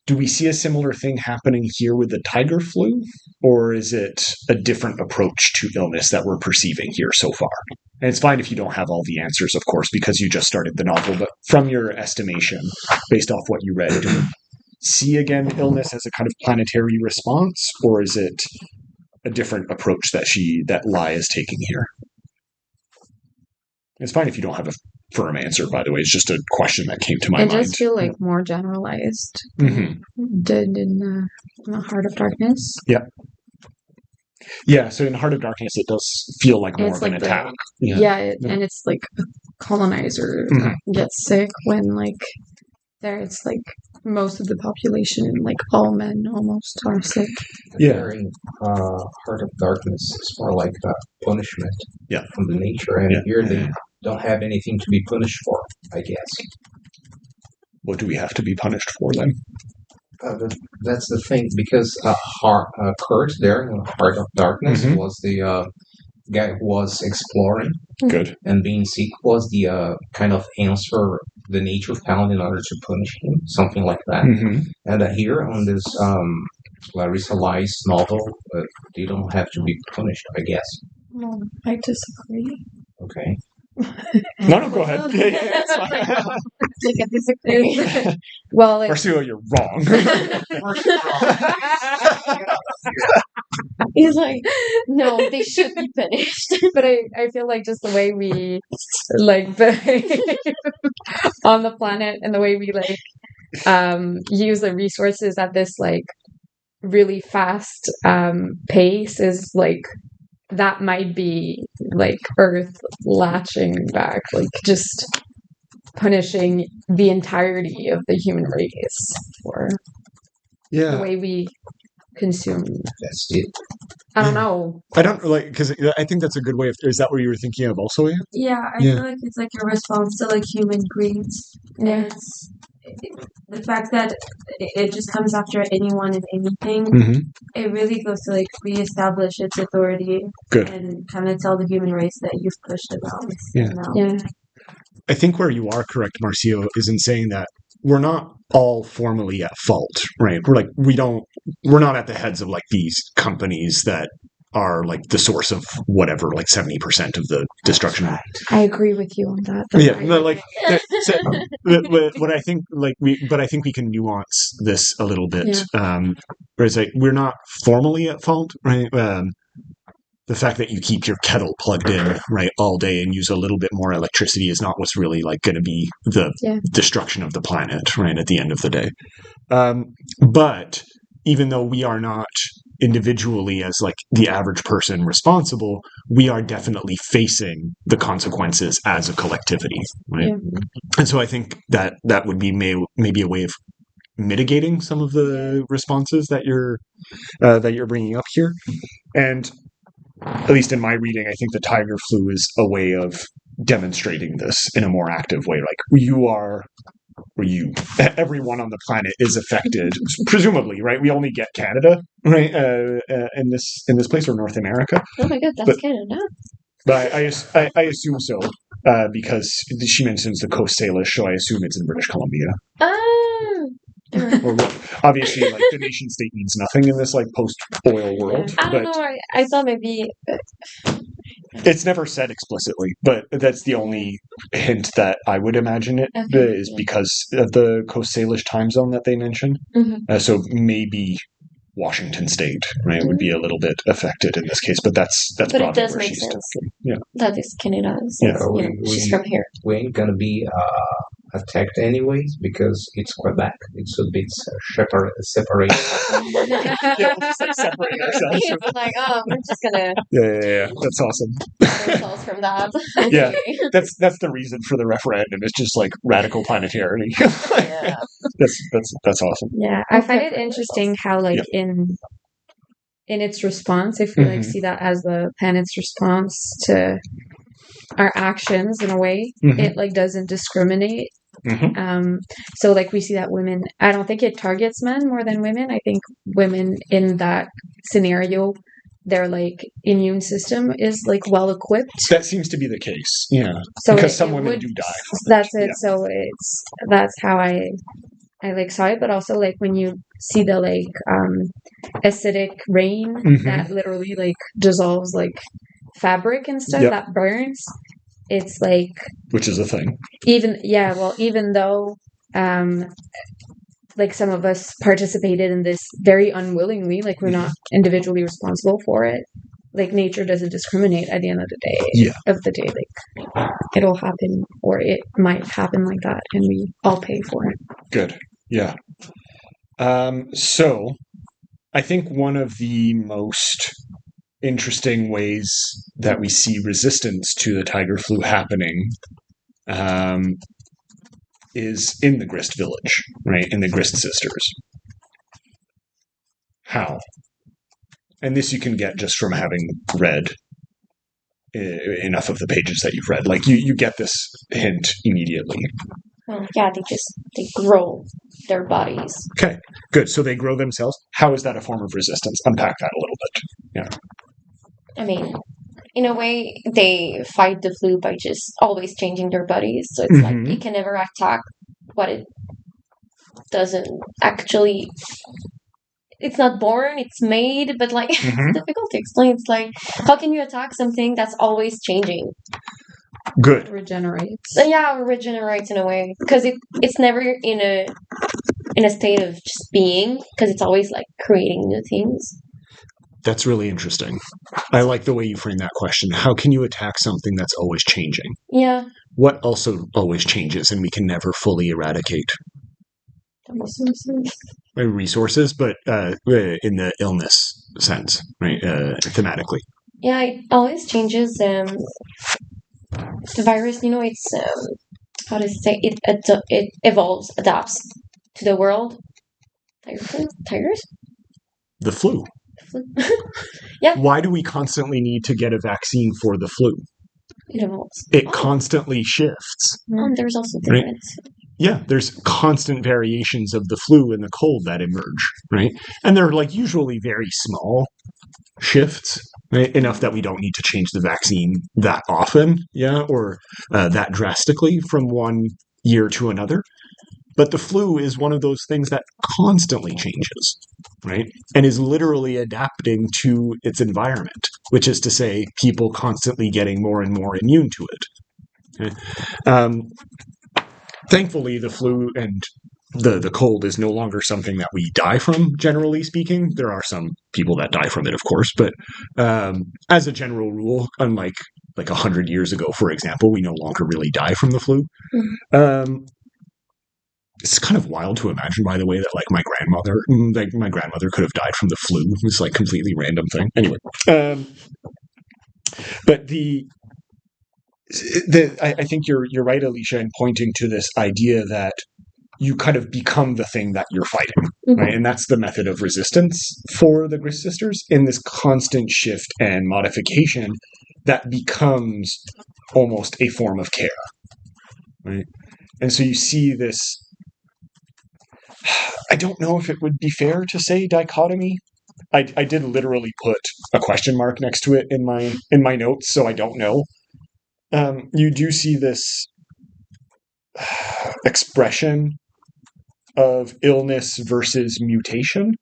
[SPEAKER 4] do we see a similar thing happening here with the tiger flu, or is it a different approach to illness that we're perceiving here so far? And it's fine if you don't have all the answers, of course, because you just started the novel, but from your estimation, based off what you read, do we see again illness as a kind of planetary response, or is it a different approach that Lai is taking here? It's fine if you don't have a firm answer, by the way. It's just a question that came to my mind.
[SPEAKER 2] It does feel like more generalized than did in the Heart of Darkness.
[SPEAKER 4] Yeah. Yeah, so in Heart of Darkness, it does feel like more of an attack.
[SPEAKER 2] And it's like a colonizer that gets sick when like there's like most of the population, like all men almost, are sick.
[SPEAKER 4] Yeah.
[SPEAKER 1] In Heart of Darkness, it's more like punishment from the nature, and here they don't have anything to be punished for, I guess.
[SPEAKER 4] What do we have to be punished for then?
[SPEAKER 1] That's the thing, because Kurt there in Heart of Darkness was the guy who was exploring.
[SPEAKER 4] Good.
[SPEAKER 1] And being sick was the kind of answer the nature found in order to punish him, something like that. And here on this Larissa Lai's novel, they don't have to be punished, I guess.
[SPEAKER 2] No, I disagree.
[SPEAKER 1] Okay.
[SPEAKER 4] No, go ahead.
[SPEAKER 3] I disagree.
[SPEAKER 2] Well, like,
[SPEAKER 4] Marcio, you're wrong.
[SPEAKER 3] He's like, no, they should be punished.
[SPEAKER 2] but I feel like just the way we like behave on the planet and the way we like use the resources at this like really fast pace is like that might be like Earth latching back, like just punishing the entirety of the human race for the way we consume.
[SPEAKER 1] That's it.
[SPEAKER 2] I don't know.
[SPEAKER 4] I don't like, because I think that's a good way of. Is that what you were thinking of also?
[SPEAKER 6] Yeah, I feel like it's like a response to like human greed.
[SPEAKER 2] Yeah.
[SPEAKER 6] It's the fact that it just comes after anyone and anything, it really goes to like reestablish its authority.
[SPEAKER 4] Good.
[SPEAKER 6] And kind of tell the human race that you've pushed it out.
[SPEAKER 2] Yeah.
[SPEAKER 4] I think where you are correct, Marcio, is in saying that we're not all formally at fault, right? We're not at the heads of like these companies that are like the source of whatever, like 70% of the destruction.
[SPEAKER 2] I agree with you on that.
[SPEAKER 4] Yeah, no, like what I think, but I think we can nuance this a little bit. Whereas like we're not formally at fault, right? The fact that you keep your kettle plugged in, right, all day and use a little bit more electricity is not what's really like going to be the destruction of the planet, right, at the end of the day. But even though we are not individually as like the average person responsible, we are definitely facing the consequences as a collectivity, right? Yeah. And so I think that would be maybe a way of mitigating some of the responses that you're bringing up here. And at least in my reading, I think the tiger flu is a way of demonstrating this in a more active way. Like everyone on the planet is affected, presumably, right? We only get Canada, right? In this place, or North America.
[SPEAKER 3] Oh my God, that's Canada.
[SPEAKER 4] But I assume so, because she mentions the Coast Salish, so I assume it's in British Columbia. Or obviously, like the nation state means nothing in this like post-oil world.
[SPEAKER 3] I don't know. I thought maybe
[SPEAKER 4] it's never said explicitly, but that's the only hint that I would imagine it is because of the Coast Salish time zone that they mention. So maybe Washington State, right, would be a little bit affected in this case, but that's
[SPEAKER 3] but
[SPEAKER 4] probably
[SPEAKER 3] it does
[SPEAKER 4] where
[SPEAKER 3] make
[SPEAKER 4] she's
[SPEAKER 3] sense.
[SPEAKER 4] talking. Yeah,
[SPEAKER 3] that is Canada. She's from here.
[SPEAKER 1] We ain't gonna be attacked anyways because it's Quebec. It's a bit separate.
[SPEAKER 4] Yeah, we'll just like separate ourselves.
[SPEAKER 3] It's like, we're just gonna.
[SPEAKER 4] Yeah. That's awesome.
[SPEAKER 3] Ourselves from that.
[SPEAKER 4] Yeah, that's the reason for the referendum. It's just like radical planetarity.
[SPEAKER 3] Yeah.
[SPEAKER 4] That's awesome.
[SPEAKER 2] Yeah, I find it interesting how like in its response, if we like see that as the planet's response to our actions in a way, it like doesn't discriminate. So like we see that women, I don't think it targets men more than women. I think women in that scenario, their like immune system is like well equipped.
[SPEAKER 4] That seems to be the case. Yeah.
[SPEAKER 2] So
[SPEAKER 4] because some women do die.
[SPEAKER 2] That's it. Yeah. So that's how I like saw it, but also like when you see the like acidic rain that literally like dissolves like fabric and stuff that burns, it's like,
[SPEAKER 4] which is a thing.
[SPEAKER 2] Even though like some of us participated in this very unwillingly, like we're not individually responsible for it. Like nature doesn't discriminate at the end of the day. Like it'll happen, or it might happen like that, and we all pay for it.
[SPEAKER 4] Good. Yeah. So I think one of the most interesting ways that we see resistance to the tiger flu happening is in the Grist village, right? In the Grist sisters. How? And this you can get just from having read enough of the pages that you've read. Like you get this hint immediately.
[SPEAKER 3] Well, yeah, they grow their bodies.
[SPEAKER 4] Okay, good. So they grow themselves. How is that a form of resistance? Unpack that a little bit. Yeah.
[SPEAKER 3] I mean, in a way, they fight the flu by just always changing their bodies. So it's like it can never attack what it doesn't actually. It's not born, it's made, but like it's difficult to explain. It's like, how can you attack something that's always changing?
[SPEAKER 4] Good.
[SPEAKER 2] Regenerates.
[SPEAKER 3] Regenerates in a way, because it's never in a state of just being, because it's always like creating new things.
[SPEAKER 4] That's really interesting. I like the way you frame that question. How can you attack something that's always changing?
[SPEAKER 3] Yeah.
[SPEAKER 4] What also always changes and we can never fully eradicate? Resources, but in the illness sense, right? Thematically.
[SPEAKER 3] Yeah, it always changes. The virus, it's how to say it evolves, adapts to the world. Tigers?
[SPEAKER 4] The flu.
[SPEAKER 3] Yeah.
[SPEAKER 4] Why do we constantly need to get a vaccine for the flu?
[SPEAKER 3] It evolves.
[SPEAKER 4] It constantly shifts.
[SPEAKER 3] There's also difference.
[SPEAKER 4] Right? there's constant variations of the flu and the cold that emerge, right? And they're like usually very small shifts, right? Enough that we don't need to change the vaccine that often, or that drastically from one year to another. But the flu is one of those things that constantly changes, right? And is literally adapting to its environment, which is to say, people constantly getting more and more immune to it. Okay? Thankfully, the flu and the cold is no longer something that we die from, generally speaking. There are some people that die from it, of course, but as a general rule, unlike like 100 years ago, for example, we no longer really die from the flu. It's kind of wild to imagine, by the way, that like my grandmother could have died from the flu. It's like completely random thing. Anyway, but I think you're right, Alicia, in pointing to this idea that you kind of become the thing that you're fighting, right? And that's the method of resistance for the Grist sisters, in this constant shift and modification that becomes almost a form of care, right? And so you see this. I don't know if it would be fair to say dichotomy. I did literally put a question mark next to it in my notes, so I don't know. You do see this expression of illness versus mutation,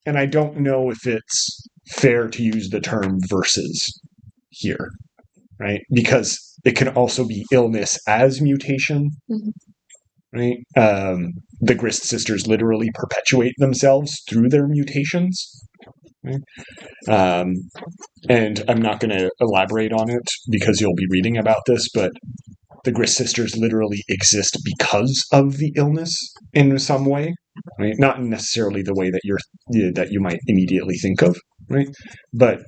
[SPEAKER 4] and I don't know if it's fair to use the term versus here, right? Because it can also be illness as mutation, right? The Grist sisters literally perpetuate themselves through their mutations. Right? And I'm not going to elaborate on it because you'll be reading about this, but the Grist sisters literally exist because of the illness in some way, right? Not necessarily the way that you might immediately think of, right? But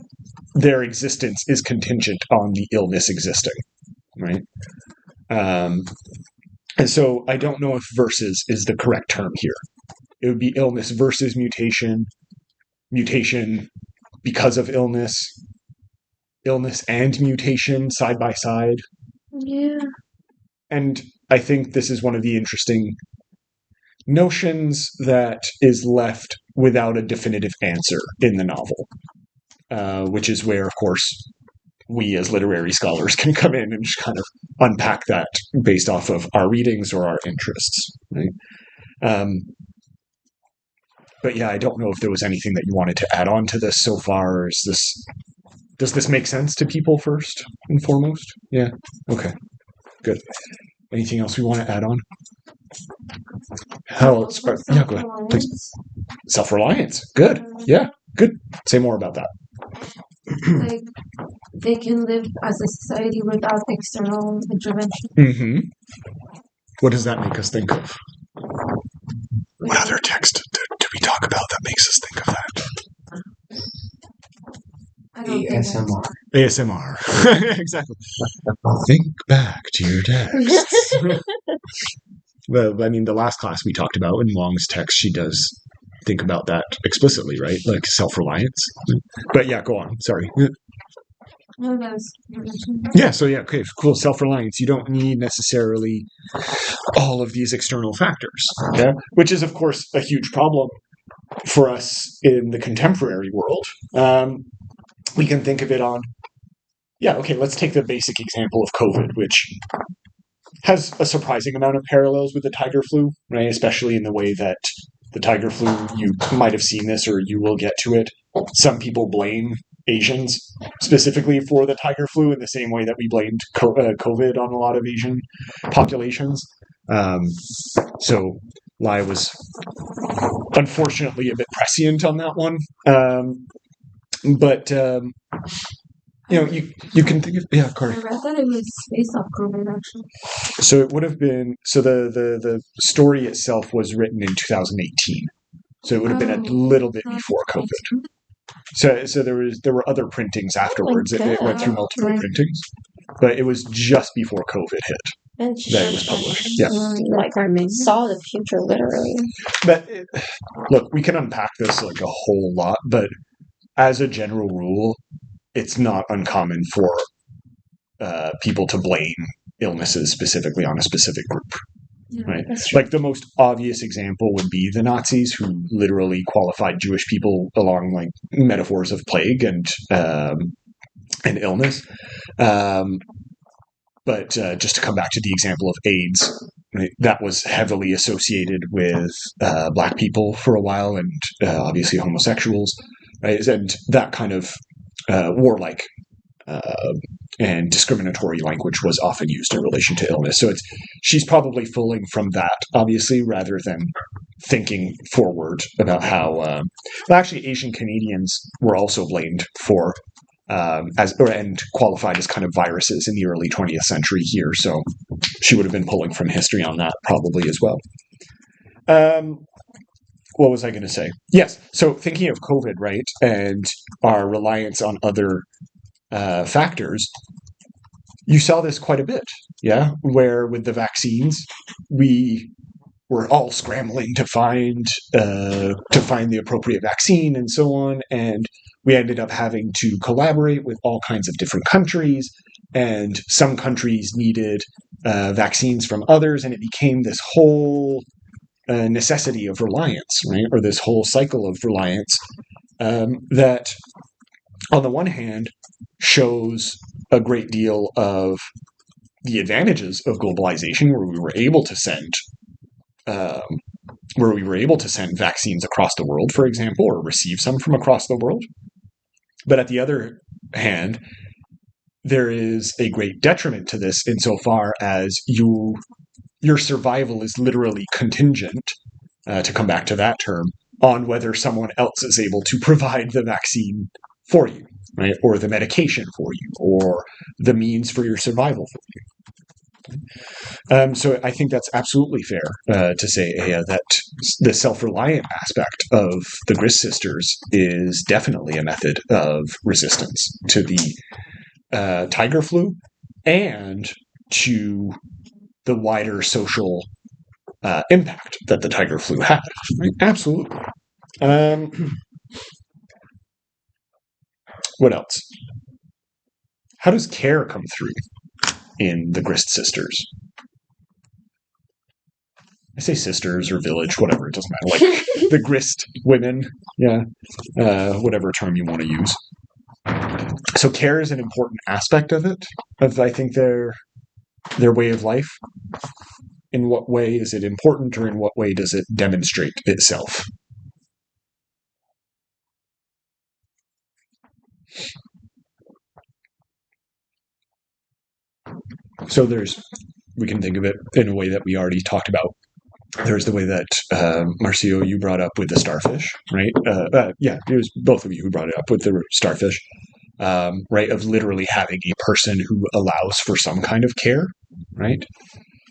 [SPEAKER 4] their existence is contingent on the illness existing, right? And so I don't know if versus is the correct term here. It would be illness versus mutation, mutation because of illness, illness and mutation side by side.
[SPEAKER 6] Yeah.
[SPEAKER 4] And I think this is one of the interesting notions that is left without a definitive answer in the novel, which is where, of course, we as literary scholars can come in and just kind of unpack that based off of our readings or our interests, right? But yeah, I don't know if there was anything that you wanted to add on to this so far. Does this make sense to people first and foremost? Yeah. Okay. Good. Anything else we want to add on? Go ahead, please. Self-reliance. Good. Yeah. Good. Say more about that.
[SPEAKER 6] Like, they can live as a society without external intervention.
[SPEAKER 4] Mm-hmm. What does that make us think of? What other text do we talk about that makes us think of that?
[SPEAKER 1] ASMR.
[SPEAKER 4] ASMR. Exactly. Think back to your texts. Well, I mean, the last class we talked about in Long's text, she does think about that explicitly, right? Like self-reliance. But yeah, go on. Sorry. Yeah, so yeah, okay, cool. Self-reliance. You don't need necessarily all of these external factors, yeah? Which is, of course, a huge problem for us in the contemporary world. We can think of it on, let's take the basic example of COVID, which has a surprising amount of parallels with the tiger flu, right? Especially in the way that the tiger flu, you might have seen this or you will get to it. Some people blame Asians specifically for the tiger flu in the same way that we blamed COVID on a lot of Asian populations. So Lai was unfortunately a bit prescient on that one. But you can think of Corey.
[SPEAKER 6] I read that it was based off COVID actually.
[SPEAKER 4] So it would have been the story itself was written in 2018. So it would have been a little bit before COVID. So there were other printings afterwards. It went through multiple printings, but it was just before COVID hit that it was published. Yeah,
[SPEAKER 3] saw the future literally.
[SPEAKER 4] But look, we can unpack this like a whole lot, but as a general rule, it's not uncommon for people to blame illnesses specifically on a specific group.
[SPEAKER 6] Yeah,
[SPEAKER 4] right?
[SPEAKER 3] That's true.
[SPEAKER 4] Like the most obvious example would be the Nazis, who literally qualified Jewish people along like metaphors of plague and illness. But just to come back to the example of AIDS, right, that was heavily associated with black people for a while, and obviously homosexuals, right? And that kind of warlike and discriminatory language was often used in relation to illness. So she's probably pulling from that, obviously, rather than thinking forward about how. Well, actually, Asian Canadians were also blamed for and qualified as kind of viruses in the early 20th century here. So she would have been pulling from history on that probably as well. What was I going to say? Yes. So thinking of COVID, right, and our reliance on other factors, you saw this quite a bit, yeah, where with the vaccines, we were all scrambling to find the appropriate vaccine and so on, and we ended up having to collaborate with all kinds of different countries, and some countries needed vaccines from others, and it became this whole necessity of reliance, right, or this whole cycle of reliance that, on the one hand, shows a great deal of the advantages of globalization, where we were able to send vaccines across the world, for example, or receive some from across the world. But at the other hand, there is a great detriment to this insofar as your survival is literally contingent, to come back to that term, on whether someone else is able to provide the vaccine for you, right, or the medication for you, or the means for your survival for you. So I think that's absolutely fair to say that the self-reliant aspect of the Grist sisters is definitely a method of resistance to the tiger flu and to the wider social impact that the tiger flu had. Right? Absolutely. What else? How does care come through in the Grist sisters? I say sisters or village, whatever, it doesn't matter. Like the Grist women, yeah, whatever term you want to use. So care is an important aspect of it, of I think their way of life. In what way is it important, or in what way does it demonstrate itself? So we can think of it in a way that we already talked about. There's the way that, Marcio, you brought up with the starfish, right? Yeah, it was both of you who brought it up with the starfish, right? Of literally having a person who allows for some kind of care, right?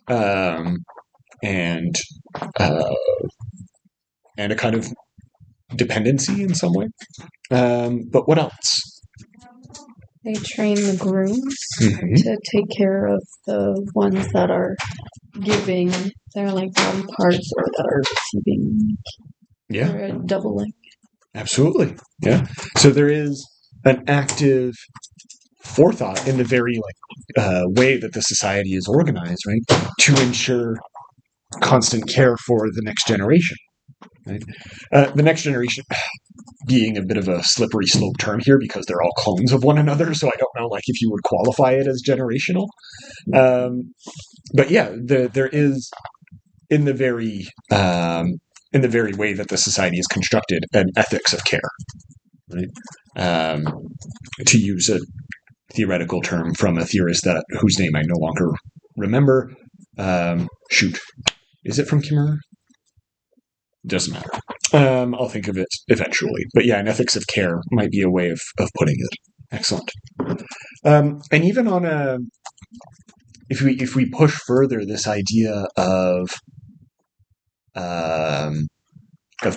[SPEAKER 4] And a kind of dependency in some way. But what else?
[SPEAKER 2] They train the grooms to take care of the ones that are giving their like body parts or that are receiving.
[SPEAKER 4] Yeah.
[SPEAKER 2] Or doubling.
[SPEAKER 4] Absolutely. Yeah. So there is an active forethought in the very way that the society is organized, right, to ensure constant care for the next generation. Right? The next generation being a bit of a slippery slope term here because they're all clones of one another, so I don't know if you would qualify it as generational. But yeah, there is in the very way that the society is constructed an ethics of care, right? To use a theoretical term from a theorist whose name I no longer remember. Is it from Kimmerer? Doesn't matter. I'll think of it eventually. But yeah, an ethics of care might be a way of putting it. Excellent. And even on if we push further this idea of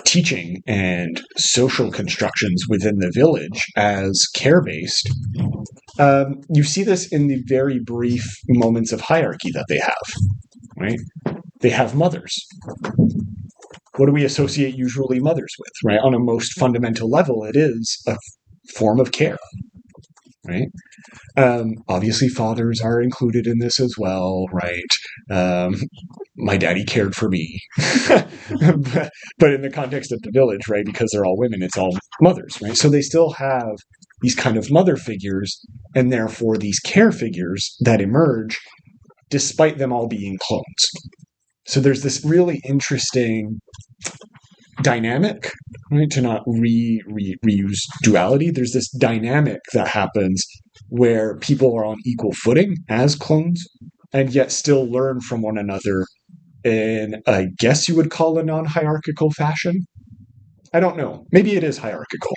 [SPEAKER 4] teaching and social constructions within the village as care-based, you see this in the very brief moments of hierarchy that they have, right? They have mothers. What do we associate usually mothers with, right? On a most fundamental level, it is a form of care, right? Obviously, fathers are included in this as well, right? My daddy cared for me. but in the context of the village, right, because they're all women, it's all mothers, right? So they still have these kind of mother figures, and therefore these care figures that emerge despite them all being clones. So there's this really interesting dynamic, right, to not reuse duality. There's this dynamic that happens where people are on equal footing as clones and yet still learn from one another in, I guess you would call, a non-hierarchical fashion. I don't know. Maybe it is hierarchical.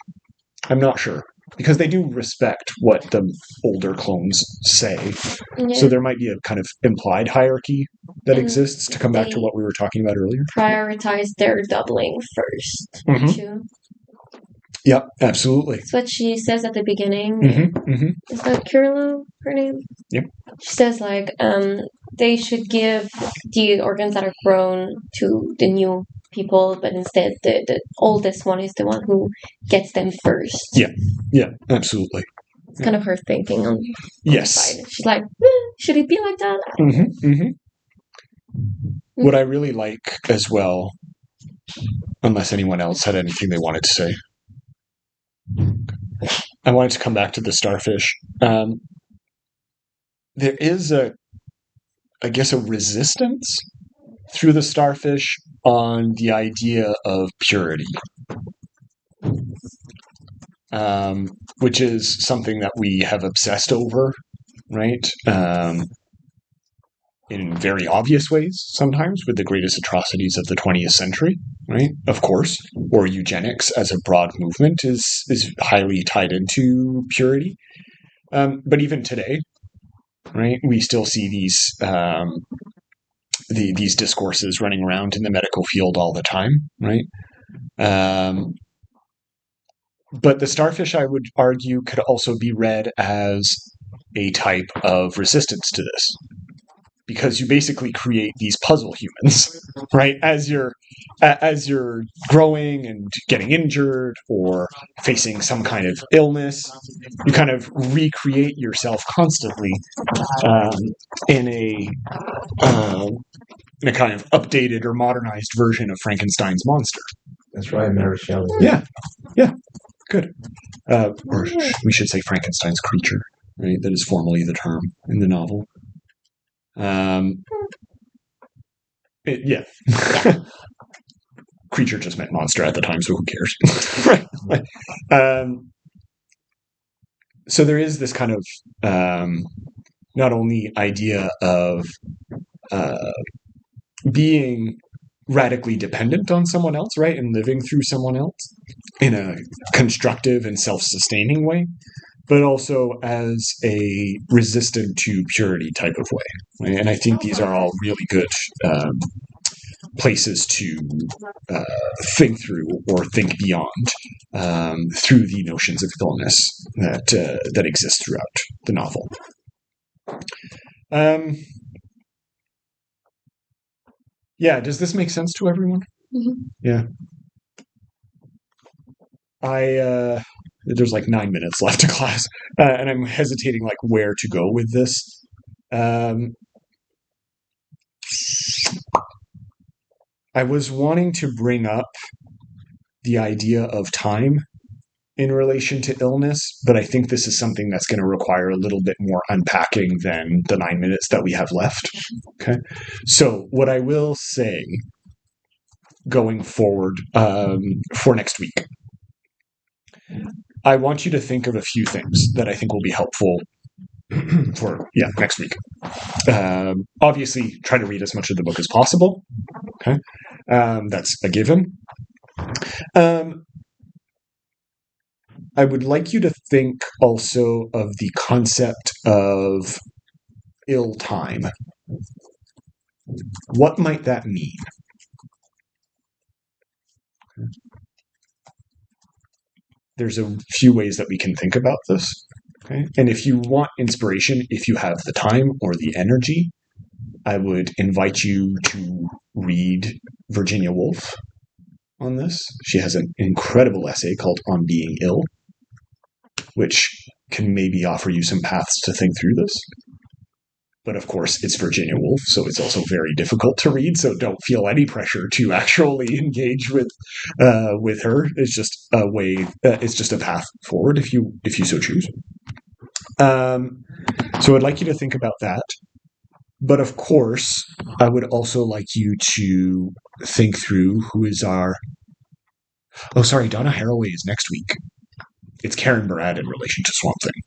[SPEAKER 4] I'm not sure. Because they do respect what the older clones say.
[SPEAKER 3] Yeah.
[SPEAKER 4] So there might be a kind of implied hierarchy that exists, to come back to what we were talking about earlier.
[SPEAKER 3] Prioritize their doubling first, too.
[SPEAKER 4] Yep, absolutely.
[SPEAKER 3] That's what she says at the beginning. Is that Kirilo, her name?
[SPEAKER 4] Yep.
[SPEAKER 3] She says, like, they should give the organs that are grown to the new people, but instead the oldest one is the one who gets them first.
[SPEAKER 4] Yeah, absolutely.
[SPEAKER 3] It's kind of her thinking on
[SPEAKER 4] yes.
[SPEAKER 3] the side. She's like, should it be like that?
[SPEAKER 4] What I really like as well, unless anyone else had anything they wanted to say, I wanted to come back to the starfish. There is I guess, a resistance through the starfish on the idea of purity, which is something that we have obsessed over, right? In very obvious ways, sometimes, with the greatest atrocities of the 20th century, right? Of course. Or eugenics as a broad movement is highly tied into purity. But even today, right, we still see these discourses running around in the medical field all the time, right? But the starfish, I would argue, could also be read as a type of resistance to this. Because you basically create these puzzle humans, right? As you're growing and getting injured or facing some kind of illness, you kind of recreate yourself constantly in a kind of updated or modernized version of Frankenstein's monster.
[SPEAKER 1] That's right, Mary Shelley.
[SPEAKER 4] Yeah, good. Or we should say Frankenstein's creature, right? That is formally the term in the novel. Yeah. Creature just meant monster at the time, so who cares? Right. So there is this kind of not only idea of being radically dependent on someone else, right, and living through someone else in a constructive and self-sustaining way, but also as a resistant to purity type of way. Right? And I think these are all really good places to think through or think beyond through the notions of illness that exist throughout the novel. Yeah, does this make sense to everyone? Yeah. There's like 9 minutes left to class, and I'm hesitating like where to go with this. I was wanting to bring up the idea of time in relation to illness, but I think this is something that's going to require a little bit more unpacking than the 9 minutes that we have left. Okay. So what I will say going forward for next week, I want you to think of a few things that I think will be helpful for next week. Obviously, try to read as much of the book as possible. Okay, that's a given. I would like you to think also of the concept of ill time. What might that mean? There's a few ways that we can think about this. Okay? And if you want inspiration, if you have the time or the energy, I would invite you to read Virginia Woolf on this. She has an incredible essay called On Being Ill, which can maybe offer you some paths to think through this. But of course, it's Virginia Woolf, so it's also very difficult to read. So don't feel any pressure to actually engage with her. It's just a way. It's just a path forward if you so choose. So I'd like you to think about that. But of course, I would also like you to think through who is our. Oh, sorry, Donna Haraway is next week. It's Karen Barad in relation to Swamp Thing.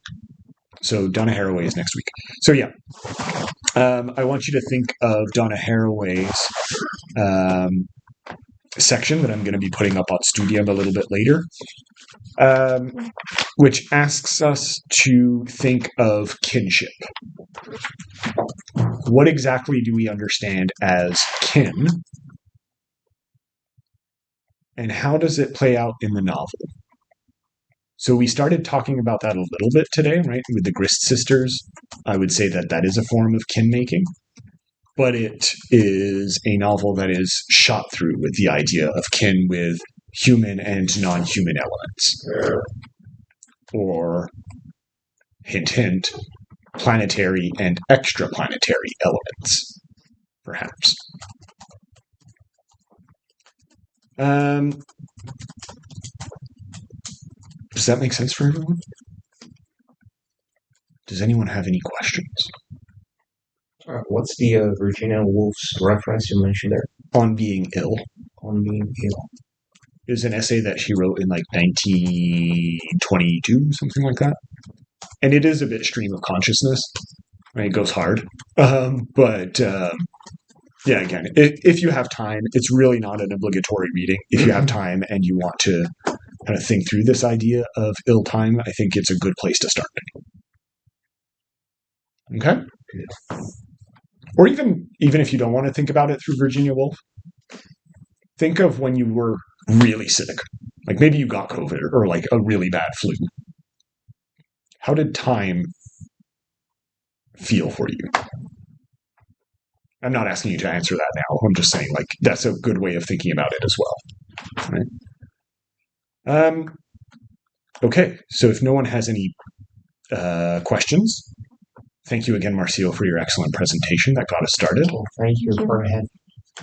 [SPEAKER 4] So Donna Haraway is next week. So yeah, I want you to think of Donna Haraway's section that I'm going to be putting up on Studium a little bit later, which asks us to think of kinship. What exactly do we understand as kin? And how does it play out in the novel? So we started talking about that a little bit today, right? With the Grist sisters. I would say that is a form of kin making. But it is a novel that is shot through with the idea of kin with human and non-human elements. Or, hint, hint, planetary and extraplanetary elements, perhaps. Does that make sense for everyone? Does anyone have any questions?
[SPEAKER 1] What's the Virginia Woolf's reference you mentioned there?
[SPEAKER 4] On being ill.
[SPEAKER 1] On being ill.
[SPEAKER 4] It was an essay that she wrote in like 1922, something like that. And it is a bit stream of consciousness. Right? It goes hard. Yeah, again, if you have time, it's really not an obligatory reading. If you have time and you want to kind of think through this idea of ill time, I think it's a good place to start. Okay? Or even if you don't want to think about it through Virginia Woolf, think of when you were really sick. Like maybe you got COVID or like a really bad flu. How did time feel for you? I'm not asking you to answer that now. I'm just saying, like, that's a good way of thinking about it as well. Right? Okay, so if no one has any questions, thank you again, Marcio, for your excellent presentation that got us started.
[SPEAKER 1] Thank you for having.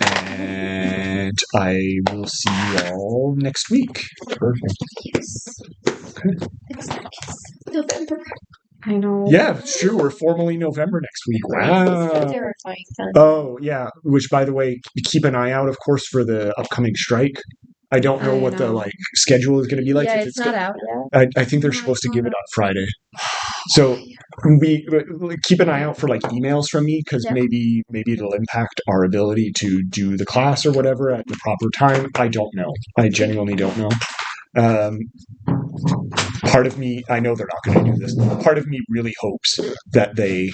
[SPEAKER 4] And I will see you all next week.
[SPEAKER 1] Perfect.
[SPEAKER 4] Okay.
[SPEAKER 3] November.
[SPEAKER 2] I know.
[SPEAKER 4] Yeah, it's true. We're formally November next week. Wow.
[SPEAKER 3] Terrifying time.
[SPEAKER 4] Oh, yeah. Which, by the way, keep an eye out, of course, for the upcoming strike. I don't know what the schedule is going to be like.
[SPEAKER 3] Yeah,
[SPEAKER 4] if
[SPEAKER 3] it's not out yet.
[SPEAKER 4] I think they're supposed to give it on Friday. So we keep an eye out for like emails from me because maybe it'll impact our ability to do the class or whatever at the proper time. I don't know. I genuinely don't know. Part of me, I know they're not going to do this. Part of me really hopes that they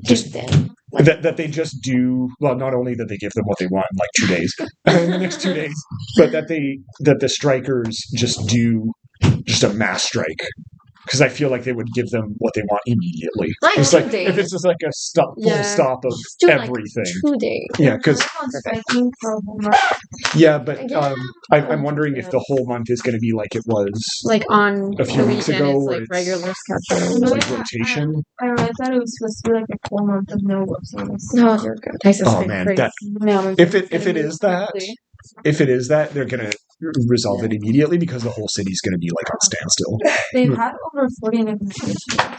[SPEAKER 4] just that they just do well. Not only that they give them what they want in like 2 days, in the next 2 days, but that the strikers just do just a mass strike. Because I feel like they would give them what they want immediately.
[SPEAKER 3] Like
[SPEAKER 4] it's
[SPEAKER 3] 2
[SPEAKER 4] like
[SPEAKER 3] days.
[SPEAKER 4] if it's just like a full stop of everything.
[SPEAKER 3] Like 2 days.
[SPEAKER 4] Yeah, because but I'm wondering if the whole month is going to be like it was
[SPEAKER 2] like on
[SPEAKER 4] a few weeks ago,
[SPEAKER 2] it's
[SPEAKER 4] where
[SPEAKER 2] like regular schedule.
[SPEAKER 4] It's like rotation.
[SPEAKER 6] I read that it was supposed to be like a full month of no work service.
[SPEAKER 2] No, you're good.
[SPEAKER 4] Oh man, that if it is that, they're going to resolve it immediately because the whole city's going to be like on standstill.
[SPEAKER 6] They've had over 40 negotiations.